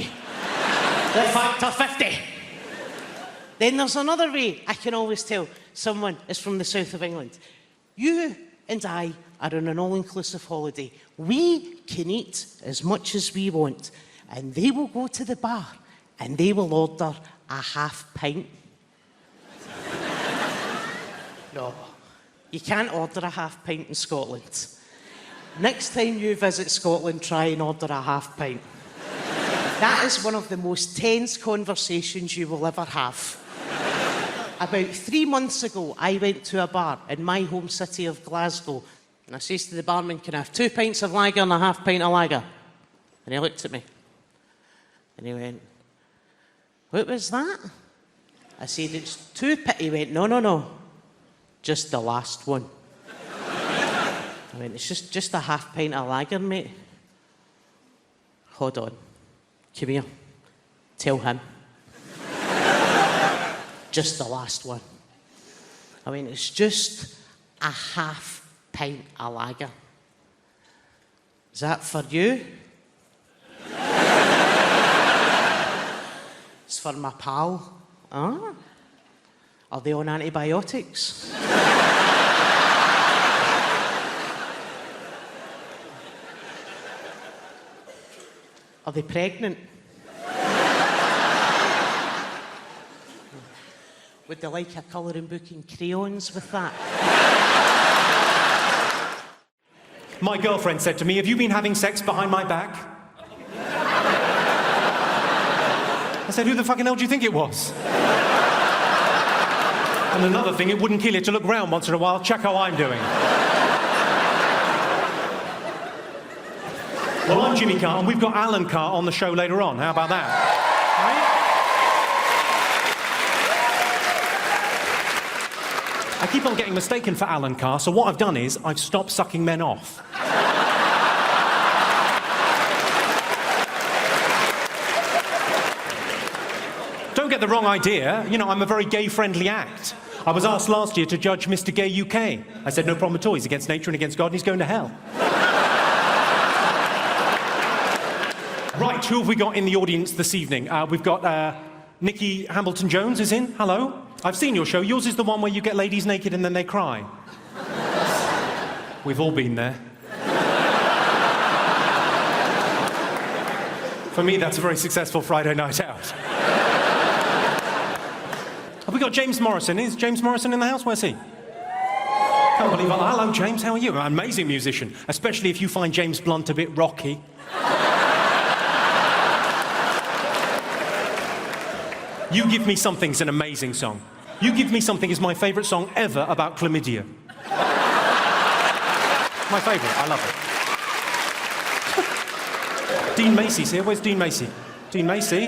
the factor 50. Then there's another way I can always tell someone is from the south of England. You and I are on an all-inclusive holiday. We can eat as much as we want. And they will go to the bar and they will order a half pint. No, you can't order a half pint in Scotland. Next time you visit Scotland, try and order a half pint. That is one of the most tense conversations you will ever have. About 3 months ago, I went to a bar in my home city of Glasgow, and I says to the barman, can I have 2 pints of lager and a half pint of lager? And he looked at me, and he went, what was that? I said, it's 2 pints. He went, no, just the last one. I went, it's just a half pint of lager, mate. Hold on. Come here. Tell him. Just the last one. I mean, it's just a half pint of lager. Is that for you? It's for my pal. Ah? Are they on antibiotics? Are they pregnant? Would they like a colouring book and crayons with that? My girlfriend said to me, have you been having sex behind my back? I said, who the fucking hell do you think it was? And another thing, it wouldn't kill you to look round once in a while, check how I'm doing. Well, I'm Jimmy Carr, and we've got Alan Carr on the show later on. How about that? Right? I keep on getting mistaken for Alan Carr, so what I've done is I've stopped sucking men off. Don't get the wrong idea. You know, I'm a very gay-friendly act. I was asked last year to judge Mr. Gay UK. I said, no problem at all. He's against nature and against God, and he's going to hell. Right, who have we got in the audience this evening? We've got Nikki Hamilton-Jones is in. Hello. I've seen your show. Yours is the one where you get ladies naked and then they cry. We've all been there. For me, that's a very successful Friday night out. Have we got James Morrison? Is James Morrison in the house? Where's he? Can't believe it. Hello, James. How are you? An amazing musician, especially if you find James Blunt a bit rocky. You Give Me Something's an amazing song. You Give Me Something is my favourite song ever about chlamydia. My favourite. I love it. Dean Macy's here. Where's Dean Macy? Dean Macy?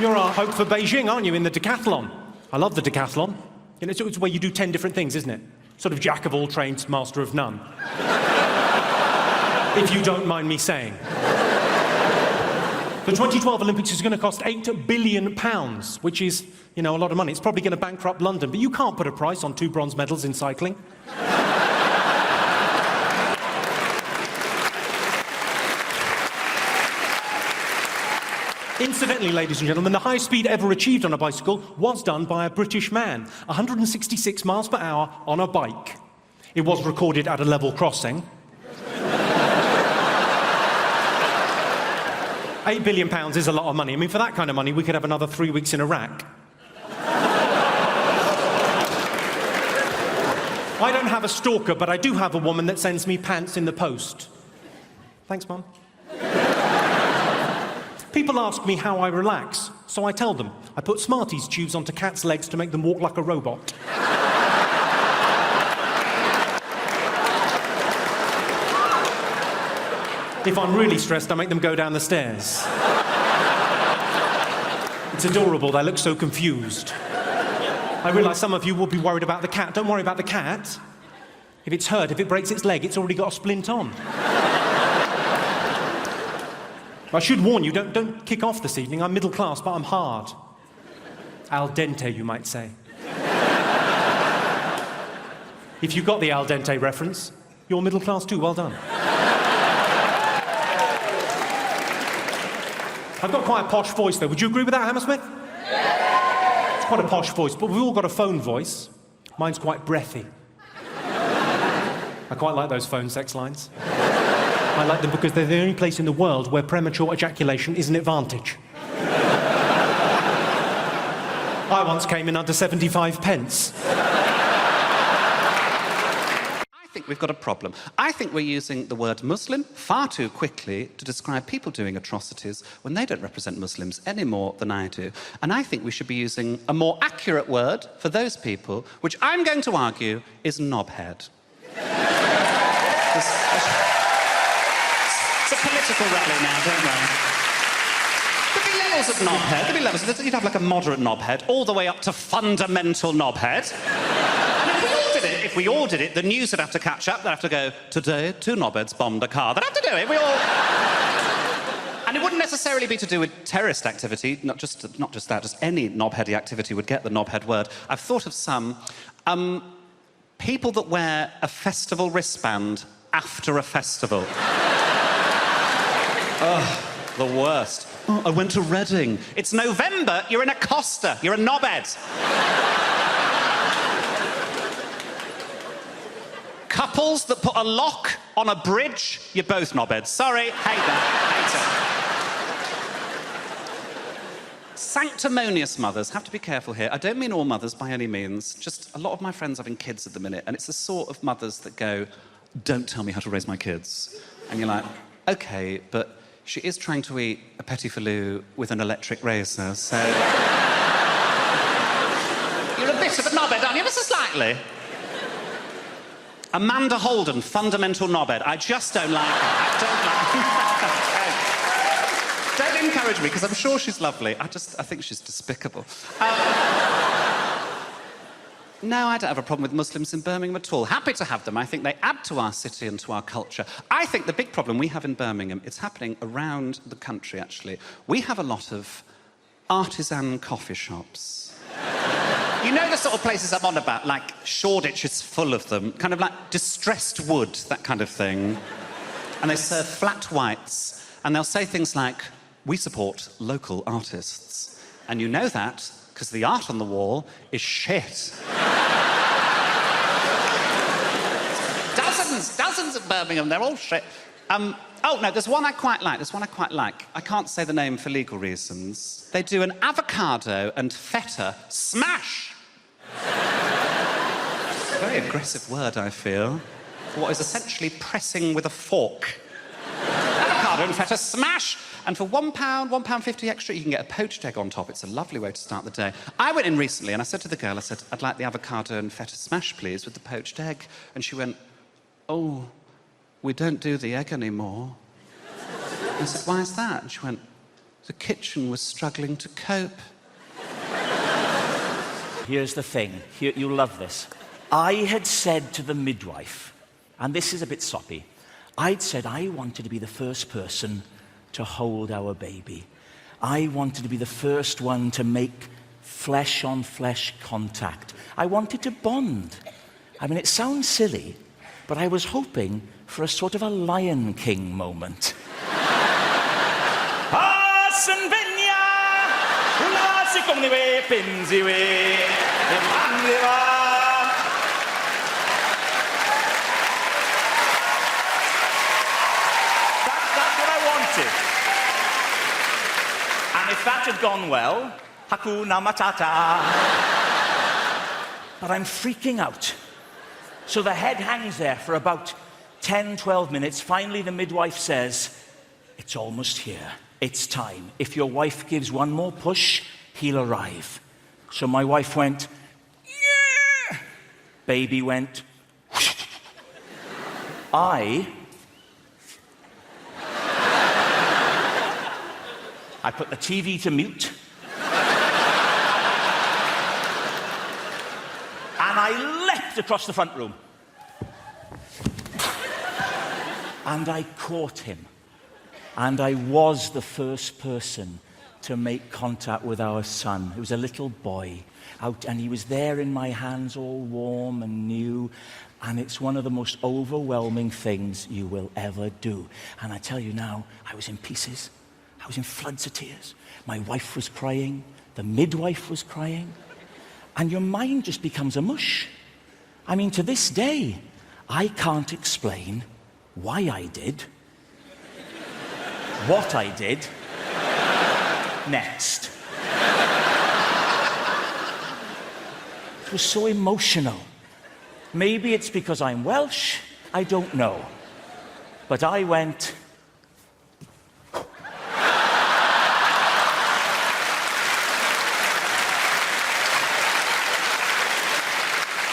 You're our hope for Beijing, aren't you, in the decathlon? I love the decathlon. You know, it's where you do 10 different things, isn't it? Sort of jack of all trades, master of none. If you don't mind me saying. The 2012 Olympics is going to cost £8 billion, which is, you know, a lot of money. It's probably going to bankrupt London, but you can't put a price on 2 bronze medals in cycling. Incidentally, ladies and gentlemen, the highest speed ever achieved on a bicycle was done by a British man, 166 miles per hour on a bike. It was recorded at a level crossing. £8 billion is a lot of money. I mean, for that kind of money, we could have another 3 weeks in Iraq. I don't have a stalker, but I do have a woman that sends me pants in the post. Thanks, Mum. People ask me how I relax, so I tell them. I put Smarties tubes onto cats' legs to make them walk like a robot. If I'm really stressed, I make them go down the stairs. It's adorable, they look so confused. I realise some of you will be worried about the cat. Don't worry about the cat. If it's hurt, if it breaks its leg, it's already got a splint on. I should warn you, don't kick off this evening. I'm middle class, but I'm hard. Al dente, you might say. If you got the al dente reference, you're middle class too. Well done. I've got quite a posh voice, though. Would you agree with that, Hammersmith? It's quite a posh voice, but we've all got a phone voice. Mine's quite breathy. I quite like those phone sex lines. I like them because they're the only place in the world where premature ejaculation is an advantage. I once came in under 75 pence. I think we've got a problem. I think we're using the word Muslim far too quickly to describe people doing atrocities when they don't represent Muslims any more than I do. And I think we should be using a more accurate word for those people, which I'm going to argue is knobhead. It's a political rally now, don't worry. There'd be levels of knobhead. There'd be levels. You'd have like a moderate knobhead, all the way up to fundamental knobhead. And if we all did it, the news would have to catch up. They'd have to go, today, 2 knobheads bombed a car. They'd have to do it. We all... And it wouldn't necessarily be to do with terrorist activity, not just that, just any knobheady activity would get the knobhead word. I've thought of some. People that wear a festival wristband after a festival. Oh, the worst. Oh, I went to Reading. It's November, you're in a Costa, you're a knobhead. Couples that put a lock on a bridge, you're both knobheads. Sorry, hate that, hate it. Sanctimonious mothers, have to be careful here. I don't mean all mothers by any means, just a lot of my friends having kids at the minute, and it's the sort of mothers that go, don't tell me how to raise my kids. And you're like, OK, but she is trying to eat a petit filou with an electric razor, so... You're a bit of a knobhead, aren't you? Ever so slightly. Amanda Holden, fundamental knobhead. I just don't like her. I don't like her. Don't encourage me, because I'm sure she's lovely. I think she's despicable. No, I don't have a problem with Muslims in Birmingham at all. Happy to have them. I think they add to our city and to our culture. I think the big problem we have in Birmingham, it's happening around the country, actually. We have a lot of artisan coffee shops. You know the sort of places I'm on about, like Shoreditch is full of them, kind of like distressed wood, that kind of thing. And they serve flat whites, and they'll say things like, we support local artists. And you know that because the art on the wall is shit. Dozens of Birmingham, they're all shit. Oh, no, there's one I quite like. I can't say the name for legal reasons. They do an avocado and feta smash. It's a very aggressive word, I feel, for what is essentially pressing with a fork. Avocado and feta smash. And for £1, £1.50 extra, you can get a poached egg on top. It's a lovely way to start the day. I went in recently and I said to the girl, I said, I'd like the avocado and feta smash, please, with the poached egg. And she went, oh, we don't do the egg anymore. I said, why is that? And she went, the kitchen was struggling to cope. Here's the thing. You'll love this. I had said to the midwife, and this is a bit soppy, I'd said I wanted to be the first person to hold our baby. I wanted to be the first one to make flesh-on-flesh contact. I wanted to bond. I mean, it sounds silly, but I was hoping for a sort of a Lion King moment. That's what I wanted. And if that had gone well, Hakuna Matata. But I'm freaking out. So the head hangs there for about 10, 12 minutes. Finally, the midwife says, it's almost here. It's time. If your wife gives one more push, he'll arrive. So my wife went, yeah. Baby went, I I put the TV to mute. And I leapt across the front room. And I caught him. And I was the first person to make contact with our son. It was a little boy out, and he was there in my hands, all warm and new. And it's one of the most overwhelming things you will ever do. And I tell you now, I was in pieces. I was in floods of tears. My wife was crying. The midwife was crying. And your mind just becomes a mush. I mean, to this day, I can't explain why I did what I did next. It was so emotional. Maybe it's because I'm Welsh, I don't know. But I went...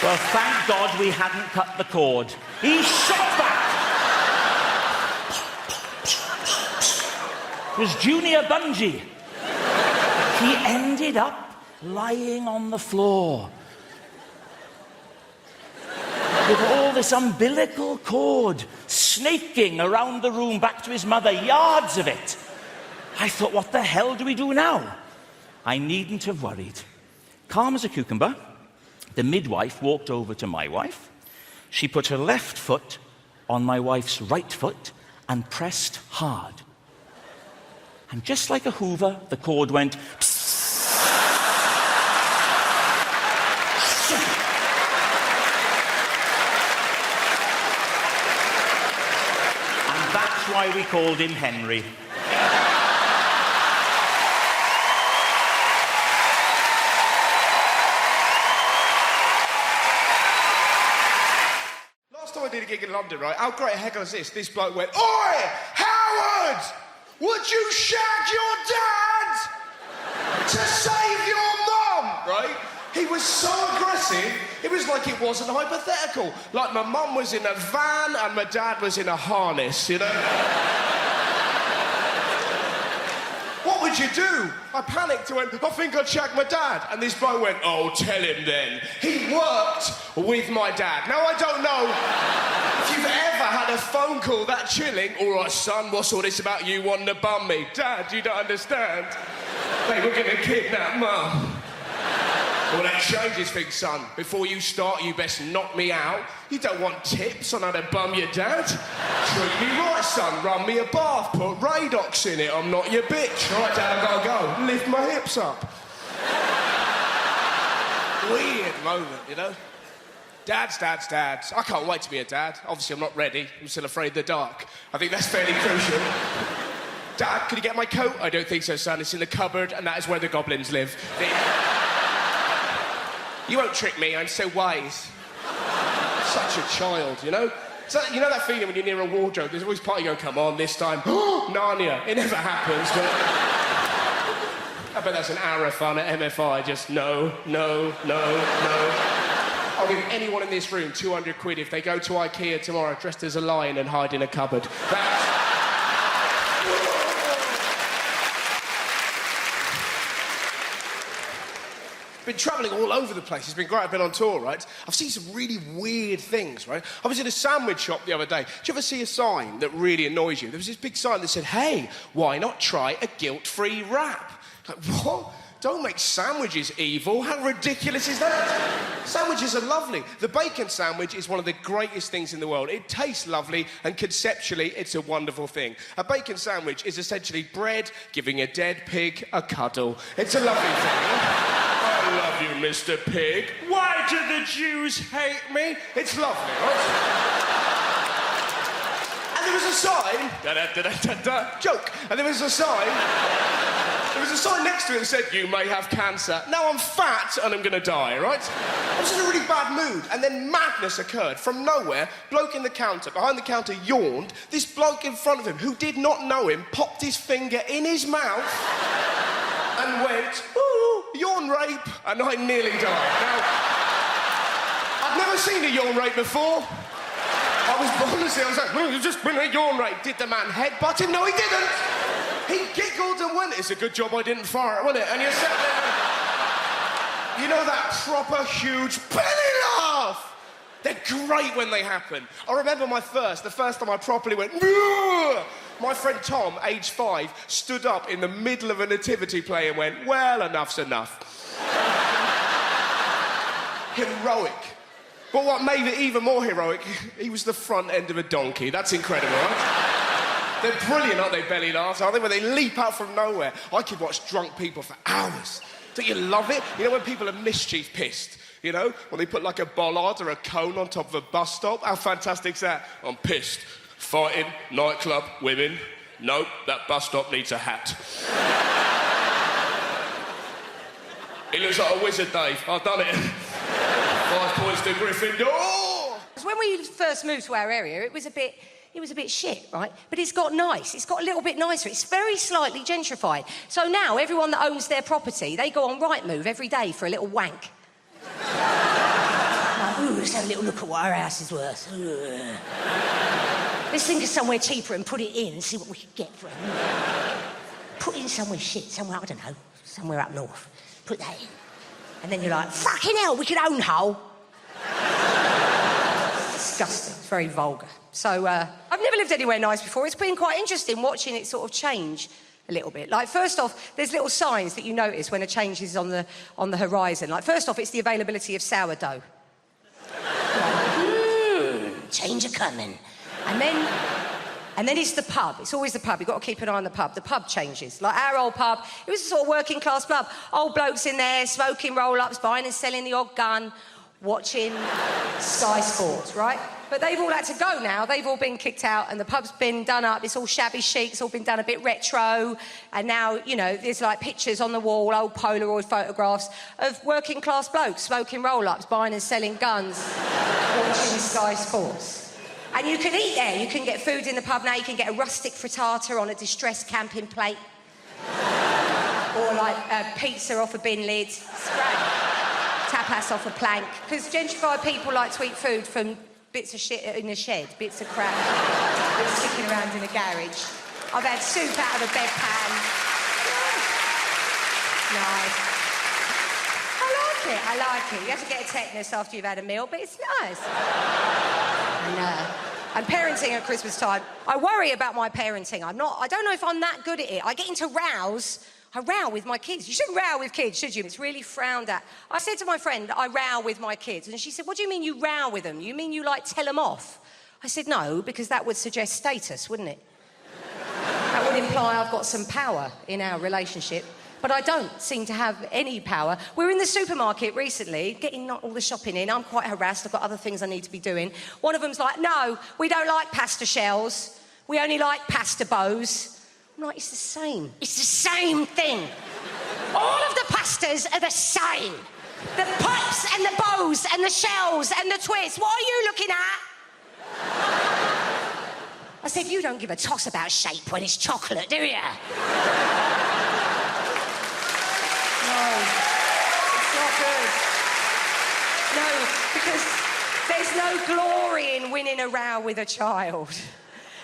Well, thank God we hadn't cut the cord. He shot back. It was Junior Bungee. He ended up lying on the floor with all this umbilical cord snaking around the room back to his mother, yards of it. I thought, what the hell do we do now? I needn't have worried. Calm as a cucumber, the midwife walked over to my wife. She put her left foot on my wife's right foot and pressed hard. And just like a hoover, the cord went... And that's why we called him Henry. Last time I did a gig in London, right, how great a heckle is this? This bloke went, "Oi, Howard! Would you shag your dad to save your mum?" Right? He was so aggressive, it was like it wasn't hypothetical. Like my mum was in a van and my dad was in a harness, you know? What would you do? I panicked and went, "I think I'd shag my dad." And this bloke went, "Oh, tell him then." He worked with my dad. Now, I don't know if you've ever had a phone call that chilling. "All right, son, what's all this about you wanting to bum me?" "Dad, you don't understand. They were going to kidnap Mum." "Well, that changes things, son. Before you start, you best knock me out. You don't want tips on how to bum your dad? Treat me right, son. Run me a bath. Put Radox in it. I'm not your bitch. All right, Dad, I've got to go. Lift my hips up." Weird moment, you know? Dads. I can't wait to be a dad. Obviously, I'm not ready. I'm still afraid of the dark. I think that's fairly crucial. "Dad, could you get my coat?" "I don't think so, son. It's in the cupboard, and that is where the goblins live." "You won't trick me, I'm so wise." Such a child, you know? So, you know that feeling when you're near a wardrobe, there's always part of you going, "Come on, this time." Narnia. It never happens, but... I bet that's an hour of fun at MFI, just no. I'll give anyone in this room 200 quid if they go to IKEA tomorrow dressed as a lion and hide in a cupboard. That's... Been travelling all over the place. It's been great. I've been on tour, right? I've seen some really weird things, right? I was in a sandwich shop the other day. Do you ever see a sign that really annoys you? There was this big sign that said, "Hey, why not try a guilt-free wrap?" Like, what? Don't make sandwiches evil. How ridiculous is that? Sandwiches are lovely. The bacon sandwich is one of the greatest things in the world. It tastes lovely, and conceptually, it's a wonderful thing. A bacon sandwich is essentially bread giving a dead pig a cuddle. It's a lovely thing. "I love you, Mr. Pig. Why do the Jews hate me?" It's lovely, right? And there was a sign... Joke. And there was a sign... There was a sign next to it that said, "You may have cancer." Now I'm fat and I'm going to die, right? I was in a really bad mood, and then madness occurred. From nowhere, bloke in the counter, behind the counter, yawned. This bloke in front of him, who did not know him, popped his finger in his mouth and went, "Ooh, yawn rape," and I nearly died. Now, I'd never seen a yawn rape before. I was like, "Well, you've just been a yawn rape." Did the man headbutt him? No, he didn't. He giggled and went, it's a good job I didn't fart, wasn't it? And you sat there, you know that proper huge belly laugh? They're great when they happen. I remember the first time I properly went, "Ugh!" My friend Tom, age 5, stood up in the middle of a nativity play and went, well, enough's enough. Heroic. But what made it even more heroic, he was the front end of a donkey. That's incredible, right? They're brilliant, aren't they, belly laughs, aren't they? When they leap out from nowhere. I could watch drunk people for hours. Don't you love it? You know when people are mischief pissed? You know, when they put like a bollard or a cone on top of a bus stop? How fantastic's that? I'm pissed. Fighting, nightclub, women. Nope, that bus stop needs a hat. He looks like a wizard, Dave. I've done it. 5 points to Gryffindor. When we first moved to our area, it was a bit shit, right? But it's got nice. It's got a little bit nicer. It's very slightly gentrified. So now everyone that owns their property, they go on Rightmove every day for a little wank. Like, ooh, let's have a little look at what our house is worth. Ugh. Let's think of somewhere cheaper and put it in and see what we can get for it. Put in somewhere shit, somewhere, I don't know, somewhere up north. Put that in. And then you're like, fucking hell, we could own Hull. Disgusting. It's very vulgar. So, I've never lived anywhere nice before. It's been quite interesting watching it sort of change a little bit. Like, first off, there's little signs that you notice when a change is on the horizon. Like, first off, it's the availability of sourdough. Change a-coming. And then it's the pub. It's always the pub. You've got to keep an eye on the pub. The pub changes. Like our old pub, it was a sort of working class pub. Old blokes in there, smoking roll-ups, buying and selling the odd gun, watching Sky Sports, right? But they've all had to go now. They've all been kicked out and the pub's been done up. It's all shabby chic. It's all been done a bit retro. And now, you know, there's like pictures on the wall, old Polaroid photographs of working class blokes smoking roll-ups, buying and selling guns, watching Sky Sports. And you can eat there. You can get food in the pub now. You can get a rustic frittata on a distressed camping plate. Or like a pizza off a bin lid. It's great. Tapas off a plank. Because gentrified people like to eat food from bits of shit in a shed, bits of crap, bits sticking around in a garage. I've had soup out of a bedpan. Nice. I like it. You have to get a tetanus after you've had a meal, but it's nice. And parenting at Christmas time, I worry about my parenting. I don't know if I'm that good at it. I get into rows. I row with my kids. You shouldn't row with kids, should you? It's really frowned at. I said to my friend, I row with my kids. And she said, what do you mean you row with them? You mean you, like, tell them off? I said, no, because that would suggest status, wouldn't it? That would imply I've got some power in our relationship. But I don't seem to have any power. We're in the supermarket recently, getting all the shopping in. I'm quite harassed. I've got other things I need to be doing. One of them's like, no, we don't like pasta shells. We only like pasta bows. I'm like, it's the same. It's the same thing. All of the pastas are the same. The pipes and the bows and the shells and the twists. What are you looking at? I said, you don't give a toss about shape when it's chocolate, do you? No, it's not good. No, because there's no glory in winning a row with a child.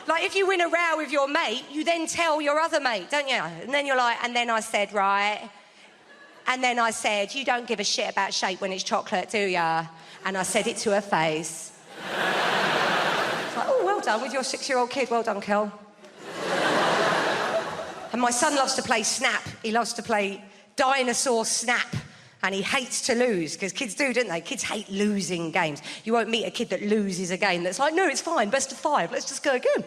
Like, if you win a row with your mate, you then tell your other mate, don't you? And then you're like, and then I said, right? And then I said, you don't give a shit about shape when it's chocolate, do ya? And I said it to her face. It's like, oh, well done with your 6-year-old kid. Well done, Kel. And my son loves to play Snap. He loves to play Dinosaur Snap. And he hates to lose, because kids do, don't they? Kids hate losing games. You won't meet a kid that loses a game that's like, no, it's fine, best of 5, let's just go again.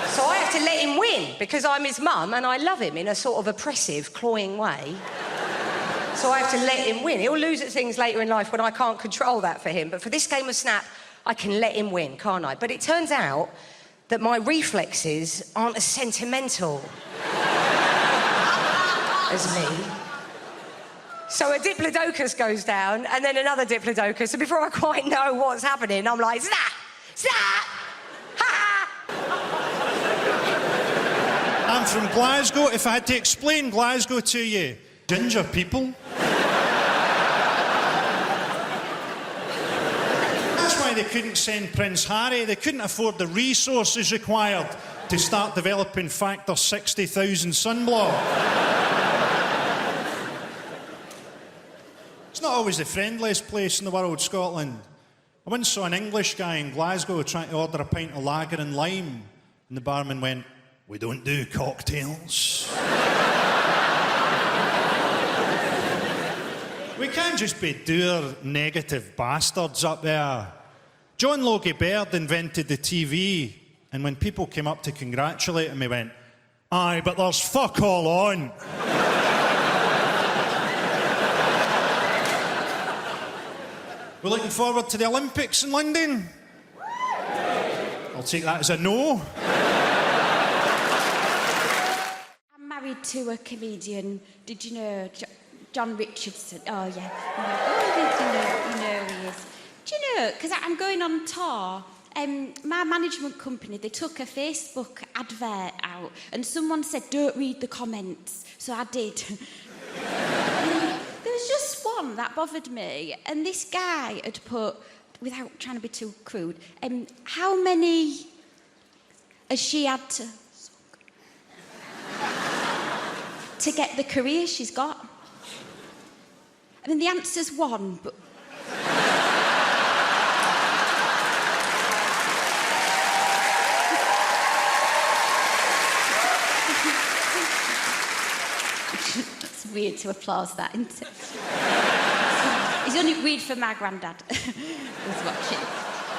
So I have to let him win, because I'm his mum and I love him in a sort of oppressive, cloying way. So I have to let him win. He'll lose at things later in life when I can't control that for him. But for this game of Snap, I can let him win, can't I? But it turns out that my reflexes aren't as sentimental as me. So a diplodocus goes down, and then another diplodocus, and before I quite know what's happening, I'm like, snap! Snap! Ha! I'm from Glasgow. If I had to explain Glasgow to you, ginger people. That's why they couldn't send Prince Harry. They couldn't afford the resources required to start developing factor 60,000 sunblock. It's not always the friendliest place in the world, Scotland. I once saw an English guy in Glasgow trying to order a pint of lager and lime, and the barman went, "We don't do cocktails." We can't just be dour, negative bastards up there. John Logie Baird invented the TV, and when people came up to congratulate him, he went, "Aye, but there's fuck all on." We're looking forward to the Olympics in London. I'll take that as a no. I'm married to a comedian. Did you know John Richardson? Oh, yeah. You know he is. Do you know, because I'm going on tour, my management company, they took a Facebook advert out and someone said, "Don't read the comments." So I did. There was just one that bothered me, and this guy had put, without trying to be too crude, how many has she had to get the career she's got? I mean, the answer's one, but... It's weird to applause that, isn't it? It's only weird for my granddad who's watching.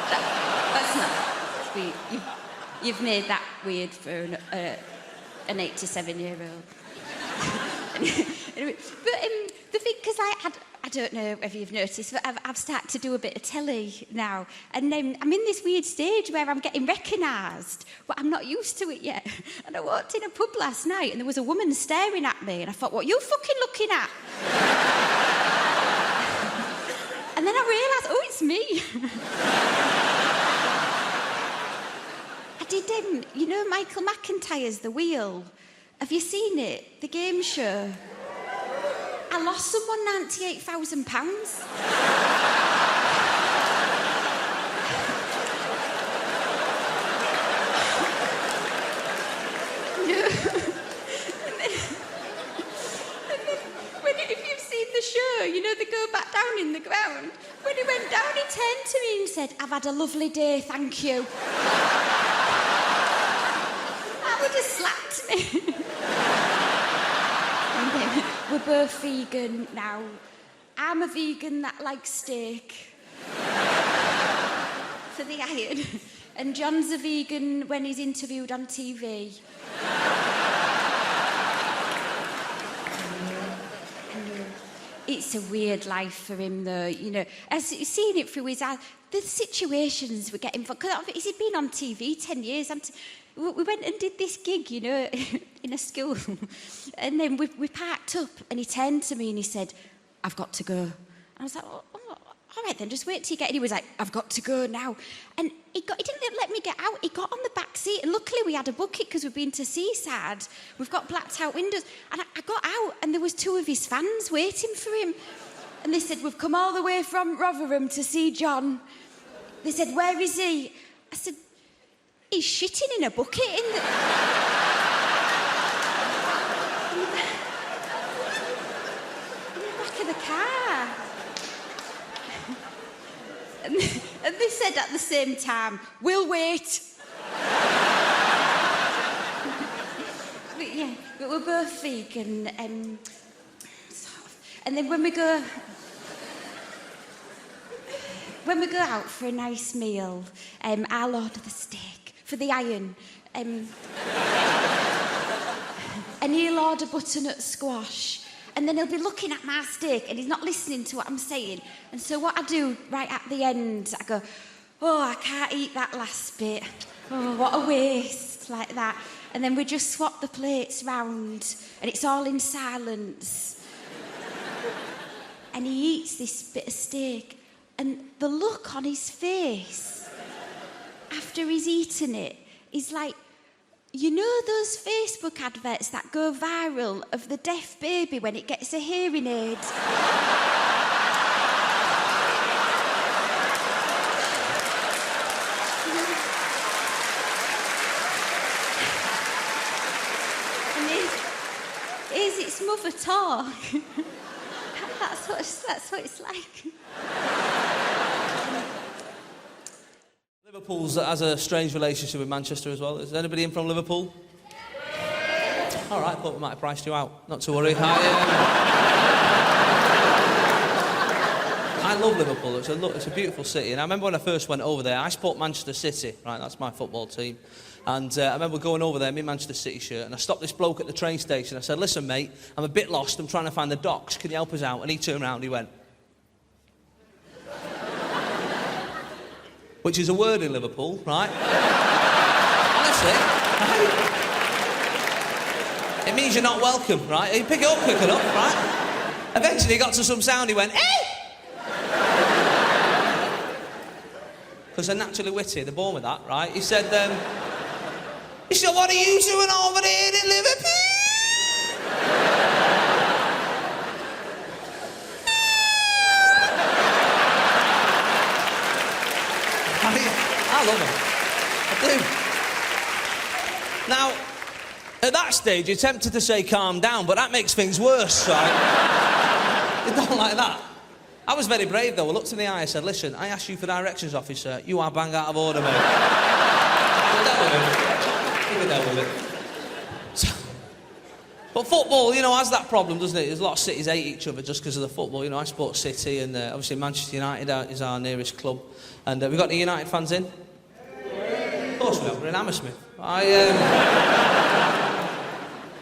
That's not weird. You've made that weird for an 87-year-old. Anyway, but the thing, because I don't know if you've noticed, but I've started to do a bit of telly now, and I'm in this weird stage where I'm getting recognised, but I'm not used to it yet. And I walked in a pub last night, and there was a woman staring at me, and I thought, "What are you fucking looking at?" And then I realised, oh, it's me. I did, you know, Michael McIntyre's The Wheel. Have you seen it? The game show. I lost someone £98,000. If you've seen the show, you know, they go back down in the ground. When he went down, he turned to me and said, "I've had a lovely day, thank you." That would have slapped me. We're both vegan now. I'm a vegan that likes steak for the iron, and John's a vegan when he's interviewed on TV. It's a weird life for him, though, you know. As you've seen it through his eyes, the situations we're getting for. Because he's been on TV 10 years. We went and did this gig, you know, in a school. And then we parked up, and he turned to me and he said, "I've got to go." And I was like, "Oh, all right then, just wait till you get in." He was like, "I've got to go now." And he didn't let me get out. He got on the back seat, and luckily we had a bucket because we've been to Seaside. We've got blacked out windows. And I got out, and there was two of his fans waiting for him. And they said, "We've come all the way from Rotherham to see John." They said, "Where is he?" I said, "He's shitting in a bucket in the back of the car." And they said at the same time, "We'll wait." But we're both vegan. And then when we go out for a nice meal, I'll order the steak for the iron. And he'll order butternut squash. And then he'll be looking at my steak and he's not listening to what I'm saying. And so what I do right at the end, I go, "Oh, I can't eat that last bit. Oh, what a waste," like that. And then we just swap the plates round and it's all in silence. And he eats this bit of steak, and the look on his face after he's eaten it is like, you know those Facebook adverts that go viral of the deaf baby when it gets a hearing aid? mother talk. That's what it's like. Liverpool has a strange relationship with Manchester as well. Is anybody in from Liverpool? All right, thought we might have priced you out. Not to worry. I love Liverpool. It's a beautiful city. And I remember when I first went over there, I support Manchester City, right? That's my football team. And I remember going over there in my Manchester City shirt, and I stopped this bloke at the train station. I said, listen, mate, I'm a bit lost. I'm trying to find the docks. Can you help us out? And he turned around and he went... Which is a word in Liverpool, right? Honestly, right? It means you're not welcome, right? You pick it up quick enough, right? Eventually he got to some sound, he went, hey! Because they're naturally witty, they're born with that, right? He said, what are you doing over there in Liverpool? I love him. I do. Now, at that stage, you're tempted to say calm down, but that makes things worse, right? You don't like that. I was very brave, though. I looked in the eye and said, listen, I asked you for directions, officer. You are bang out of order, mate. Keep it down with it. But football, you know, has that problem, doesn't it? There's a lot of cities hate each other just because of the football. You know, I support City, and obviously Manchester United is our nearest club. And we've got any United fans in? Of course we have. We're in Hammersmith.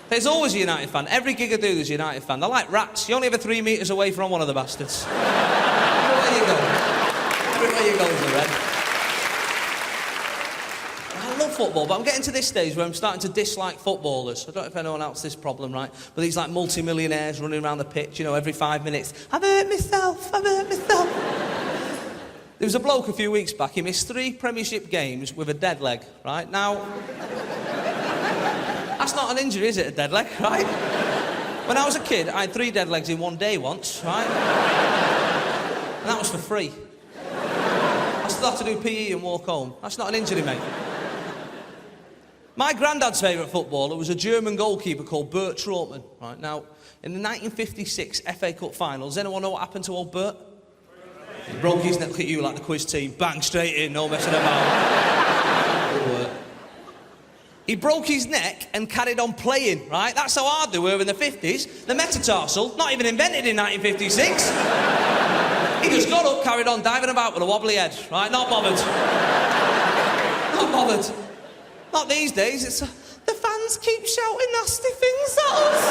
There's always a United fan. Every gig I do, there's a United fan. They're like rats. You're only ever 3 metres away from one of the bastards. Everywhere you go. Everywhere you go is the red. I love football, but I'm getting to this stage where I'm starting to dislike footballers. I don't know if anyone else has this problem, right? But these like multi-millionaires running around the pitch, you know, every 5 minutes. I've hurt myself. There was a bloke a few weeks back, he missed 3 Premiership games with a dead leg, right? Now, that's not an injury, is it, a dead leg, right? When I was a kid, I had 3 dead legs in one day once, right? And that was for free. I still have to do PE and walk home. That's not an injury, mate. My granddad's favourite footballer was a German goalkeeper called Bert Trautmann, right? Now, in the 1956 FA Cup final, does anyone know what happened to old Bert? He broke his neck. Look at you like the quiz team. Bang, straight in, no messing about. Good work. He broke his neck and carried on playing, right? That's how hard they were in the 50s. The metatarsal, not even invented in 1956. He just got up, carried on diving about with a wobbly head, right? Not bothered. Not bothered. Not these days. It's the fans keep shouting nasty things at us.